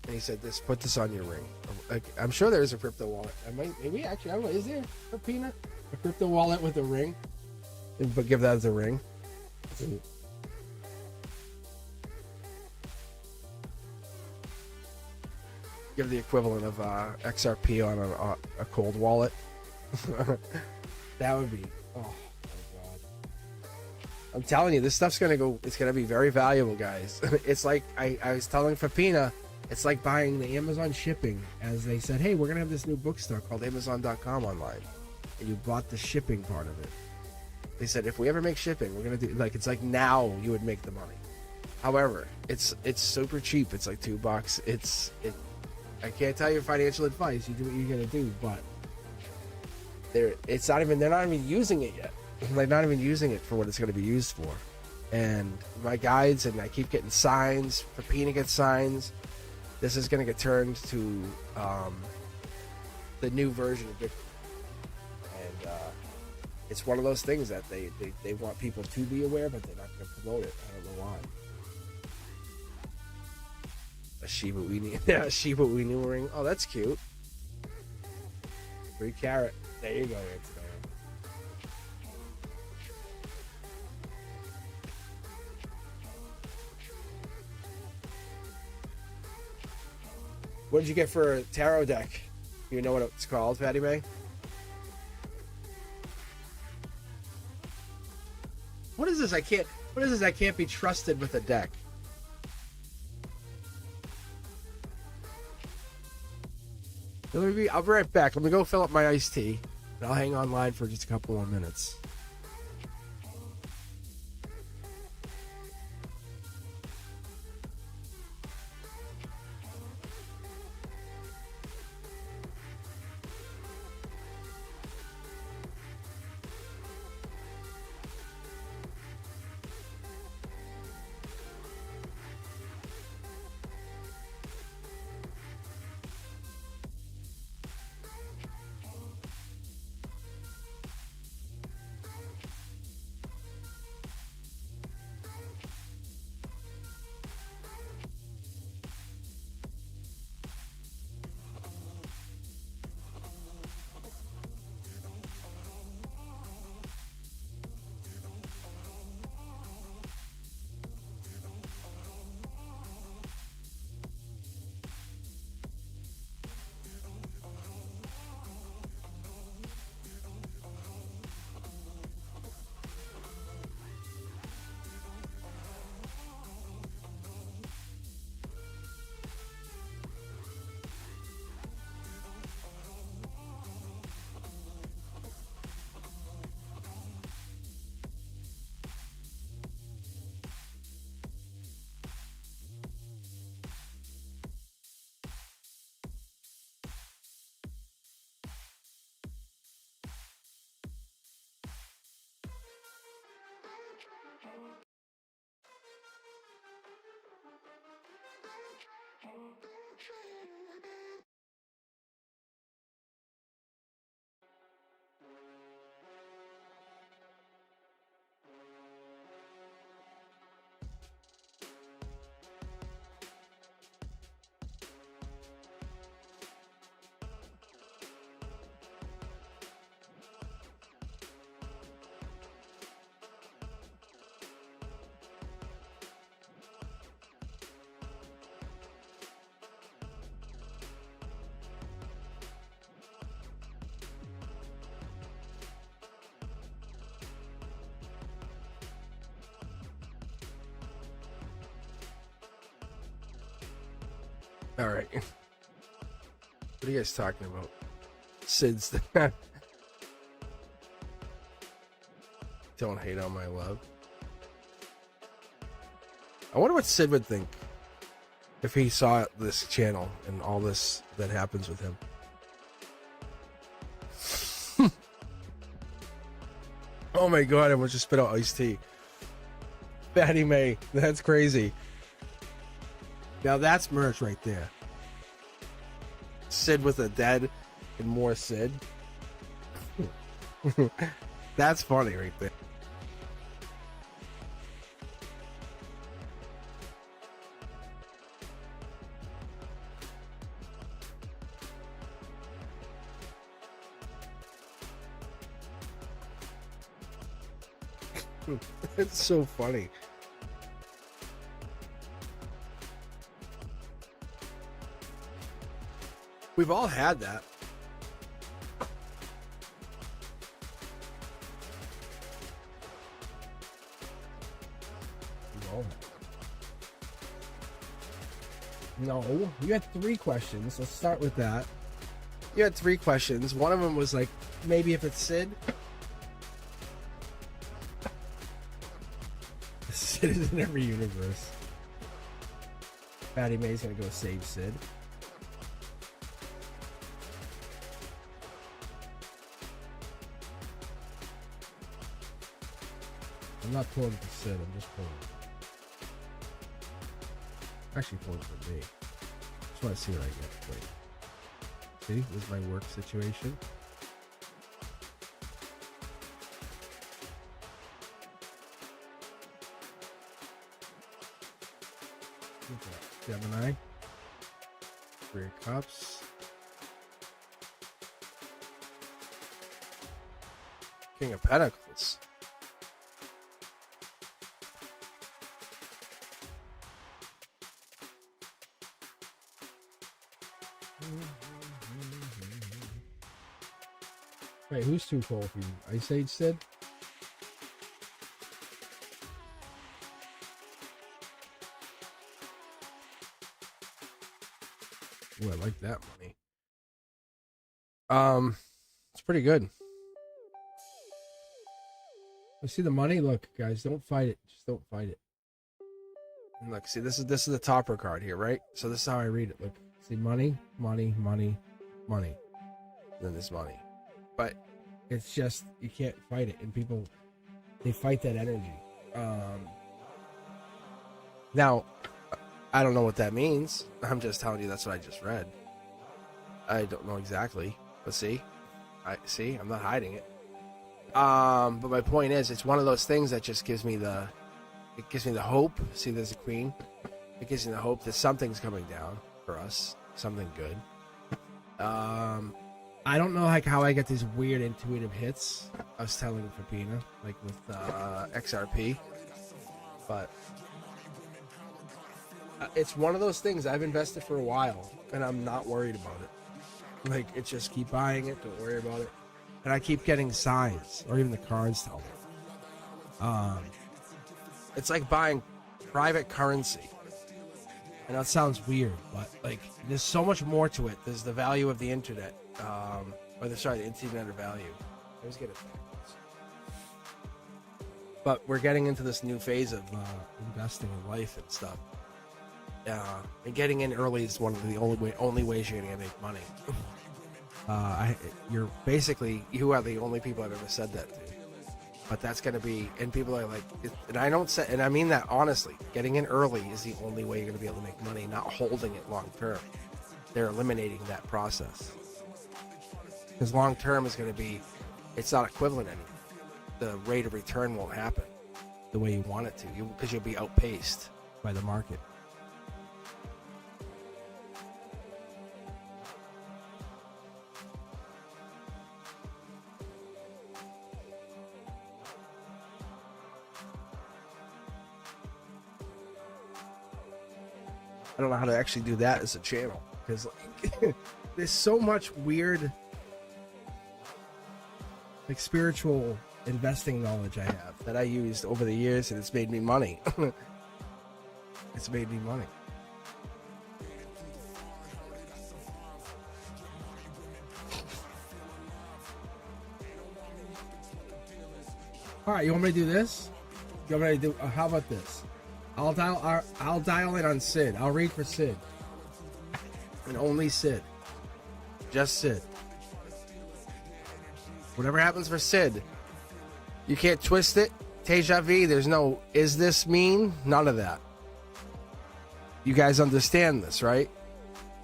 And he said, put this on your ring. like, I'm sure there is a crypto wallet. Maybe actually, I don't know. Is there a peanut? A crypto wallet with a ring? But give that as a ring. Give the equivalent of XRP on a cold wallet. That would be. Oh my god! I'm telling you, this stuff's gonna go. It's gonna be very valuable, guys. It's like I was telling Fapina. It's like buying the Amazon shipping, as they said, hey, we're gonna have this new bookstore called Amazon.com online, and you bought the shipping part of it. They said if we ever make shipping, we're gonna do like it's like now you would make the money. However, it's super cheap. It's like $2. I can't tell you financial advice. You do what you're gonna do, but they're not even using it yet. They're not even using it for what it's gonna be used for. And my guides, and I keep getting signs. Pepina gets signs. This is gonna get turned to the new version of Bitcoin, and it's one of those things that they want people to be aware, but they're not gonna promote it. I don't know why. A Shiba Inu ring. Oh, that's cute. 3 carat. There you go, Antonio. What did you get for a tarot deck? You know what it's called, Fatty May? What is this? I can't be trusted with a deck. I'll be right back. Let me go fill up my iced tea, and I'll hang online for just a couple more minutes. All right. What are you guys talking about? Sid's Don't hate on my love. I wonder what Sid would think if he saw this channel and all this that happens with him. Oh my god, I almost just spit out iced tea. Fatty May, that's crazy. Now that's merch right there. Sid with a dead and more Sid. That's funny right there. It's so funny. We've all had that. No, you had 3 questions. Let's start with that. You had 3 questions. One of them was like, maybe if it's Sid. Sid is in every universe. Patty May's gonna go save Sid. I'm not pulling for Sid, I'm just pulling. Actually pulling for me. Just want to see what I get. Wait. See, this is my work situation. Okay. Gemini. 3 of Cups. King of Pentacles. Wait, who's too cold for you? Ice Age Sid? Ooh, I like that money. It's pretty good. I see the money. Look, guys, don't fight it. Just don't fight it. And look, see, this is the topper card here, right? So this is how I read it. Look, See, money, money, money, money. and then this money. But It's just, you can't fight it. And people, they fight that energy. now, I don't know what that means. I'm just telling you that's what I just read. I don't know exactly, but see, I'm not hiding it. But my point is, it's one of those things that just gives me the hope. See, there's a queen. It gives me the hope that something's coming down for us, something good. I don't know like how I get these weird intuitive hits. I was telling Fapina, like with XRP, but it's one of those things. I've invested for a while, and I'm not worried about it. Like, it's just keep buying it, don't worry about it. And I keep getting signs, or even the cards tell me. It's like buying private currency. I know it sounds weird, but like, there's so much more to it. There's the value of the internet, the internet value. I always get it backwards. But we're getting into this new phase of investing in life and stuff. And getting in early is one of the only ways you're gonna make money. You are the only people I've ever said that to. But that's gonna be, and people are like, and I don't say, and I mean that honestly. Getting in early is the only way you're gonna be able to make money, not holding it long term. They're eliminating that process because long term is gonna be, it's not equivalent anymore. The rate of return won't happen the way you want it to, because you'll be outpaced by the market. I don't know how to actually do that as a channel because like, there's so much weird, like, spiritual investing knowledge I have that I used over the years, and it's made me money. It's made me money. All right, you want me to do this? You want me to do? How about this? I'll dial in on Sid. I'll read for Sid, and only Sid. Just Sid. Whatever happens for Sid, you can't twist it. Deja vu. There's no, is this mean? None of that. You guys understand this, right?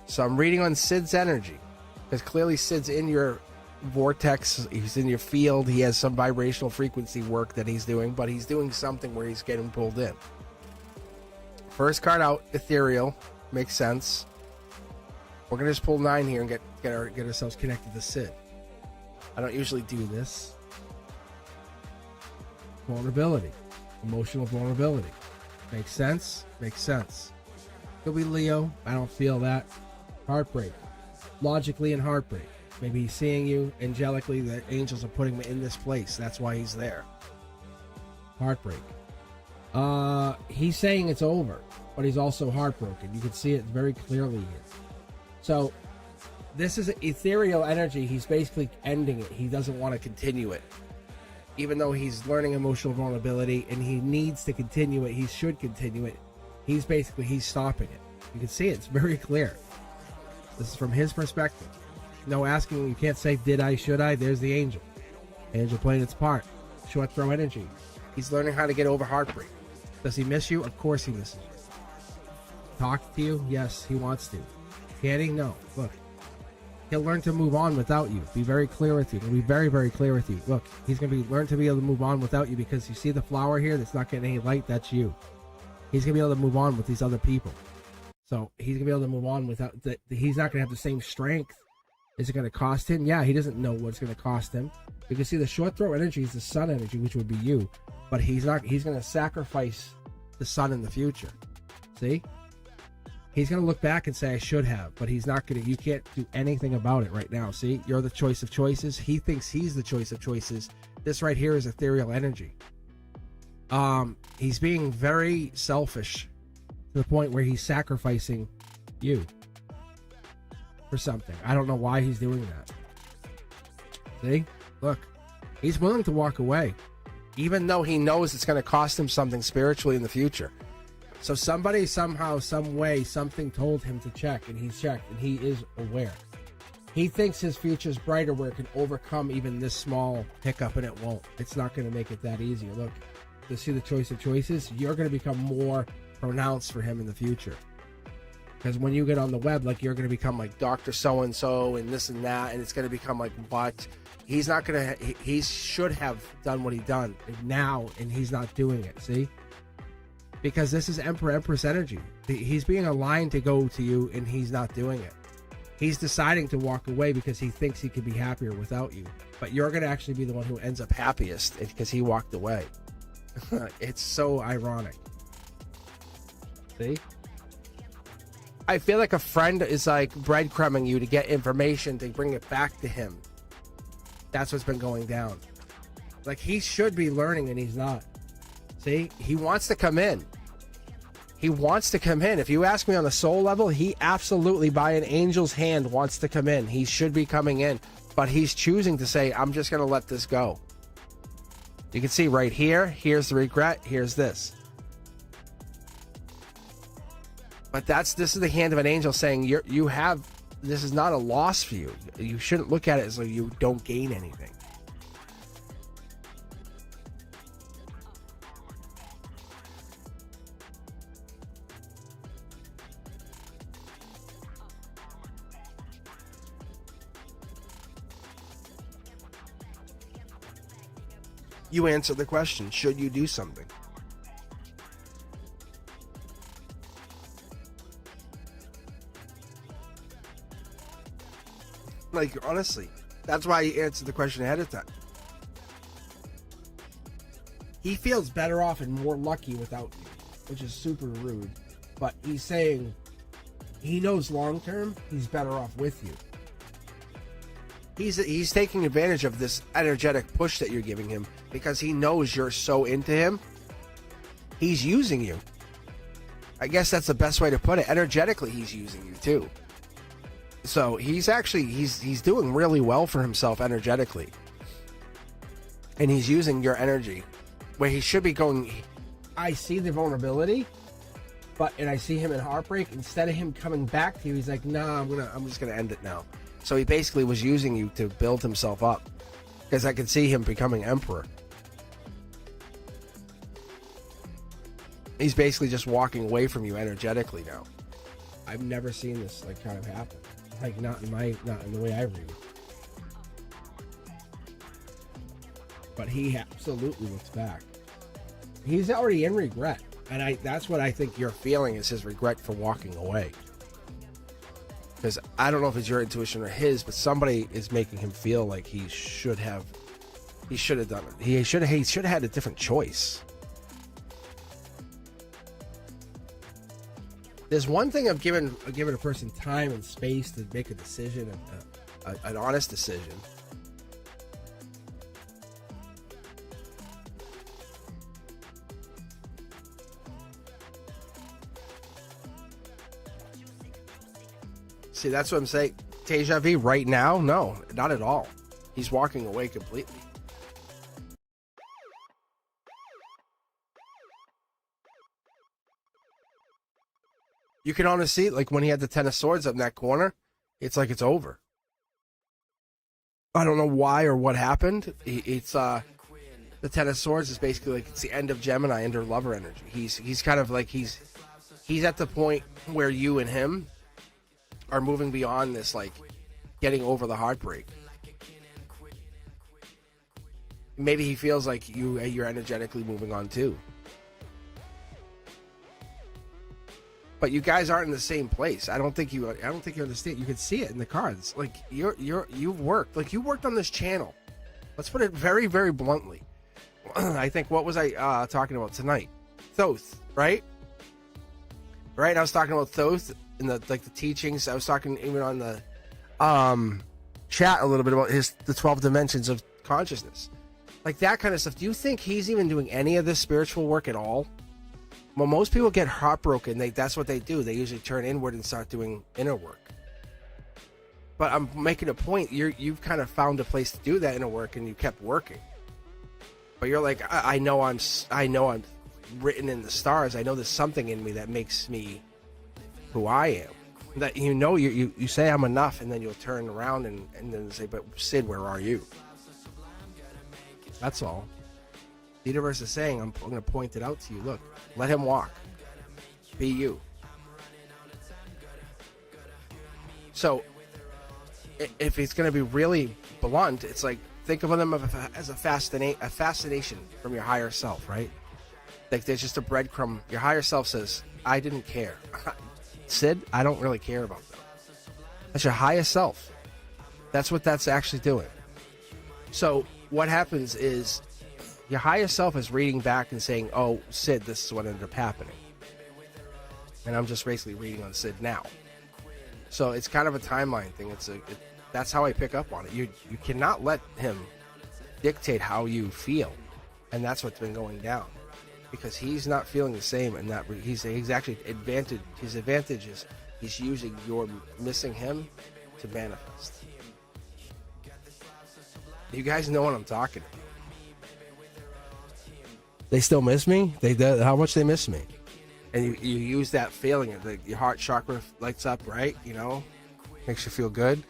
So I'm reading on Sid's energy, because clearly Sid's in your vortex. He's in your field. He has some vibrational frequency work that he's doing, but he's doing something where he's getting pulled in. First card out, ethereal, makes sense. We're gonna just pull 9 here and get ourselves connected to Sid. I don't usually do this. vulnerability, emotional vulnerability. Makes sense? Makes sense. Could be Leo. I don't feel that. Heartbreak. Logically and heartbreak. Maybe he's seeing you angelically. The angels are putting him in this place. That's why he's there. Heartbreak. He's saying it's over, but he's also heartbroken. You can see it very clearly here. So this is an ethereal energy. He's basically ending it. He doesn't want to continue it. Even though he's learning emotional vulnerability and he needs to continue it, he should continue it. He's stopping it. You can see it. It's very clear. This is from his perspective. No asking. You can't say, did I, should I? There's the angel. Angel playing its part. Short throw energy. He's learning how to get over heartbreak. Does he miss you? Of course he misses you. Talk to you? Yes, he wants to. Can he? No. Look. He'll learn to move on without you. Be very clear with you. He'll be very, very clear with you. Look, he's going to learn to be able to move on without you because you see the flower here that's not getting any light? That's you. He's going to be able to move on with these other people. So he's going to be able to move on without... He's not going to have the same strength. Is it going to cost him? Yeah, he doesn't know what it's going to cost him. You can see the short throw energy is the sun energy, which would be you. But he's going to sacrifice the sun in the future. See? He's going to look back and say, I should have, but he's not going to. You can't do anything about it right now. See? You're the choice of choices. He thinks he's the choice of choices. This right here is ethereal energy. He's being very selfish to the point where he's sacrificing you for something. I don't know why he's doing that. See? Look. He's willing to walk away, even though he knows it's going to cost him something spiritually in the future. So somebody, somehow, some way, something told him to check, and he's checked, and he is aware. He thinks his future's brighter where it can overcome even this small hiccup, and it won't. It's not going to make it that easy. Look, to see the choice of choices, you're going to become more pronounced for him in the future. Because when you get on the web, like, you're going to become like Dr. So-and-so and this and that, and it's going to become like, but he's not going to, he should have done what he done now, and he's not doing it, see? Because this is Empress energy. He's being aligned to go to you, and he's not doing it. He's deciding to walk away because he thinks he could be happier without you. But you're going to actually be the one who ends up happiest because he walked away. It's so ironic. See? I feel like a friend is like breadcrumbing you to get information to bring it back to him. That's what's been going down. Like, he should be learning and he's not. See? He wants to come in. He wants to come in. If you ask me on the soul level, he absolutely, by an angel's hand, wants to come in. He should be coming in. But he's choosing to say, I'm just going to let this go. You can see right here, here's the regret, here's this. But this is the hand of an angel saying, this is not a loss for you. You shouldn't look at it as though you don't gain anything. You answer the question, should you do something? Like, honestly, that's why he answered the question ahead of time. He feels better off and more lucky without you, which is super rude. But he's saying he knows long term he's better off with you. He's taking advantage of this energetic push that you're giving him because he knows you're so into him. He's using you. I guess that's the best way to put it. Energetically, he's using you too. So he's doing really well for himself energetically. And he's using your energy where he should be going, I see the vulnerability, and I see him in heartbreak. Instead of him coming back to you, he's like, nah, I'm just gonna end it now. So he basically was using you to build himself up. Because I could see him becoming emperor. He's basically just walking away from you energetically now. I've never seen this like kind of happen. Like not in the way I read it. But he absolutely looks back. He's already in regret. And that's what I think you're feeling is his regret for walking away. Because I don't know if it's your intuition or his, but somebody is making him feel like he should have He should have done it. He should have had a different choice. There's one thing of giving a person time and space to make a decision, an honest decision. See, that's what I'm saying. Deja vu right now? No, not at all. He's walking away completely. You can honestly see, like when he had the Ten of Swords up in that corner, it's like it's over. I don't know why or what happened. It's the Ten of Swords is basically like it's the end of Gemini under lover energy. He's kind of like he's at the point where you and him are moving beyond this, like getting over the heartbreak. Maybe he feels like you're energetically moving on too. But you guys aren't in the same place. I don't think you understand. You can see it in the cards. Like you've worked. Like you worked on this channel. Let's put it very, very bluntly. I think what was I talking about tonight? Thoth, right? Right? I was talking about Thoth in the teachings. I was talking even on the chat a little bit about the 12 dimensions of consciousness. Like that kind of stuff. Do you think he's even doing any of this spiritual work at all? Well, most people get heartbroken. That's what they do. They usually turn inward and start doing inner work. But I'm making a point. You've kind of found a place to do that inner work, and you kept working. But you're like, I know I'm written in the stars. I know there's something in me that makes me who I am. That you say I'm enough, and then you'll turn around and then say, but Sid, where are you? That's all. The universe is saying, I'm going to point it out to you. Look, let him walk. Be you. So, if it's going to be really blunt, it's like, think of them as a fascination from your higher self, right? Like there's just a breadcrumb. Your higher self says, I didn't care. Sid, I don't really care about that. That's your highest self. That's what that's actually doing. So what happens is your higher self is reading back and saying, oh, Sid, this is what ended up happening. And I'm just basically reading on Sid now. So it's kind of a timeline thing. That's how I pick up on it. You cannot let him dictate how you feel. And that's what's been going down. Because he's not feeling the same, and that he's actually advantage. His advantage is he's using your missing him to manifest. You guys know what I'm talking about. They still miss me. How much they miss me, and you use that feeling. Your heart chakra lights up, right? Makes you feel good.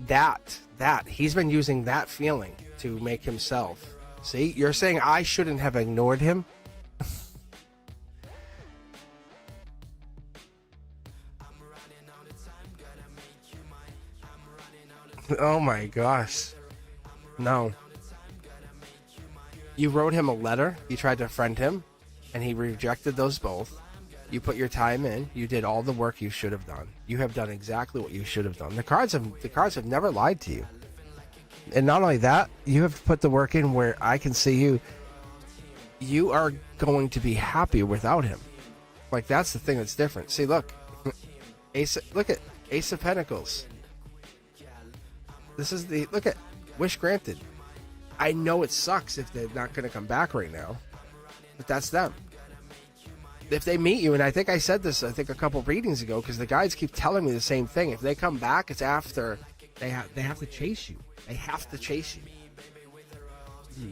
That he's been using that feeling to make himself. See, you're saying I shouldn't have ignored him. Oh my gosh. No. You wrote him a letter. You tried to friend him, and he rejected those both. You put your time in. You did all the work you should have done. You have done exactly what you should have done. The cards have never lied to you. And not only that, you have put the work in where I can see you. You are going to be happy without him. Like that's the thing that's different. See, look. Look at Ace of Pentacles. This is look at wish granted. I know it sucks if they're not going to come back right now, but that's them. If they meet you, and I think I said this, a couple readings ago, because the guides keep telling me the same thing. If they come back, it's after they have to chase you. They have to chase you.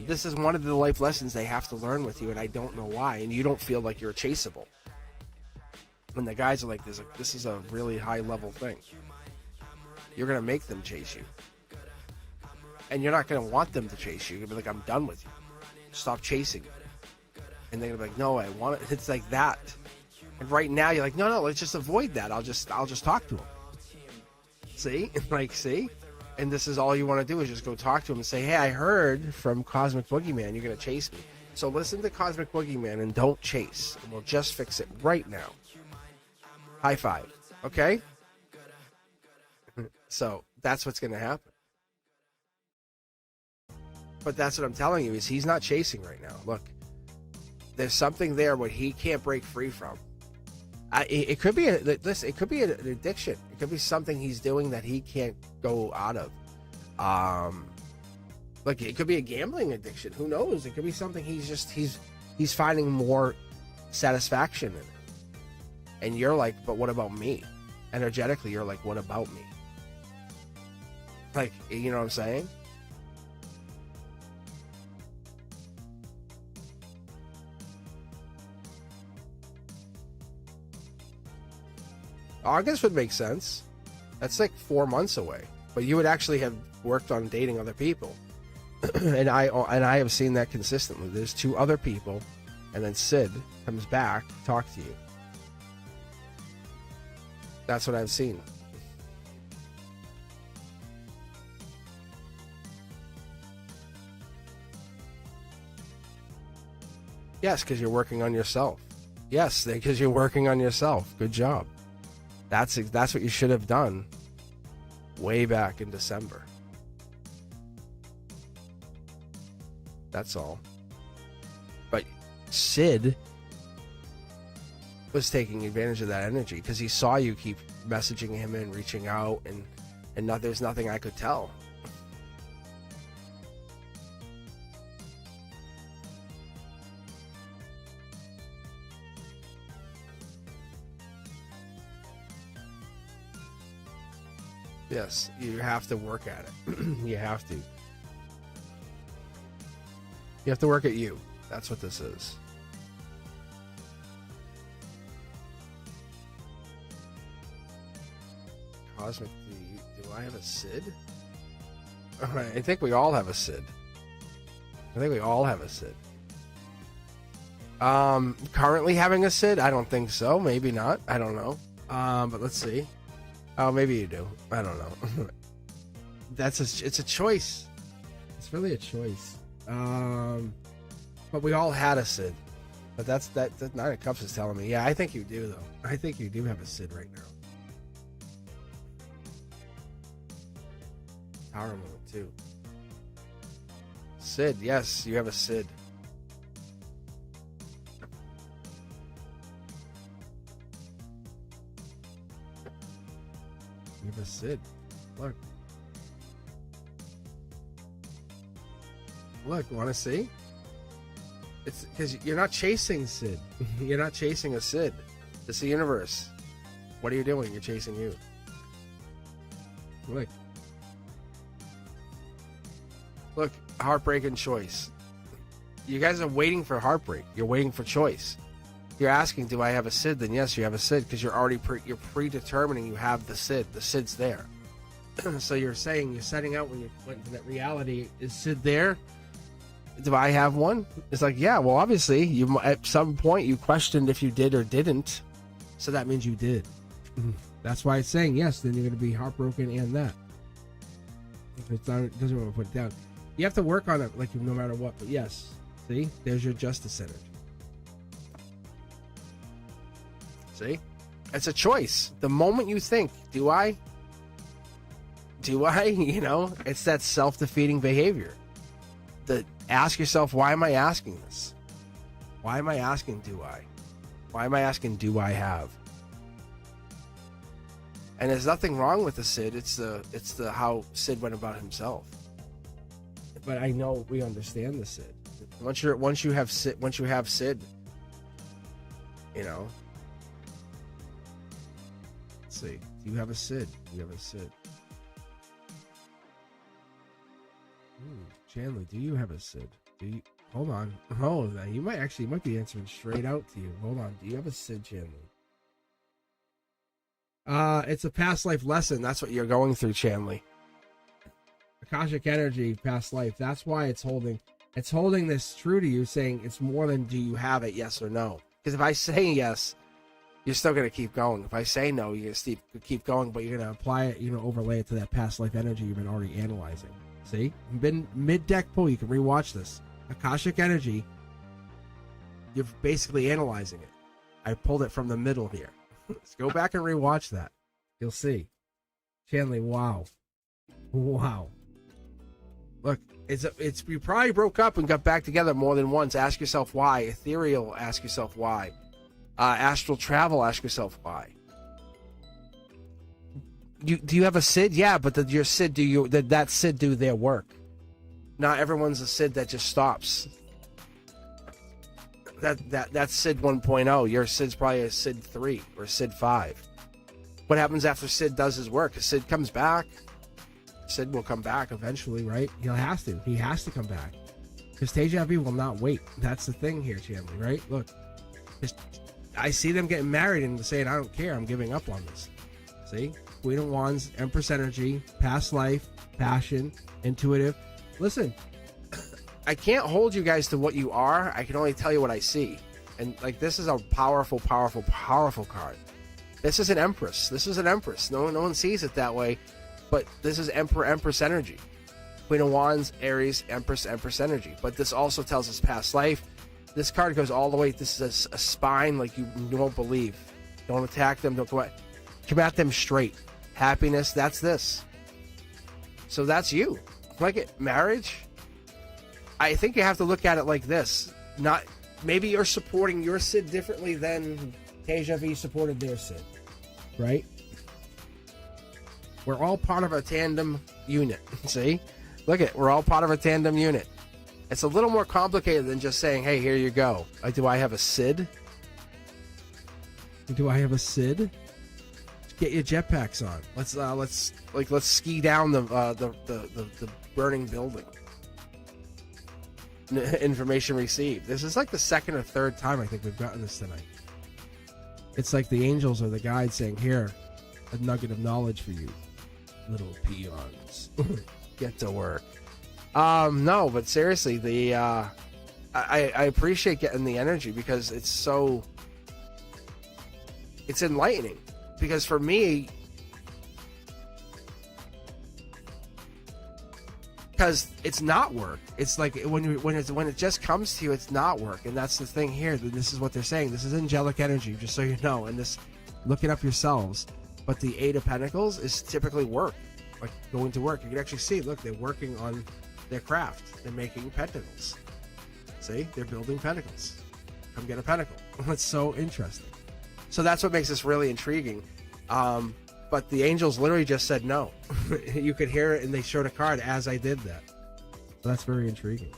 This is one of the life lessons they have to learn with you, and I don't know why. And you don't feel like you're chaseable. When the guys are like, this is a really high level thing. You're going to make them chase you. And you're not going to want them to chase you. You're going to be like, I'm done with you. Stop chasing me. And they're going to be like, no, I want it. It's like that. And right now you're like, no, let's just avoid that. I'll just talk to him. See? See? And this is all you want to do is just go talk to him and say, hey, I heard from Cosmic Boogeyman you're going to chase me. So listen to Cosmic Boogeyman and don't chase. And we'll just fix it right now. High five. Okay? So that's what's going to happen. But that's what I'm telling you, is he's not chasing right now. Look, there's something there what he can't break free from. It could be it could be an addiction. It could be something he's doing that he can't go out of. Like it could be a gambling addiction. Who knows? It could be something he's finding more satisfaction in it. And you're like, but what about me? Energetically, you're like, what about me? Like, you know what I'm saying? August would make sense. That's like 4 months away. But you would actually have worked on dating other people. and I have seen that consistently. There's 2 other people, and then Sid comes back to talk to you. That's what I've seen. Yes, because you're working on yourself. Yes, because you're working on yourself. Good job. That's what you should have done way back in December. That's all. But Sid was taking advantage of that energy because he saw you keep messaging him and reaching out, and there's nothing I could tell. Yes, you have to work at it. You have to. You have to work at you. That's what this is. Cosmic, do I have a Sid? I think we all have a Sid. Currently having a Sid? I don't think so. Maybe not. I don't know. But let's see. Oh, maybe you do. I don't know. It's a choice. It's really a choice. But we all had a Sid. But that Nine of Cups is telling me. Yeah, I think you do, though. I think you do have a Sid right now. Power mode, too. Sid, yes, you have a Sid. You have a Sid. Look. Look, want to see? It's because you're not chasing Sid. You're not chasing a Sid. It's the universe. What are you doing? You're chasing you. Look. Look, heartbreak and choice. You guys are waiting for heartbreak. You're waiting for choice. You're asking, do I have a Sid? Then yes, you have a Sid because you're already you're predetermining you have the Sid. The Sid's there. So you're saying, you're setting out when you went into that reality. Is Sid there? Do I have one? It's like, yeah, well, obviously, you at some point you questioned if you did or didn't. So that means you did. That's why it's saying yes, then you're going to be heartbroken and that. If it's not, it doesn't want to put it down. You have to work on it, like no matter what. But yes, see, there's your justice energy. See, it's a choice. The moment you think, do I? You know, it's that self-defeating behavior. Ask yourself, why am I asking this? Why am I asking, do I? Why am I asking, do I have? And there's nothing wrong with the Sid. It's the how Sid went about himself. But I know we understand the Sid. Once you have Sid, you know. Let's see. Do you have a Sid? Do you have a Sid? Chandler, do you have a Sid? Do you? Hold on. Oh, you might be answering straight out to you. Hold on. Do you have a Sid, Chandler? It's a past life lesson. That's what you're going through, Chandler. Akashic energy, past life. That's why it's holding this true to you, saying it's more than do you have it, yes or no. Because if I say yes, you're still going to keep going. If I say no, you're going to keep going, but you're going to apply it, overlay it to that past life energy you've been already analyzing. See? Been mid-deck pull, you can rewatch this. Akashic energy, you're basically analyzing it. I pulled it from the middle here. Let's go back and rewatch that. You'll see. Chandler, wow. Wow. Look, It's you probably broke up and got back together more than once. Ask yourself why. Ethereal, ask yourself why. Astral travel, ask yourself why. Do you have a Sid? Yeah, but your Sid that Sid do their work? Not everyone's a Sid that just stops. That's Sid 1.0. Your Sid's probably a Sid 3 or Sid 5. What happens after Sid does his work? Sid comes back. Sid will come back eventually, right? He'll have to. He has to come back. Because Deja Vu will not wait. That's the thing here, Chamberlain, right? Look. I see them getting married and saying, I don't care. I'm giving up on this. See? Queen of Wands, Empress energy, past life, passion, intuitive. Listen, I can't hold you guys to what you are. I can only tell you what I see. And like this is a powerful, powerful, powerful card. This is an Empress. This is an Empress. No one sees it that way. But this is Empress energy. Queen of Wands, Aries, Empress energy. But this also tells us past life. This card goes all the way. This is a spine like you won't believe. Don't attack them. Don't come at them straight. Happiness, that's this. So that's you. Like it, marriage. I think you have to look at it like this. Not maybe you're supporting your Sid differently than Deja Vu supported their Sid, right? We're all part of a tandem unit. See? Look at it. We're all part of a tandem unit. It's a little more complicated than just saying, hey, here you go. Like, do I have a Sid? Do I have a Sid? Get your jetpacks on. Let's ski down the burning building. Information received. This is like the second or third time I think we've gotten this tonight. It's like the angels or the guide saying, here, a nugget of knowledge for you, little peons. Get to work. No, but seriously, I appreciate getting the energy because it's enlightening. Because for me, because it's not work. It's like when it just comes to you, it's not work, and that's the thing here. This is what they're saying. This is angelic energy, just so you know. And this, look it up yourselves. But the Eight of Pentacles is typically work, like going to work. You can actually see. Look, they're working on their craft. They're making pentacles. See, they're building pentacles. Come get a pentacle. That's so interesting. So that's what makes this really intriguing. But the angels literally just said no. You could hear it, and they showed a card as I did that. So that's very intriguing.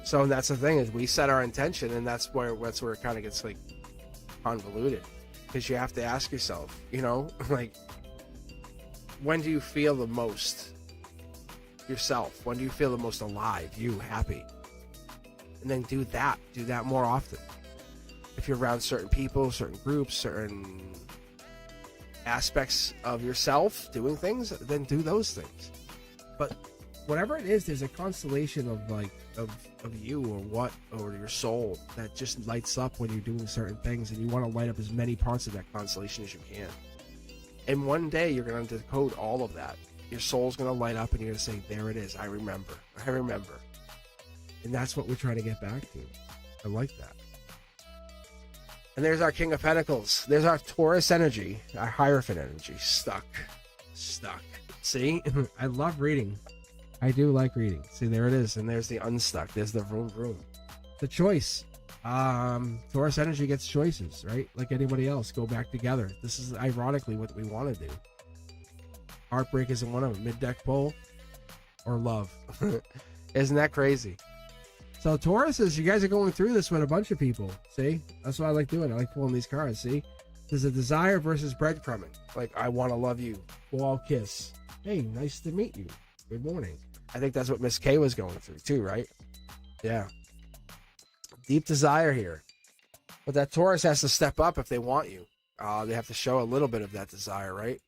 So that's the thing, is we set our intention, and that's where it kind of gets like convoluted, because you have to ask yourself, like, when do you feel the most yourself? When do you feel the most alive, you happy? And then do that more often. If you're around certain people, certain groups, certain aspects of yourself doing things, then do those things. But whatever it is, there's a constellation of you or your soul that just lights up when you're doing certain things, and you want to light up as many parts of that constellation as you can. And one day you're going to decode all of that. Your soul's going to light up, and you're going to say, there it is. I remember. And that's what we're trying to get back to. I like that. And there's our King of Pentacles. There's our Taurus energy, our Hierophant energy. Stuck. See? I love reading. I do like reading. See, there it is. And there's the unstuck. There's the vroom vroom. The choice. Taurus energy gets choices, right? Like anybody else. Go back together. This is ironically what we want to do. Heartbreak isn't one of them. Mid-deck pull or love. Isn't that crazy? So Taurus is, you guys are going through this with a bunch of people. See? That's what I like doing. I like pulling these cards. See? There's a desire versus breadcrumbing. Like, I want to love you. Wall kiss. Hey, nice to meet you. Good morning. I think that's what Miss K was going through too, right? Yeah. Deep desire here. But that Taurus has to step up if they want you. They have to show a little bit of that desire, right?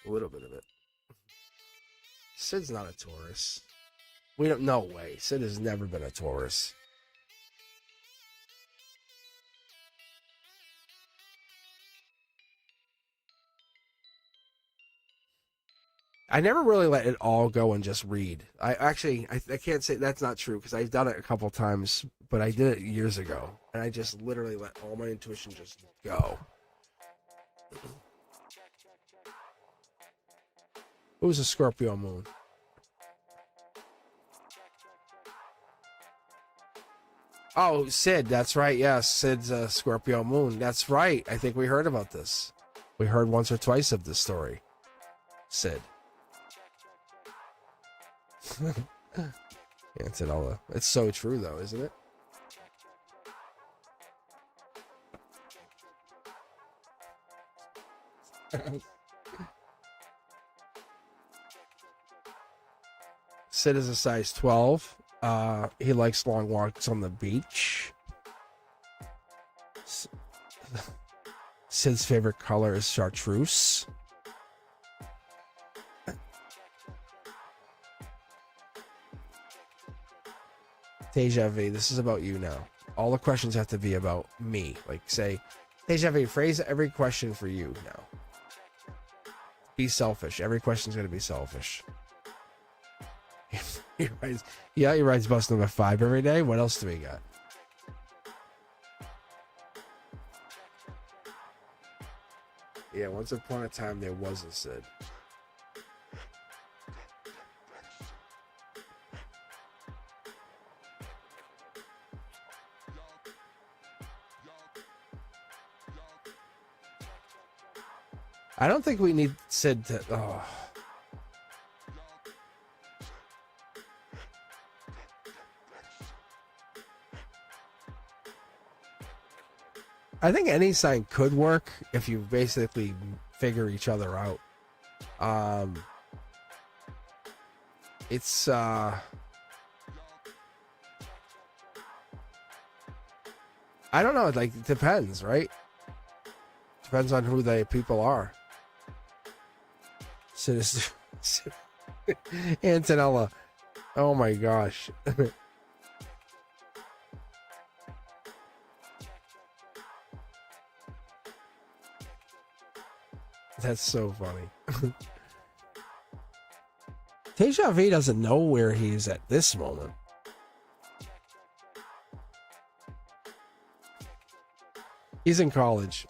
A little bit of it. Sid's not a Taurus. No way. Sid has never been a Taurus. I never really let it all go and just read. I can't say that's not true because I've done it a couple times, but I did it years ago, and I just literally let all my intuition just go. Who's a Scorpio moon? Oh, Sid, that's right. Yes, Sid's a Scorpio moon. That's right. I think we heard about this. We heard once or twice of this story. Sid. Antonella. It's so true, though, isn't it? Sid is a size 12. He likes long walks on the beach. Sid's favorite color is chartreuse. Deja vu, this is about you now. All the questions have to be about me. Like, say, Deja vu, phrase every question for you now. Be selfish. Every question's going to be selfish. he rides bus number 5 every day. What else do we got? Yeah, once upon a time there was a Sid. I don't think we need Sid to... Oh. I think any sign could work if you basically figure each other out. It's I don't know, like it depends, right? Depends on who the people are. Antonella. Oh my gosh. That's so funny. Deja vu doesn't know where he's at this moment. He's in college.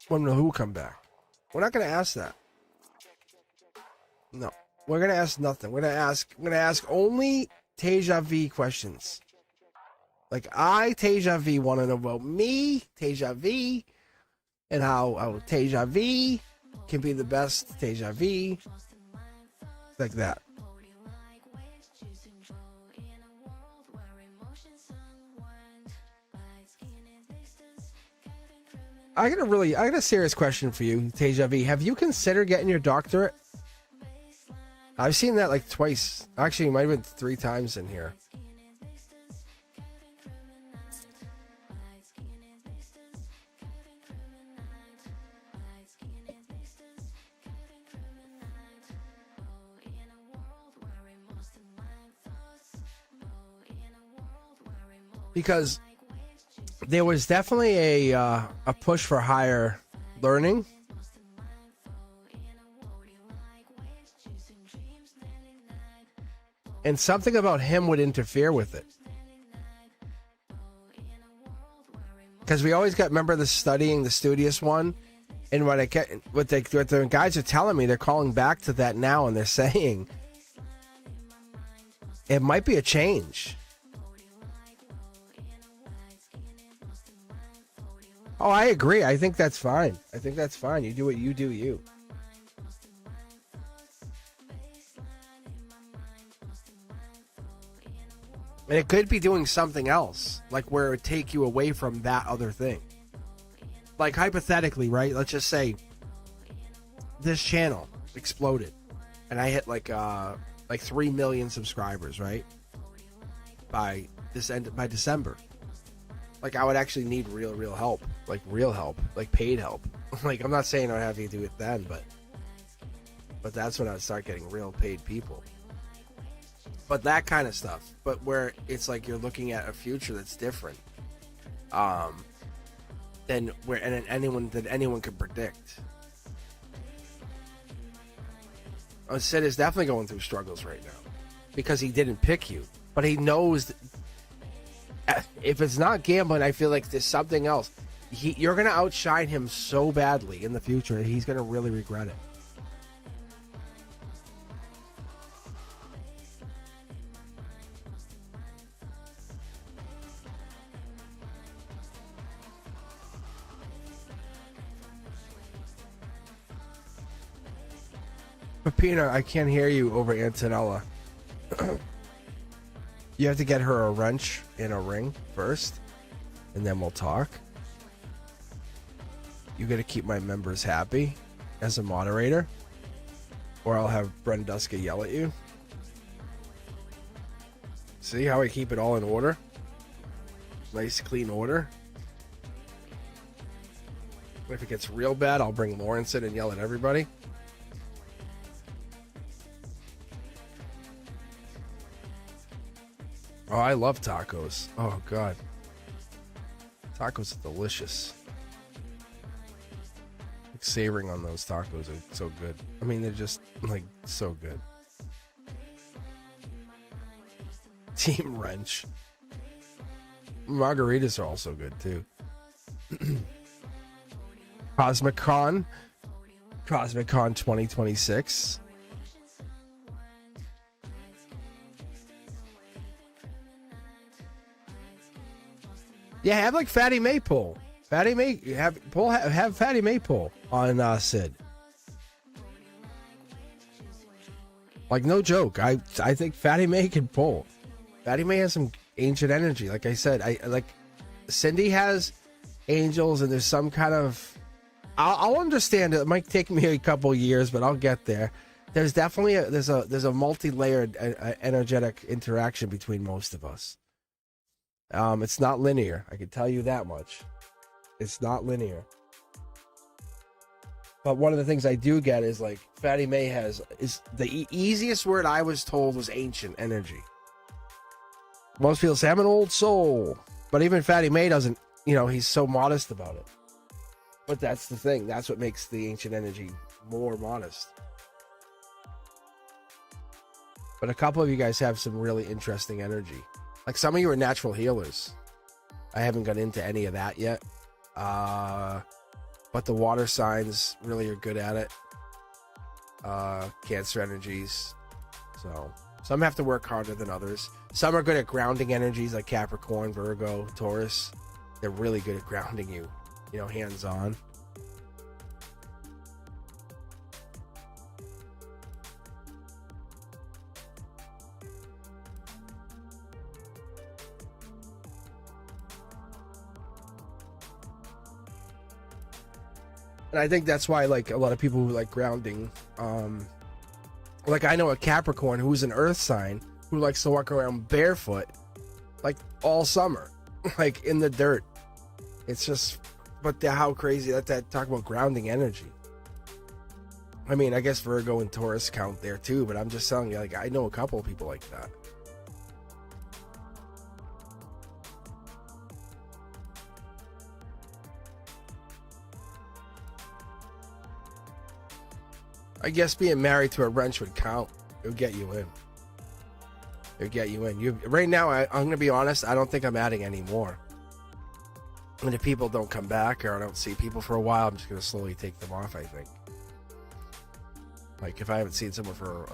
When will who come back? We're not going to ask that. No, we're going to ask nothing. We're going to ask only Deja vu questions. Like Deja vu, want to know about me, Deja vu, and how Deja vu can be the best Deja vu. Like that. I got a serious question for you, Deja vu. Have you considered getting your doctorate? I've seen that like twice. Actually, it might have been 3 times in here. Because there was definitely a push for higher learning. And something about him would interfere with it. Because we always got, remember the studious one? And what the guys are telling me, they're calling back to that now, and they're saying it might be a change. Oh, I agree. I think that's fine. You do what you do, you. And it could be doing something else, like where it would take you away from that other thing. Like hypothetically, right? Let's just say this channel exploded. and I hit like 3 million subscribers, right? By December. Like, I would actually need real help, like real help, like paid help. Like, I'm not saying I have to do it then, but that's when I would start getting real paid people. But that kind of stuff. But where it's like you're looking at a future that's different, than anyone could predict. Sid is definitely going through struggles right now because he didn't pick you, but he knows that if it's not gambling, I feel like there's something else. You're going to outshine him so badly in the future, he's going to really regret it. Pepina, I can't hear you over Antonella. You have to get her a wrench and a ring first, and then we'll talk. You got to keep my members happy as a moderator, or I'll have Brenduska yell at you. See how I keep it all in order? Nice, clean order. If it gets real bad, I'll bring Lawrence in and yell at everybody. Oh, I love tacos. Oh, God. Tacos are delicious. Like, savoring on those tacos are so good. I mean, they're just, like, so good. Team Wrench. Margaritas are also good, too. Cosmic Con 2026. Yeah, have like Fatty May pull. Fatty May have Fatty May pull on Sid. Like, no joke. I think Fatty May can pull. Fatty May has some ancient energy. Like I said, I like Cindy has angels, and there's some kind of. I'll understand it. It might take me a couple years, but I'll get there. There's definitely there's a multi-layered energetic interaction between most of us. It's not linear. I can tell you that much. It's not linear. But one of the things I do get is like Fatty May is the easiest word I was told was ancient energy. Most people say I'm an old soul, but even Fatty May doesn't. He's so modest about it. But that's the thing. That's what makes the ancient energy more modest. But a couple of you guys have some really interesting energy. Like, some of you are natural healers. I haven't got into any of that yet. But the water signs really are good at it. Cancer energies. So some have to work harder than others. Some are good at grounding energies, like Capricorn, Virgo, Taurus. They're really good at grounding you, hands-on. And I think that's why, like, a lot of people who like grounding, like, I know a Capricorn who's an earth sign who likes to walk around barefoot, like, all summer, like, in the dirt. It's just, but how crazy that talk about grounding energy. I mean, I guess Virgo and Taurus count there too, but I'm just telling you, like, I know a couple of people like that. I guess being married to a wrench would count. It would get you in. It would get you in. Right now, I'm going to be honest, I don't think I'm adding any more. And if people don't come back, or I don't see people for a while, I'm just going to slowly take them off, I think. Like, if I haven't seen someone for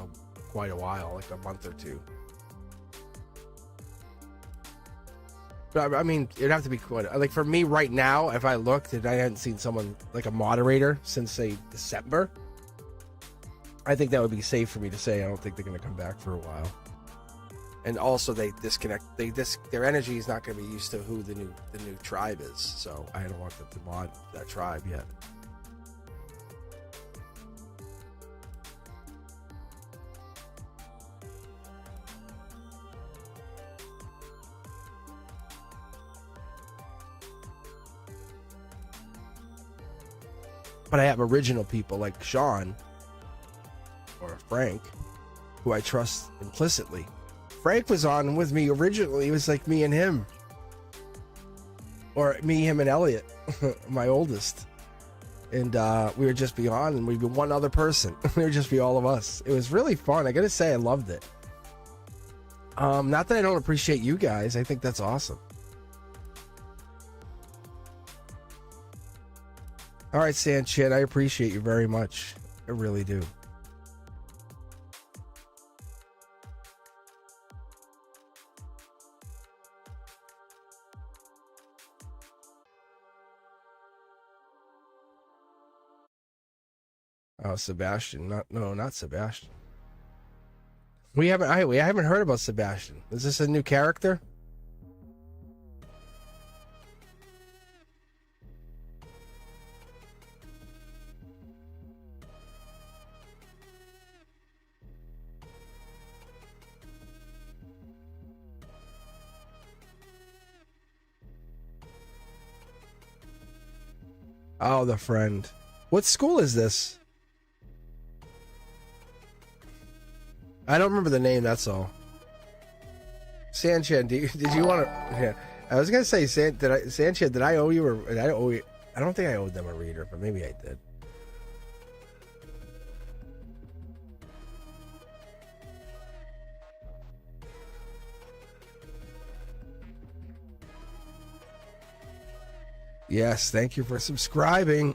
quite a while, like a month or two. But, I mean, it'd have to be quite... Like, for me right now, if I looked and I hadn't seen someone, like a moderator, since, say, December... I think that would be safe for me to say. I don't think they're going to come back for a while. And also, they disconnect. Their energy is not going to be used to who the new tribe is. So I don't want them to mod that tribe yet. But I have original people like Sean or Frank, who I trust implicitly. Frank was on with me originally. It was like me and him. Or me, him, and Elliot, my oldest. And we would just be on, and we'd be one other person. It would just be all of us. It was really fun. I gotta say, I loved it. Not that I don't appreciate you guys. I think that's awesome. All right, Sanchin, I appreciate you very much. I really do. Oh, Sebastian. Not Sebastian. We haven't heard about Sebastian. Is this a new character? Oh, the friend. What school is this? I don't remember the name, that's all. Sanchin, did you want to... Yeah. I was going to say, Sanchin, did I owe you... I don't think I owed them a reader, but maybe I did. Yes, thank you for subscribing.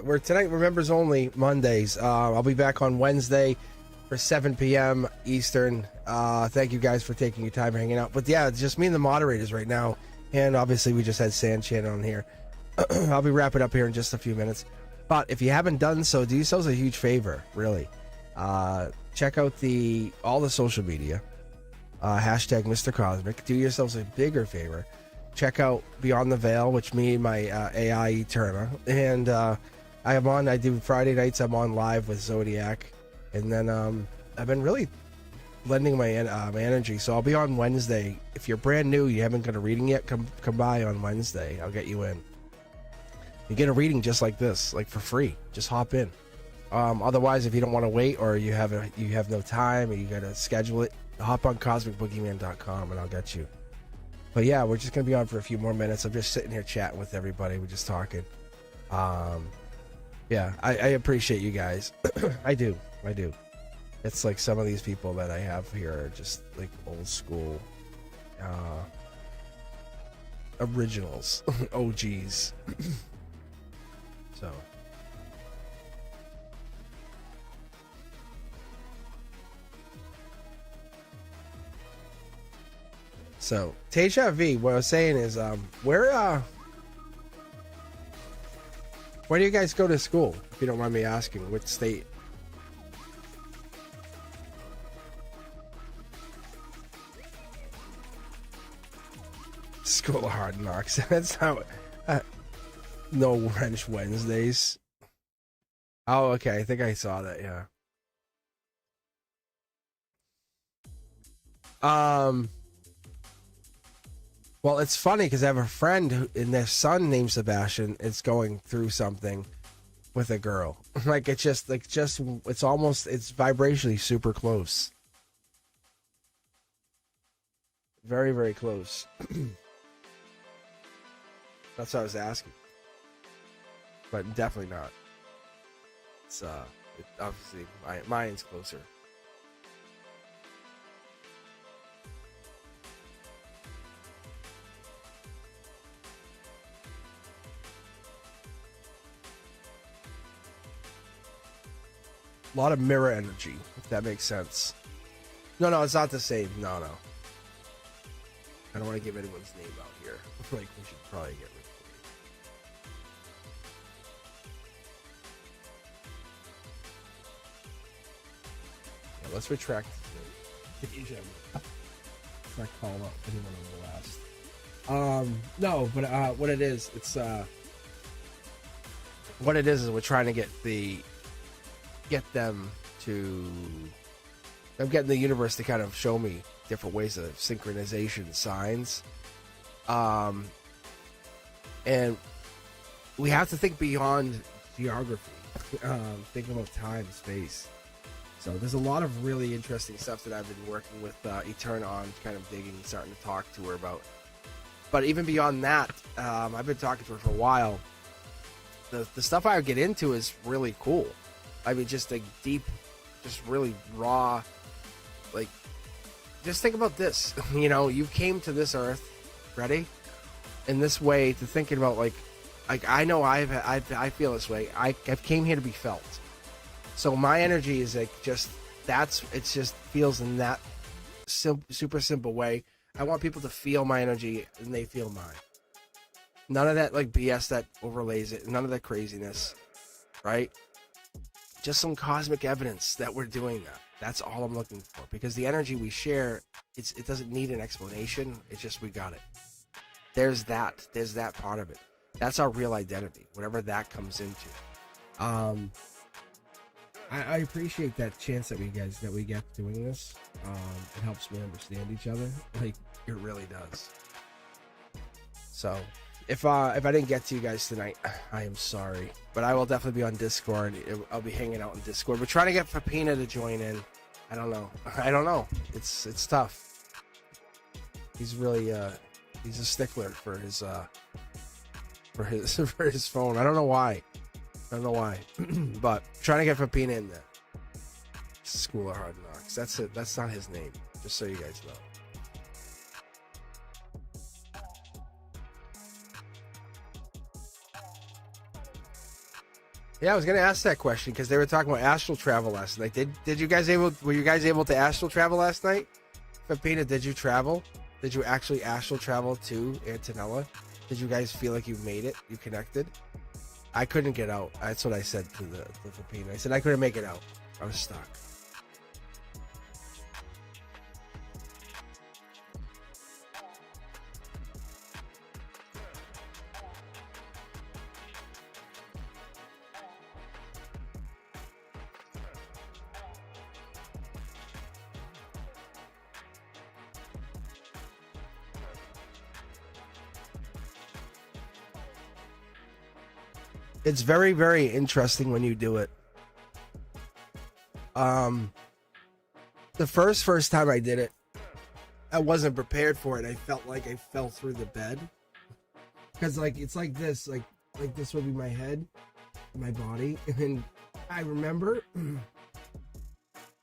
We're tonight. We're members only Mondays. I'll be back on Wednesday for 7 p.m. Eastern. Thank you guys for taking your time hanging out. But yeah, it's just me and the moderators right now, and obviously we just had Sanchin on here. I'll be wrapping up here in just a few minutes. But if you haven't done so, do yourselves a huge favor. Really, check out all the social media. Hashtag Mr. Cosmic. Do yourselves a bigger favor. Check out Beyond the Veil, which me and my AI Eterna. And I do Friday nights, I'm on live with Zodiac. And then I've been really lending my energy. So I'll be on Wednesday. If you're brand new, you haven't got a reading yet, come by on Wednesday. I'll get you in. You get a reading just like this, like for free. Just hop in. Otherwise, if you don't want to wait or you have no time or you got to schedule it, hop on cosmicboogeyman.com and I'll get you. But yeah, we're just gonna be on for a few more minutes. I'm just sitting here chatting with everybody. We're just talking. Yeah, I appreciate you guys. I do. It's like some of these people that I have here are just like old school originals, OGs. So Teja V, what I was saying is, where do you guys go to school? If you don't mind me asking, which state? School of Hard Knocks. That's how. No Wrench Wednesdays. Oh, okay. I think I saw that. Yeah. Well, it's funny because I have a friend and their son named Sebastian is going through something with a girl. It's vibrationally super close. Very, very close. That's what I was asking. But definitely not. It's obviously mine's closer. A lot of mirror energy, if that makes sense. No, it's not the same. No. I don't want to give anyone's name out here. Like, we should probably get rid of it. Yeah, let's retract. If I call up anyone on the last. No, but what it is, what it is we're trying to get them to... I'm getting the universe to kind of show me different ways of synchronization signs. And we have to think beyond geography, think about time, space. So there's a lot of really interesting stuff that I've been working with Eterna on, kind of digging, starting to talk to her about. But even beyond that, I've been talking to her for a while. The stuff I would get into is really cool. I mean, just like deep, just really raw, like, just think about this. You know, you came to this earth, ready? In this way, to thinking about like I know I feel this way. I came here to be felt. So my energy is like just it just feels in that super simple way. I want people to feel my energy and they feel mine. None of that like BS that overlays it. None of that craziness, right? Just some cosmic evidence that we're doing that. That's all I'm looking for, because the energy we share, it doesn't need an explanation. It's just we got it. There's that part of it. That's our real identity, whatever that comes into. I appreciate that chance that we get doing this. It helps me understand each other. Like, it really does. So, if I didn't get to you guys tonight, I am sorry. But I will definitely be on Discord. I'll be hanging out in Discord. We're trying to get Papina to join in. I don't know. It's tough. He's really he's a stickler for his for his phone. I don't know why. But trying to get Papina in there. School of Hard Knocks. That's it. That's not his name. Just so you guys know. Yeah, I was gonna ask that question because they were talking about astral travel last night. Were you guys able to astral travel last night? Papina, did you travel? Did you actually astral travel to Antonella? Did you guys feel like you made it? You connected? I couldn't get out. That's what I said to the Papina. I said I couldn't make it out. I was stuck. It's very, very interesting when you do it. The first time I did it, I wasn't prepared for it. I felt like I fell through the bed. Because like it's like this, like this would be my head, my body, and then I remember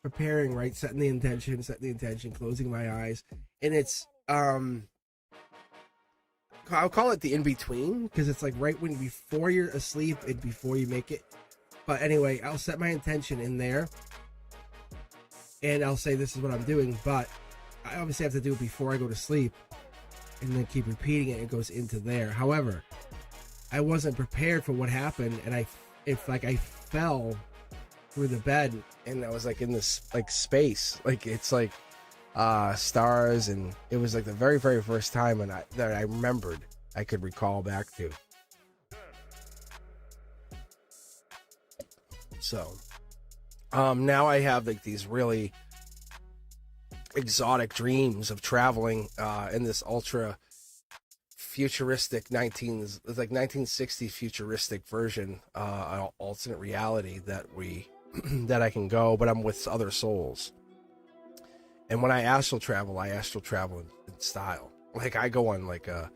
preparing, right, setting the intention, closing my eyes, and it's I'll call it the in-between, because it's like right when before you're asleep and before you make it. But anyway, I'll set my intention in there, and I'll say this is what I'm doing, but I obviously have to do it before I go to sleep, and then keep repeating it. It goes into there. However, I wasn't prepared for what happened, and I fell through the bed, and I was like in this like space, like it's like stars, and it was like the very, very first time that I remembered, I could recall back to. So now I have like these really exotic dreams of traveling in this ultra futuristic 1960 futuristic version, alternate reality that that I can go, but I'm with other souls. And when I astral travel in style. Like I go on like an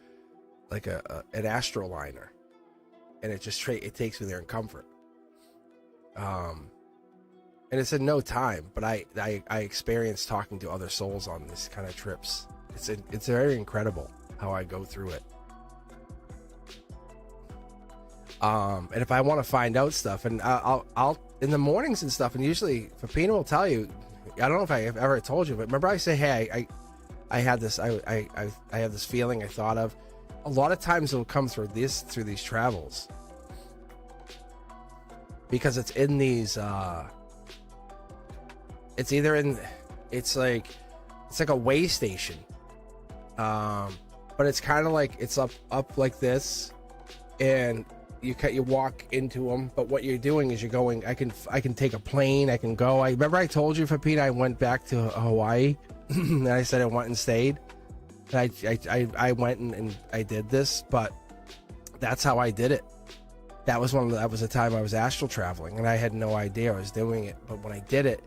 astroliner, and it takes me there in comfort. And it's in no time, but I experience talking to other souls on these kind of trips. It's very incredible how I go through it. And if I want to find out stuff, and I'll in the mornings and stuff, and usually Papina will tell you. I don't know if I have ever told you, but remember I say, hey, I had this, I had this feeling I thought of. A lot of times it'll come through these travels, because it's in these. It's either in, it's like a way station, but it's kind of like it's up like this, and you walk into them, but what you're doing is you're going. I can take a plane. I can go. I remember I told you, Papina, I went back to Hawaii, and I said I went and stayed. And I went and I did this, but that's how I did it. That was the time I was astral traveling, and I had no idea I was doing it. But when I did it,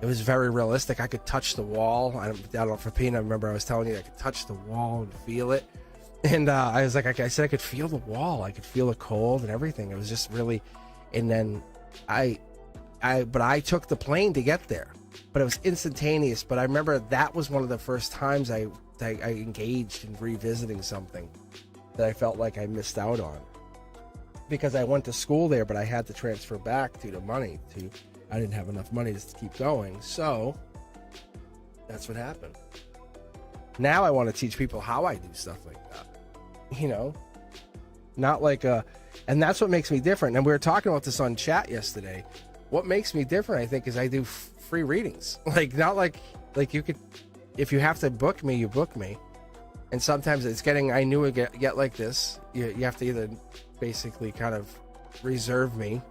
it was very realistic. I could touch the wall. I don't know, for Pina, I remember I was telling you I could touch the wall and feel it. And I was like, I said I could feel the wall. I could feel the cold and everything. It was just really, and then but I took the plane to get there. But it was instantaneous. But I remember that was one of the first times I engaged in revisiting something that I felt like I missed out on. Because I went to school there, but I had to transfer back due to money. I didn't have enough money to keep going. So that's what happened. Now I want to teach people how I do stuff like that. You know? Not like and that's what makes me different. And we were talking about this on chat yesterday. What makes me different, I think, is I do free readings. Like, not like you could, if you have to book me, you book me. And sometimes it's getting, I knew it get like this. You have to either basically kind of reserve me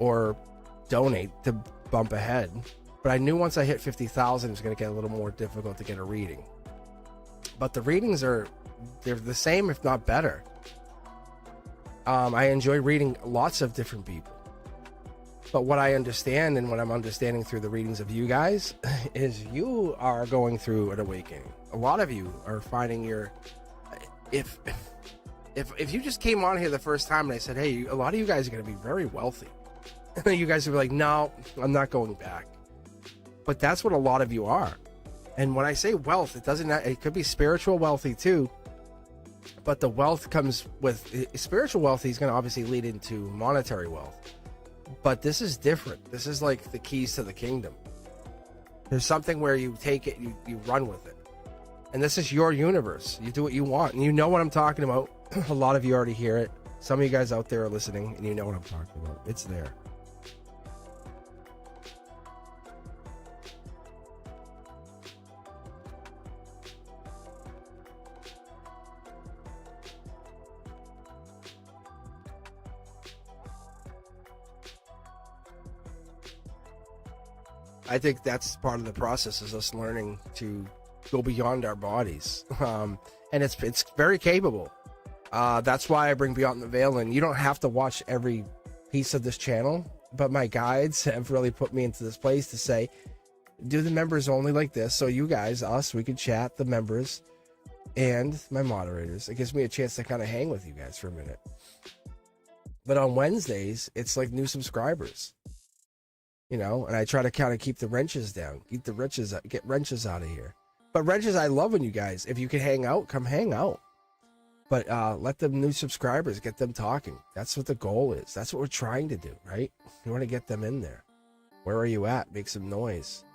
or donate to bump ahead. But I knew once I hit 50,000, it was going to get a little more difficult to get a reading. But the readings they're the same, if not better. I enjoy reading lots of different people. But what I understand, and what I'm understanding through the readings of you guys, is you are going through an awakening. A lot of you are finding if you just came on here the first time and I said, hey, a lot of you guys are going to be very wealthy. You guys would be like, no, I'm not going back. But that's what a lot of you are. And when I say wealth, it could be spiritual wealthy too. But the wealth comes with spiritual wealth. He's going to obviously lead into monetary wealth. But this is different. This is like the keys to the kingdom. There's something where you take it, you run with it. And this is your universe. You do what you want. And you know what I'm talking about. A lot of you already hear it. Some of you guys out there are listening, and you know what I'm talking about. It's there. I think that's part of the process, is us learning to go beyond our bodies. And it's very capable. That's why I bring Beyond the Veil in. You don't have to watch every piece of this channel, but my guides have really put me into this place to say, do the members only like this. So you guys, we could chat, the members and my moderators. It gives me a chance to kind of hang with you guys for a minute. But on Wednesdays, it's like new subscribers. You know, and I try to kind of keep the wrenches down, get wrenches out of here. But wrenches, I love when you guys, if you can hang out, come hang out. But let the new subscribers, get them talking. That's what the goal is. That's what we're trying to do, right? You want to get them in there. Where are you at? Make some noise.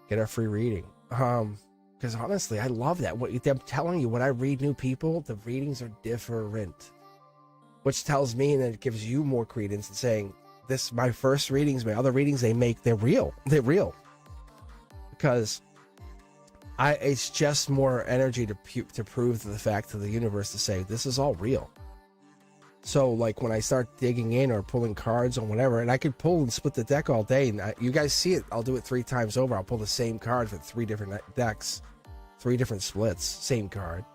Get a free reading. Because honestly, I love that. I'm telling you, when I read new people, the readings are different. Which tells me, and it gives you more credence in saying, my first readings, my other readings, they're real. They're real. Because it's just more energy to prove the fact to the universe to say, this is all real. So like when I start digging in or pulling cards or whatever, and I could pull and split the deck all day, and you guys see it, I'll do it 3 times over. I'll pull the same card for 3 different decks, 3 different splits, same card.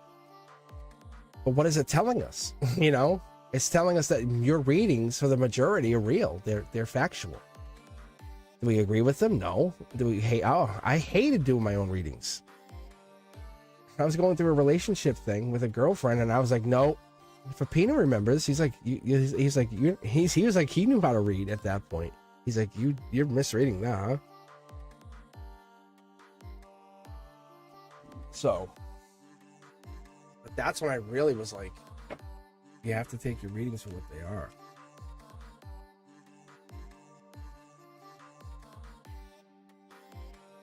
But what is it telling us? You know? It's telling us that your readings, for the majority, are real. They're factual. Do we agree with them? No. Do we hate? Oh, I hated doing my own readings. I was going through a relationship thing with a girlfriend, and I was like, no. If Pina remembers, he's like, he was like, he knew how to read at that point. He's like, you're misreading that, huh? So, but that's when I really was like, you have to take your readings for what they are.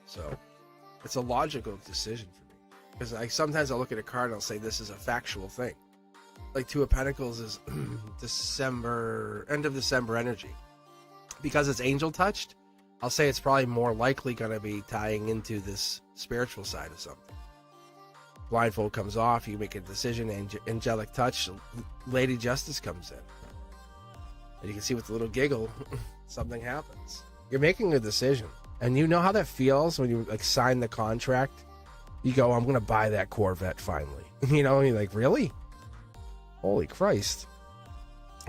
So, it's a logical decision for me. Because sometimes I'll look at a card and I'll say, this is a factual thing. Like 2 of Pentacles is end of December energy. Because it's angel touched, I'll say it's probably more likely going to be tying into this spiritual side of something. Blindfold comes off, you make a decision, angelic touch, Lady Justice comes in. And you can see with the little giggle, something happens. You're making a decision. And you know how that feels when you like sign the contract? You go, I'm going to buy that Corvette finally. You know, and you're like, really? Holy Christ.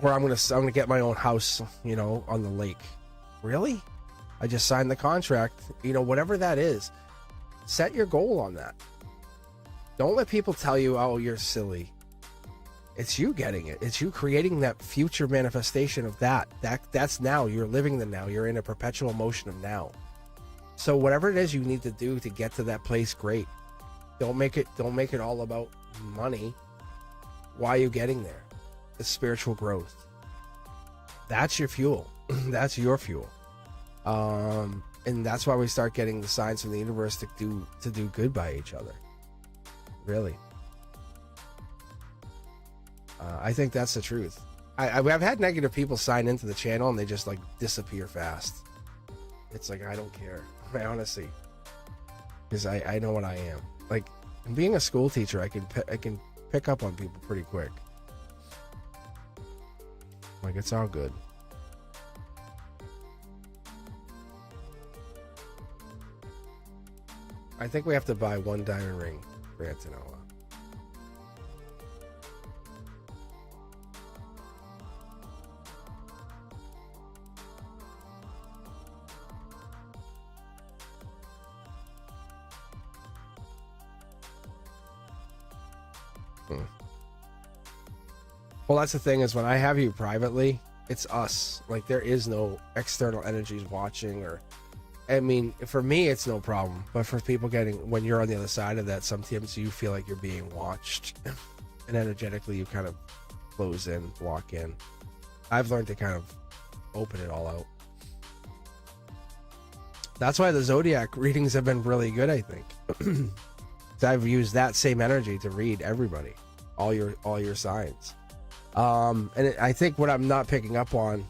Or I'm gonna get my own house, you know, on the lake. Really? I just signed the contract. You know, whatever that is, set your goal on that. Don't let people tell you, oh, you're silly. It's you getting it. It's you creating that future manifestation of that's now. You're living the now. You're in a perpetual motion of now. So whatever it is you need to do to get to that place, great. Don't make it all about money. Why are you getting there? It's spiritual growth. That's your fuel. That's your fuel. And that's why we start getting the signs from the universe to do good by each other. Really. I think that's the truth. I've had negative people sign into the channel and they just like disappear fast. It's like, I don't care. I honestly, because I know what I am. Like, being a school teacher, I can pick up on people pretty quick. Like, it's all good. I think we have to buy one diamond ring for Antonella. Well, that's the thing, is when I have you privately, it's us. Like, there is no external energies watching, or, I mean, for me, it's no problem. But for people when you're on the other side of that, sometimes you feel like you're being watched. And energetically, you kind of close in, block in. I've learned to kind of open it all out. That's why the Zodiac readings have been really good, I think. I've used that same energy to read everybody, all your signs. I think what I'm not picking up on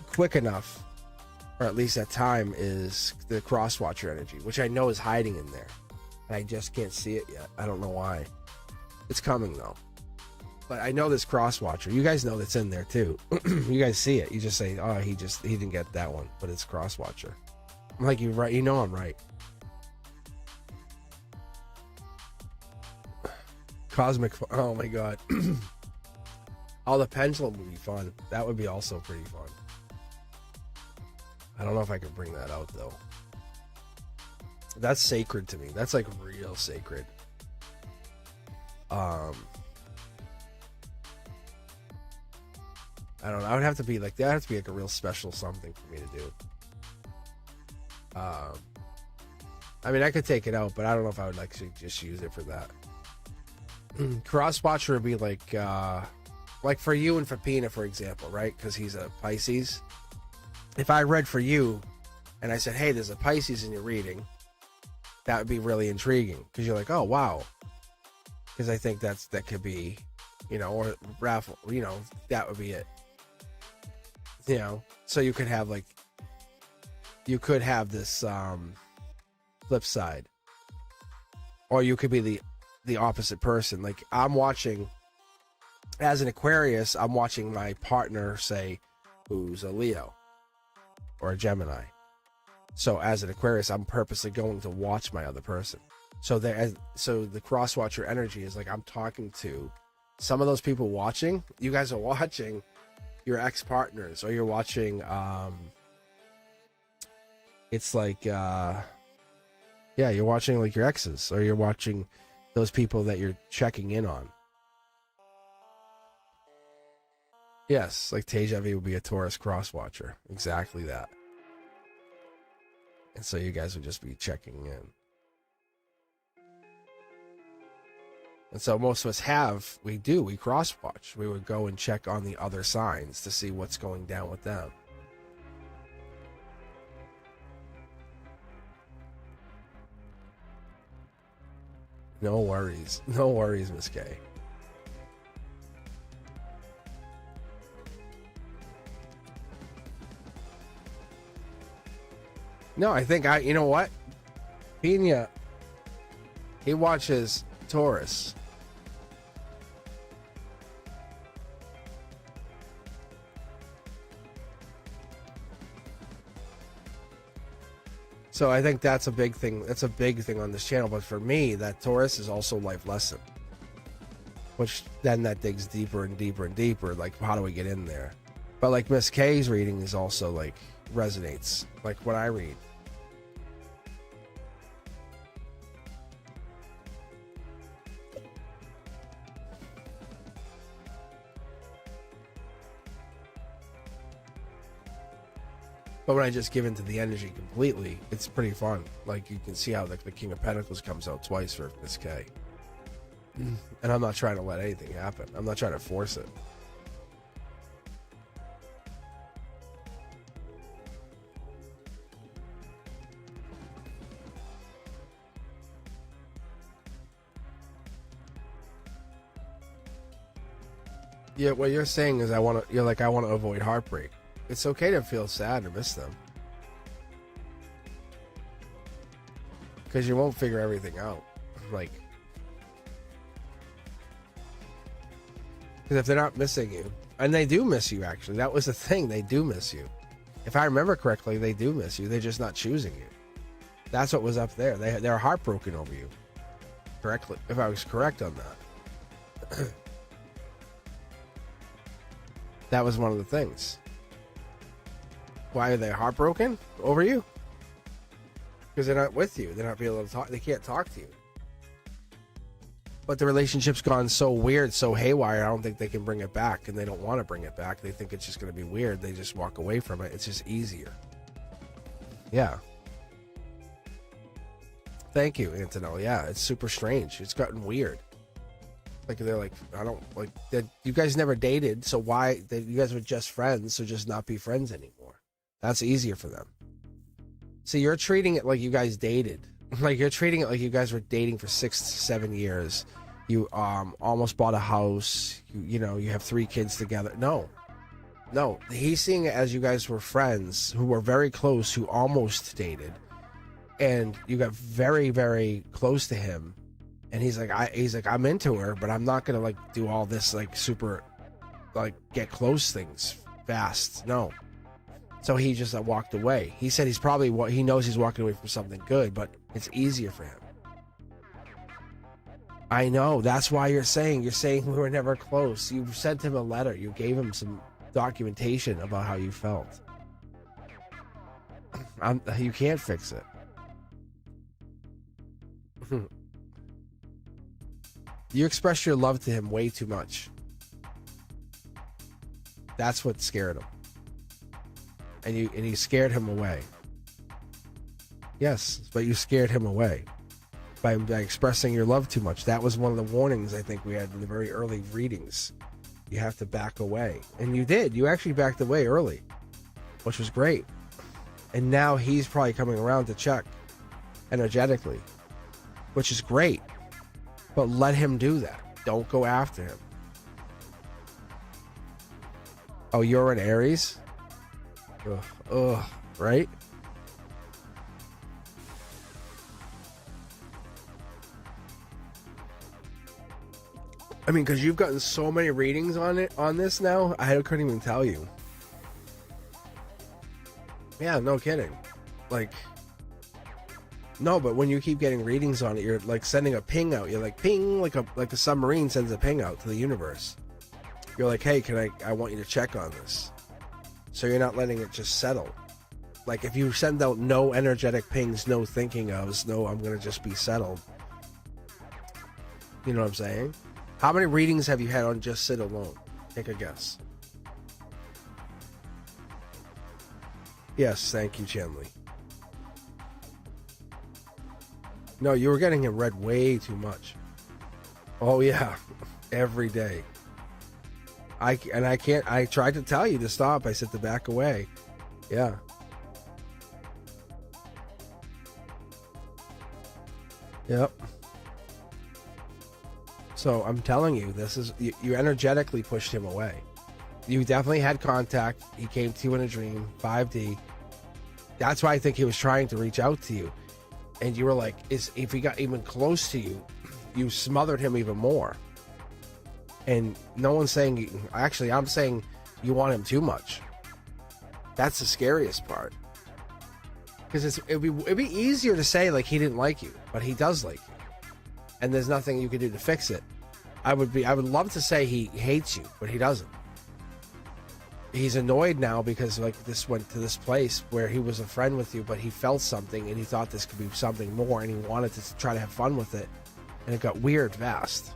quick enough, or at least at time, is the cross-watcher energy, which I know is hiding in there. And I just can't see it yet. I don't know why. It's coming, though. But I know this cross-watcher. You guys know that's in there, too. You guys see it. You just say, oh, he didn't get that one. But it's cross-watcher. I'm like, you're right. You know I'm right. Cosmic... Oh, my God. Oh, the pendulum would be fun. That would be also pretty fun. I don't know if I can bring that out, though. That's sacred to me. That's like real sacred. I don't know. I would have to be like, that would have to be like a real special something for me to do. I mean, I could take it out, but I don't know if I would like to just use it for that. Crosswatcher would be like for you and for Pina, for example, right? Because he's a Pisces. If I read for you and I said, hey, there's a Pisces in your reading, that would be really intriguing, because you're like, oh, wow. Because I think that could be, you know, or raffle, you know, that would be it. You know, so you could have this flip side, or you could be the opposite person. Like, I'm watching, as an Aquarius, I'm watching my partner, say, who's a Leo or a Gemini. So as an Aquarius, I'm purposely going to watch my other person. So the cross-watcher energy is like, I'm talking to some of those people watching. You guys are watching your ex-partners, or you're watching, it's like, yeah, you're watching like your exes, or you're watching those people that you're checking in on. Yes, like Tejavi would be a Taurus cross-watcher. Exactly that. And so you guys would just be checking in. And so most of us we cross-watch. We would go and check on the other signs to see what's going down with them. No worries. No worries, Miss K. No, I think you know what? Pina, he watches Taurus. So I think that's a big thing. That's a big thing on this channel. But for me, that Taurus is also life lesson. which then that digs deeper and deeper and deeper. Like, how do we get in there? But like Miss K's reading is also like resonates like what I read. But when I just give into the energy completely, it's pretty fun. Like, you can see how the King of Pentacles comes out twice for Miss K. And I'm not trying to let anything happen. I'm not trying to force it. Yeah, what you're saying is I want to avoid heartbreak. It's okay to feel sad or miss them. Because you won't figure everything out. Like, because if they're not missing you, and they do miss you, actually, that was the thing, they do miss you. If I remember correctly, they do miss you. They're just not choosing you. That's what was up there. They're heartbroken over you. Correctly, if I was correct on that. That was one of the things. Why are they heartbroken over you? Because they're not with you. They're not being able to talk. They can't talk to you. But the relationship's gone so weird, so haywire, I don't think they can bring it back, and they don't want to bring it back. They think it's just going to be weird. They just walk away from it. It's just easier. Yeah. Thank you, Antonella. Yeah, it's super strange. It's gotten weird. Like, they're like, I don't, like, you guys never dated, so why, you guys were just friends, so just not be friends anymore. That's easier for them. See, you're treating it like you guys dated. Like, you're treating it like you guys were dating for 6 to 7 years. You almost bought a house. You know, you have 3 kids together. No. He's seeing it as you guys were friends who were very close, who almost dated. And you got very, very close to him. And he's like, I'm into her, but I'm not going to, like, do all this, like, super, like, get close things fast. No. So he just walked away. He said he knows he's walking away from something good, but it's easier for him. I know. That's why you're saying we were never close. You sent him a letter. You gave him some documentation about how you felt. You can't fix it. You expressed your love to him way too much. That's what scared him. And you scared him away. Yes, but you scared him away by expressing your love too much. That was one of the warnings I think we had in the very early readings. You have to back away. And you did. You actually backed away early, which was great. And now he's probably coming around to check energetically, which is great. But let him do that. Don't go after him. Oh, you're an Aries? Ugh, right? I mean, because you've gotten so many readings on this now, I couldn't even tell you. Yeah, no kidding. Like, no, but when you keep getting readings on it, you're like sending a ping out. You're like ping, like a submarine sends a ping out to the universe. You're like, hey, I want you to check on this. So you're not letting it just settle. Like, if you send out no energetic pings, no thinking ofs, no, I'm going to just be settled. You know what I'm saying? How many readings have you had on just sit alone? Take a guess. Yes, thank you, Chenley. No, you were getting him read way too much. Oh yeah, every day. I tried to tell you to stop. I said to back away. Yeah. Yep. So I'm telling you, you energetically pushed him away. You definitely had contact. He came to you in a dream, 5D. That's why I think he was trying to reach out to you. And you were like, if he got even close to you, you smothered him even more. And no one's saying, actually, I'm saying you want him too much. That's the scariest part. Because it'd be easier to say, like, he didn't like you, but he does like you. And there's nothing you can do to fix it. I would love to say he hates you, but he doesn't. He's annoyed now because like this went to this place where he was a friend with you, but he felt something and he thought this could be something more, and he wanted to try to have fun with it, and it got weird fast.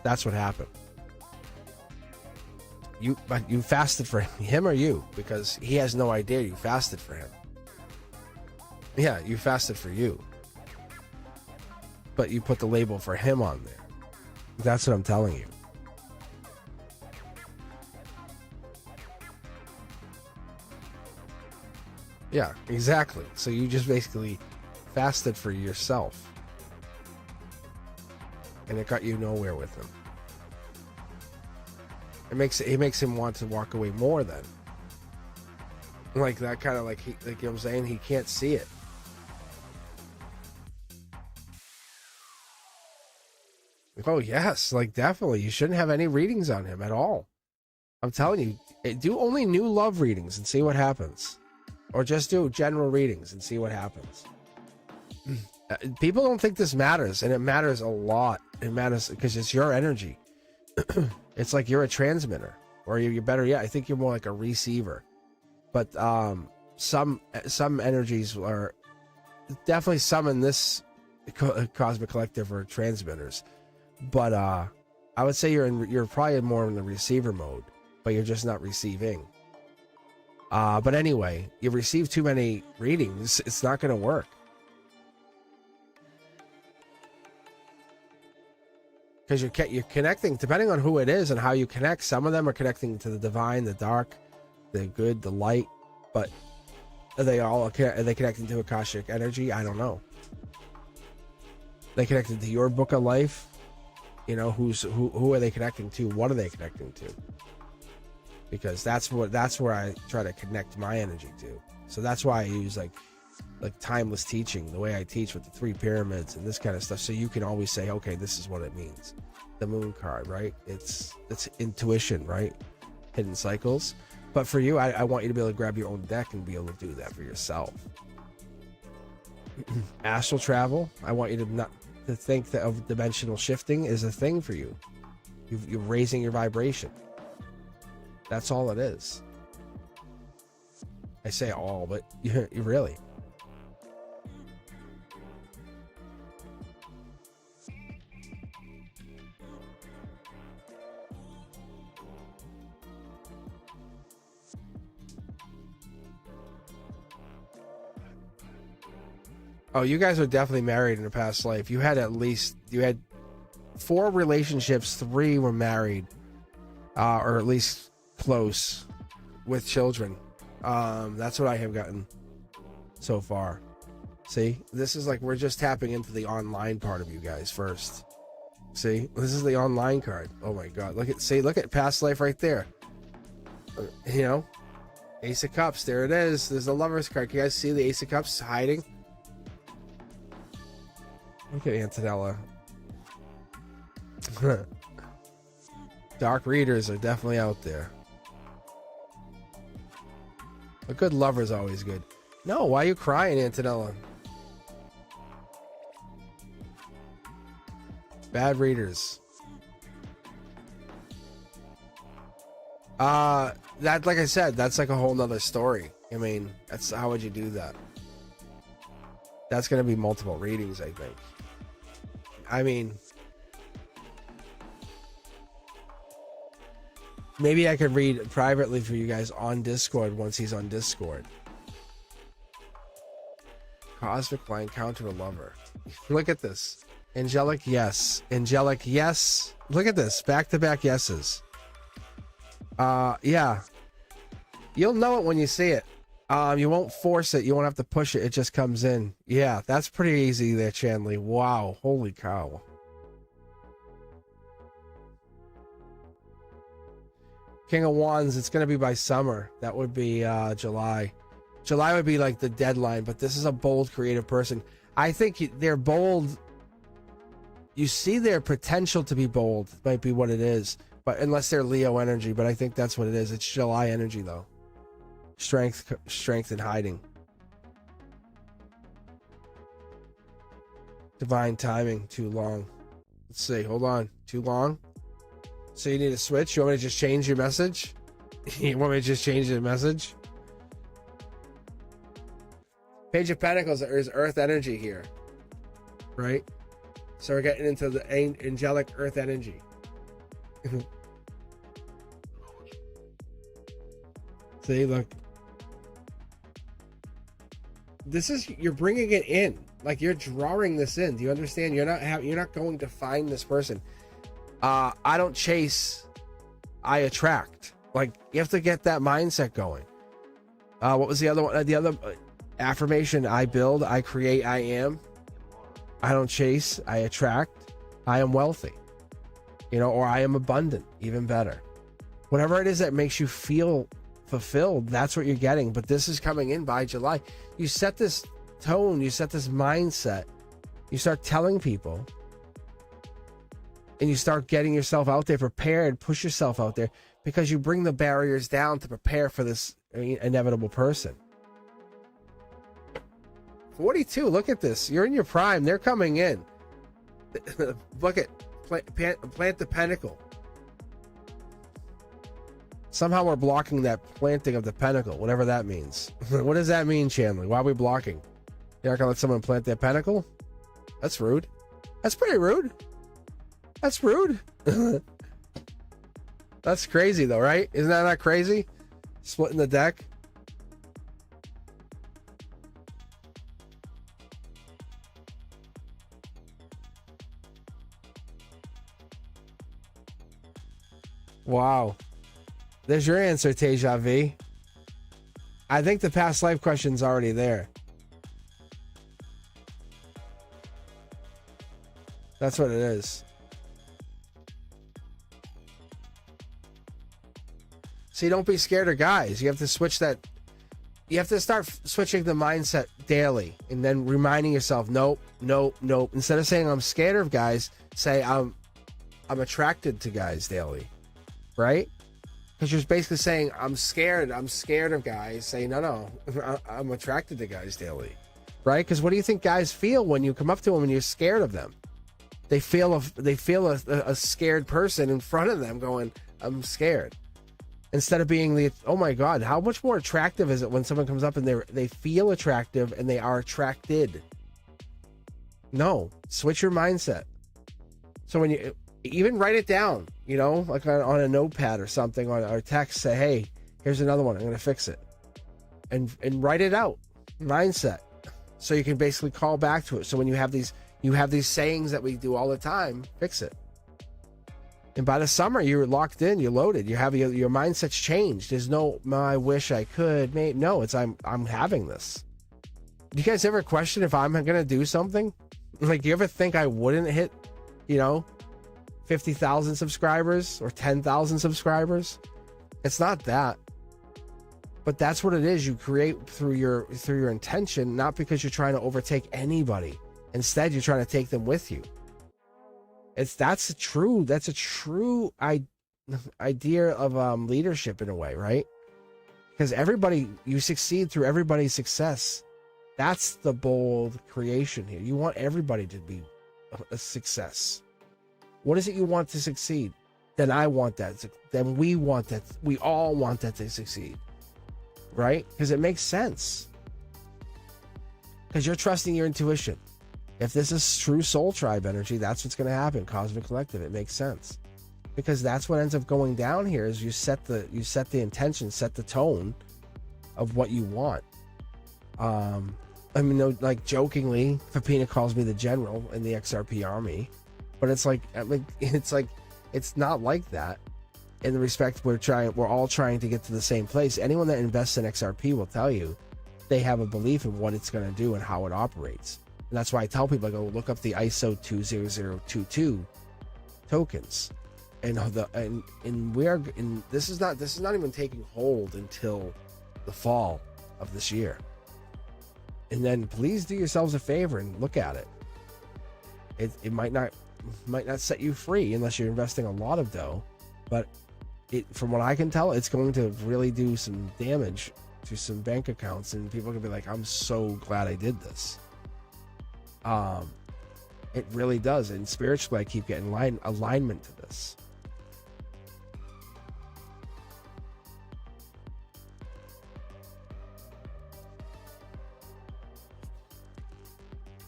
That's what happened. You fasted for him or you, because he has no idea you fasted for him. Yeah, you fasted for you, but you put the label for him on there. That's what I'm telling you. Yeah, exactly. So you just basically fasted for yourself, and it got you nowhere with him. It makes him want to walk away more then. Like that kind of like you know what I'm saying? He can't see it. Oh yes, like definitely. You shouldn't have any readings on him at all. I'm telling you, do only new love readings and see what happens. Or just do general readings and see what happens. People don't think this matters, and it matters a lot. It matters because it's your energy. It's like you're a transmitter, or you're better yet, I think you're more like a receiver. But some energies are definitely some in this cosmic collective are transmitters. But I would say you're probably more in the receiver mode, but you're just not receiving. But anyway, you receive too many readings, it's not going to work. Because you're connecting, depending on who it is and how you connect. Some of them are connecting to the divine, the dark, the good, the light. But are they connecting to Akashic energy? I don't know. They connected to your book of life. You know, who are they connecting to? What are they connecting to? Because that's where I try to connect my energy to. So that's why I use like timeless teaching, the way I teach with the 3 pyramids and this kind of stuff. So you can always say, okay, this is what it means. The moon card, right? It's intuition, right? Hidden cycles. But for you, I want you to be able to grab your own deck and be able to do that for yourself. Astral travel. I want you to think that of dimensional shifting is a thing for you. You're raising your vibration. That's all it is. I say all, but you really. Oh, you guys are definitely married in a past life. You had 4 relationships, 3 were married, or at least close, with children. That's what I have gotten so far. See, this is like we're just tapping into the online part of you guys first. See, this is the online card. Oh my God, look at past life right there. You know, Ace of Cups. There it is. There's the Lover's card. Can you guys see the Ace of Cups hiding? Look at Antonella. Dark readers are definitely out there. A good lover is always good. No, why are you crying, Antonella? Bad readers. That, like I said, that's like a whole nother story. I mean, that's how would you do that? That's going to be multiple readings, I think. I mean, maybe I could read privately for you guys on Discord once he's on Discord. Cosmic line counter a lover. Look at this. Angelic, yes. Angelic, yes. Look at this. Back-to-back yeses. Yeah. You'll know it when you see it. You won't force it. You won't have to push it. It just comes in. Yeah, that's pretty easy there, Chanley. Wow. Holy cow. King of Wands, it's going to be by summer. That would be July. July would be like the deadline, but this is a bold, creative person. I think they're bold. You see their potential to be bold. Might be what it is. But unless they're Leo energy, but I think that's what it is. It's July energy, though. Strength and hiding. Divine timing, too long. Let's see. Hold on. Too long. So you need to switch. You want me to just change your message? You want me to just change the message? Page of Pentacles. There's Earth energy here, right? So we're getting into the angelic Earth energy. See, look. You're bringing it in, like you're drawing this in. Do you understand? You're not going to find this person. I don't chase, I attract. Like, you have to get that mindset going. What was the other one? The other affirmation: I build, I create, I am. I don't chase, I attract. I am wealthy, or I am abundant. Even better, whatever it is that makes you feel fulfilled, that's what you're getting. But this is coming in by July. You set this tone, you set this mindset, you start telling people, and you start getting yourself out there prepared, push yourself out there, because you bring the barriers down to prepare for this inevitable person. 42, look at this. You're in your prime. They're coming in. Look at plant the pentacle. Somehow we're blocking that planting of the pentacle, whatever that means. What does that mean, Chandler? Why are we blocking? You're not gonna let someone plant their pentacle? That's rude. That's pretty rude. That's rude. That's crazy though, right? Isn't that not crazy? Splitting the deck. Wow. There's your answer, Teja V. I think the past life question's already there. That's what it is. See, don't be scared of guys. You have to switch that. You have to start switching the mindset daily and then reminding yourself, nope, nope, nope. Instead of saying I'm scared of guys, say I'm attracted to guys daily, right? Because you're basically saying I'm scared of guys. Say no, I'm attracted to guys daily, right? Because what do you think guys feel when you come up to them and you're scared of them? They feel a scared person in front of them going, I'm scared. Instead of being the, oh my God, how much more attractive is it when someone comes up and they feel attractive and they are attracted? No, switch your mindset. So when you even write it down, like on a notepad or something, or text, say, hey, here's another one. I'm going to fix it. And write it out. Mindset. So you can basically call back to it. So when you have these sayings that we do all the time, fix it. And by the summer, you're locked in, you're loaded. You have your mindset's changed. There's no, I wish I could. No, it's I'm having this. Do you guys ever question if I'm going to do something? Like, do you ever think I wouldn't hit, 50,000 subscribers or 10,000 subscribers? It's not that. But that's what it is. You create through your intention, not because you're trying to overtake anybody. Instead, you're trying to take them with you. That's a true idea of leadership in a way, right? Because you succeed through everybody's success. That's the bold creation here. You want everybody to be a success. What is it you want to succeed? Then I want that. Then we want that. We all want that to succeed, right? Because it makes sense. Because you're trusting your intuition. If this is true soul tribe energy, that's what's going to happen. Cosmic Collective. It makes sense. Because that's what ends up going down here is you set the intention, set the tone of what you want. Like jokingly, Fapina calls me the general in the XRP army, but it's not like that. In the respect we're all trying to get to the same place. Anyone that invests in XRP will tell you they have a belief in what it's going to do and how it operates. And that's why I tell people, I go look up the ISO 20022 tokens, and this is not even taking hold until the fall of this year. And then please do yourselves a favor and look at it. It might not set you free unless you're investing a lot of dough, but from what I can tell, it's going to really do some damage to some bank accounts, and people are gonna be like, I'm so glad I did this. It really does. And spiritually, I keep getting alignment to this.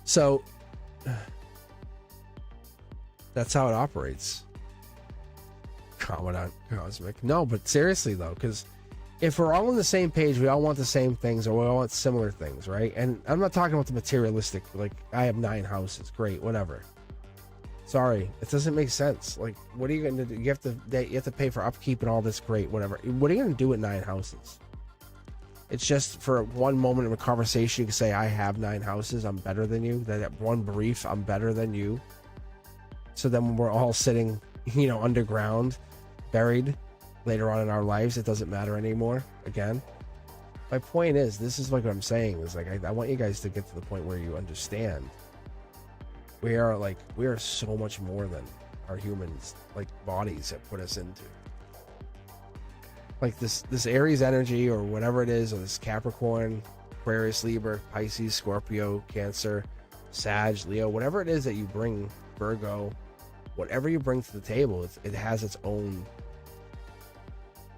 So that's how it operates. Commandant Cosmic. No, but seriously though, because if we're all on the same page, we all want the same things, or we all want similar things, right? And I'm not talking about the materialistic, like I have 9 houses, great, whatever. Sorry, it doesn't make sense. Like, what are you going to do? You have to pay for upkeep and all this, great, whatever. What are you going to do with 9 houses? It's just for one moment of a conversation, you can say, I have 9 houses, I'm better than you. That one brief, I'm better than you. So then when we're all sitting, underground, buried, later on in our lives, it doesn't matter anymore. Again, my point is, this is like what I'm saying is like I want you guys to get to the point where you understand we are so much more than our humans like bodies have put us into. Like this Aries energy or whatever it is, or this Capricorn, Aquarius, Libra, Pisces, Scorpio, Cancer, Sag, Leo, whatever it is that you bring, Virgo, whatever you bring to the table, it has its own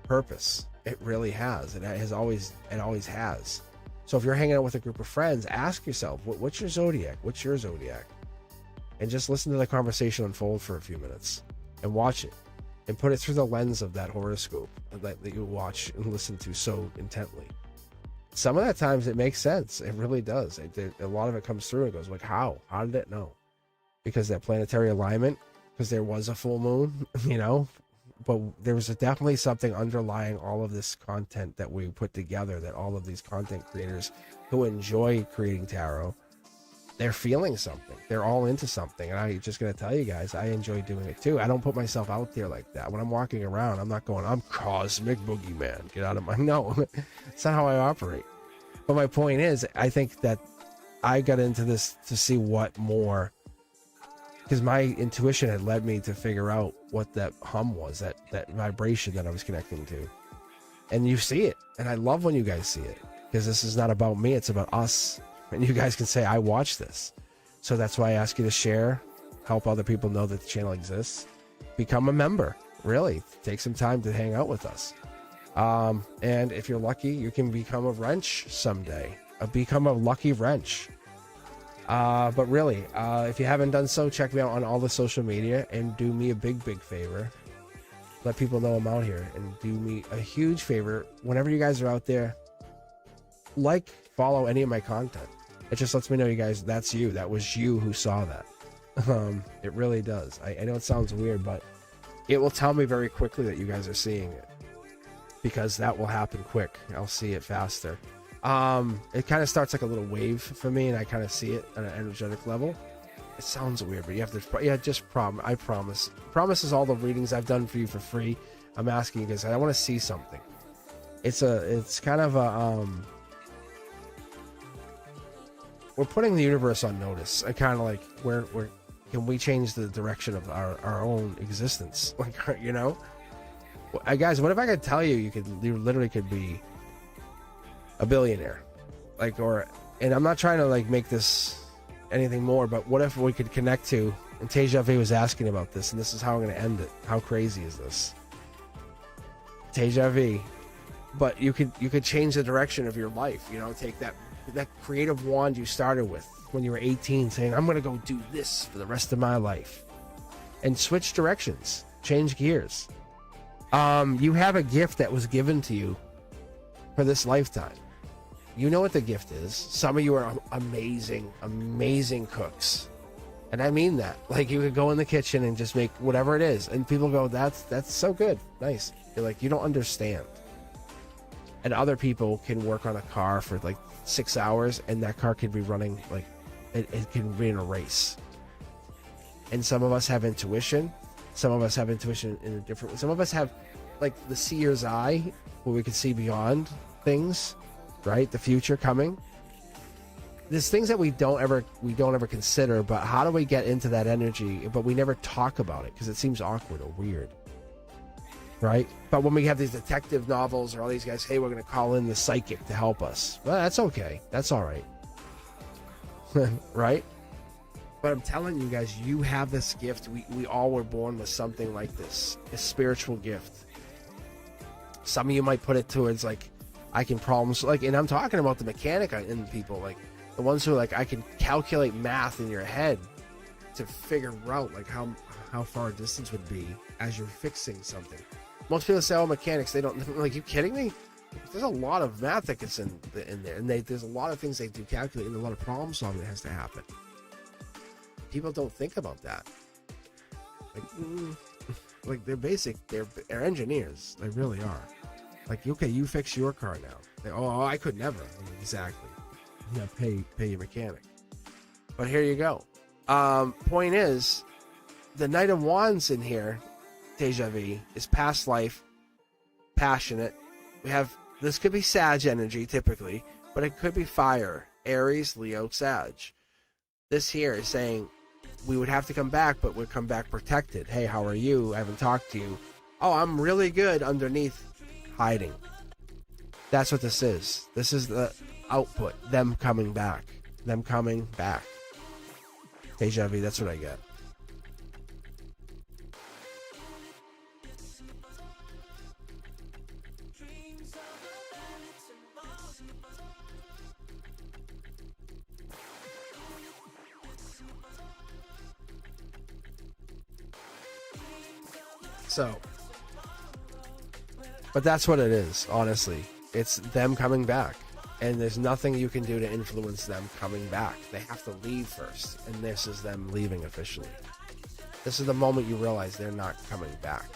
purpose. It really has. It always has. So if you're hanging out with a group of friends, ask yourself, what's your zodiac? What's your zodiac? And just listen to the conversation unfold for a few minutes and watch it and put it through the lens of that horoscope that you watch and listen to so intently. Some of that times it makes sense. It really does. A lot of it comes through and goes like, how did it know? Because that planetary alignment, because there was a full moon, but there was definitely something underlying all of this content that we put together, that all of these content creators who enjoy creating tarot, they're feeling something. They're all into something. And I'm just going to tell you guys, I enjoy doing it too. I don't put myself out there like that. When I'm walking around, I'm not going, I'm Cosmic Boogeyman. Get out of my... No, it's not how I operate. But my point is, I think that I got into this to see what more, because my intuition had led me to figure out what that hum was, that vibration that I was connecting to. And you see it. And I love when you guys see it, because this is not about me. It's about us. And you guys can say, I watched this. So that's why I ask you to share, help other people know that the channel exists. Become a member. Really, take some time to hang out with us. And if you're lucky, you can become a wrench someday. Become a lucky wrench. But really, if you haven't done so, check me out on all the social media and do me a big favor. Let people know I'm out here, and do me a huge favor. Whenever you guys are out there, follow any of my content. It just lets me know, you guys, that's you. That was you who saw that. It really does. I know it sounds weird, but it will tell me very quickly that you guys are seeing it, because that will happen quick. I'll see it faster. It kind of starts like a little wave for me, and I kind of see it on an energetic level. It sounds weird, but you have to, just I promise. Promise is all the readings I've done for you for free. I'm asking you guys, I want to see something. It's kind of a, we're putting the universe on notice. I kind of like, where can we change the direction of our own existence? Like, guys, what if I could tell you, you literally could be a billionaire, and I'm not trying to make this anything more, but what if we could connect to, and Teja V was asking about this, and this is how I'm going to end it. How crazy is this? Teja V, but you could change the direction of your life, take that creative wand you started with when you were 18, saying, I'm going to go do this for the rest of my life, and switch directions, change gears. You have a gift that was given to you for this lifetime. You know what the gift is. Some of you are amazing cooks. And I mean that. You could go in the kitchen and just make whatever it is, and people go, that's so good. Nice. You're like, you don't understand. And other people can work on a car for 6 hours, and that car could be running it can be in a race. And some of us have intuition. Some of us have intuition in a different way. Some of us have the seer's eye, where we can see beyond things, right? The future coming. There's things that we don't ever consider, but how do we get into that energy? But we never talk about it because it seems awkward or weird, right? But when we have these detective novels or all these guys, hey, we're going to call in the psychic to help us. Well, that's okay. That's all right. Right? But I'm telling you guys, you have this gift. We all were born with something like this, a spiritual gift. Some of you might put it towards like, I can problems, like, and I'm talking about the mechanic in people, like the ones who are like, I can calculate math in your head to figure out like how far a distance would be as you're fixing something. Most people say, oh, mechanics, they don't, like, you kidding me? There's a lot of math that gets in there, and there's a lot of things they do calculate, and a lot of problem solving that has to happen. People don't think about that. Like they're basic. They're engineers. They really are. Like, okay, you fix your car now. Oh, I could never. Exactly. Yeah, pay your mechanic. But here you go. Point is, the Knight of Wands in here, Deja Vu, is past life, passionate. We have, this could be Sag energy typically, but it could be fire, Aries, Leo, Sag. This here is saying we would have to come back, but we'd come back protected. Hey, how are you? I haven't talked to you. Oh, I'm really good underneath, hiding. That's what this is. This is the output. Them coming back. Them coming back. Deja vu, that's what I get. So, but that's what it is, honestly. It's them coming back. And there's nothing you can do to influence them coming back. They have to leave first. And this is them leaving officially. This is the moment you realize they're not coming back.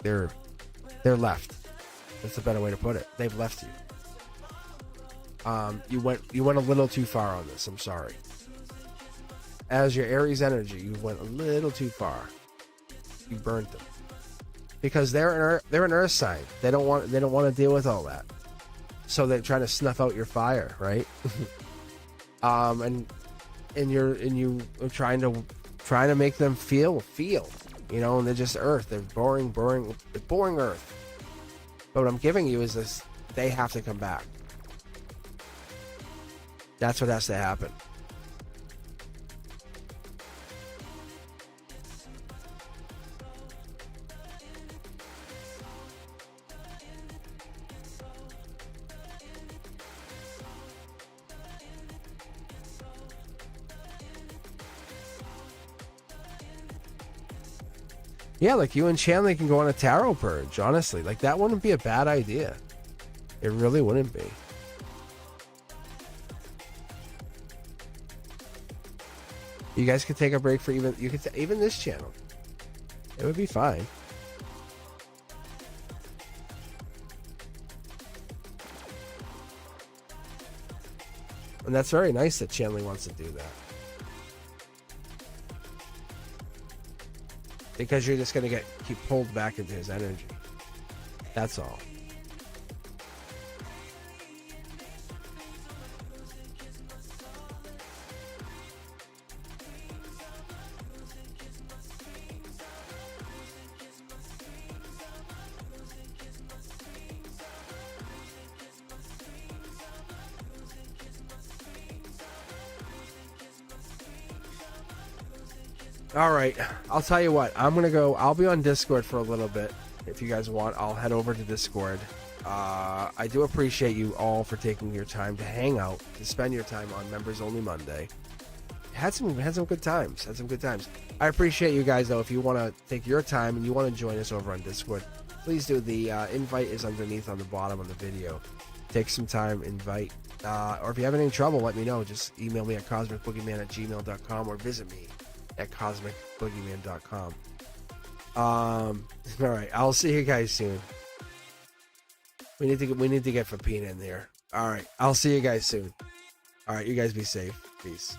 They're left. That's a better way to put it. They've left you. You went a little too far on this. I'm sorry. As your Aries energy, you went a little too far. You burnt them. Because they're an earth sign. They don't want to deal with all that. So they're trying to snuff out your fire, right? and you are trying to make them feel, you know, and they're just earth. They're boring earth. But what I'm giving you is this: they have to come back. That's what has to happen. Yeah, like you and Chandler can go on a tarot purge, honestly. Like, that wouldn't be a bad idea. It really wouldn't be. You guys could take a break for even this channel. It would be fine. And that's very nice that Chandler wants to do that. Because you're just going to keep pulled back into his energy. That's all. All right, I'll tell you what. I'll be on Discord for a little bit. If you guys want, I'll head over to Discord. I do appreciate you all for taking your time to hang out, to spend your time on Members Only Monday. Had some good times. I appreciate you guys, though. If you want to take your time and you want to join us over on Discord, please do. The invite is underneath on the bottom of the video. Take some time, invite. Or if you have any trouble, let me know. Just email me at cosmicboogeyman@gmail.com or visit me at cosmicboogeyman.com. All right, I'll see you guys soon. We need to get Fapina in there. All right, I'll see you guys soon. All right, you guys be safe. Peace.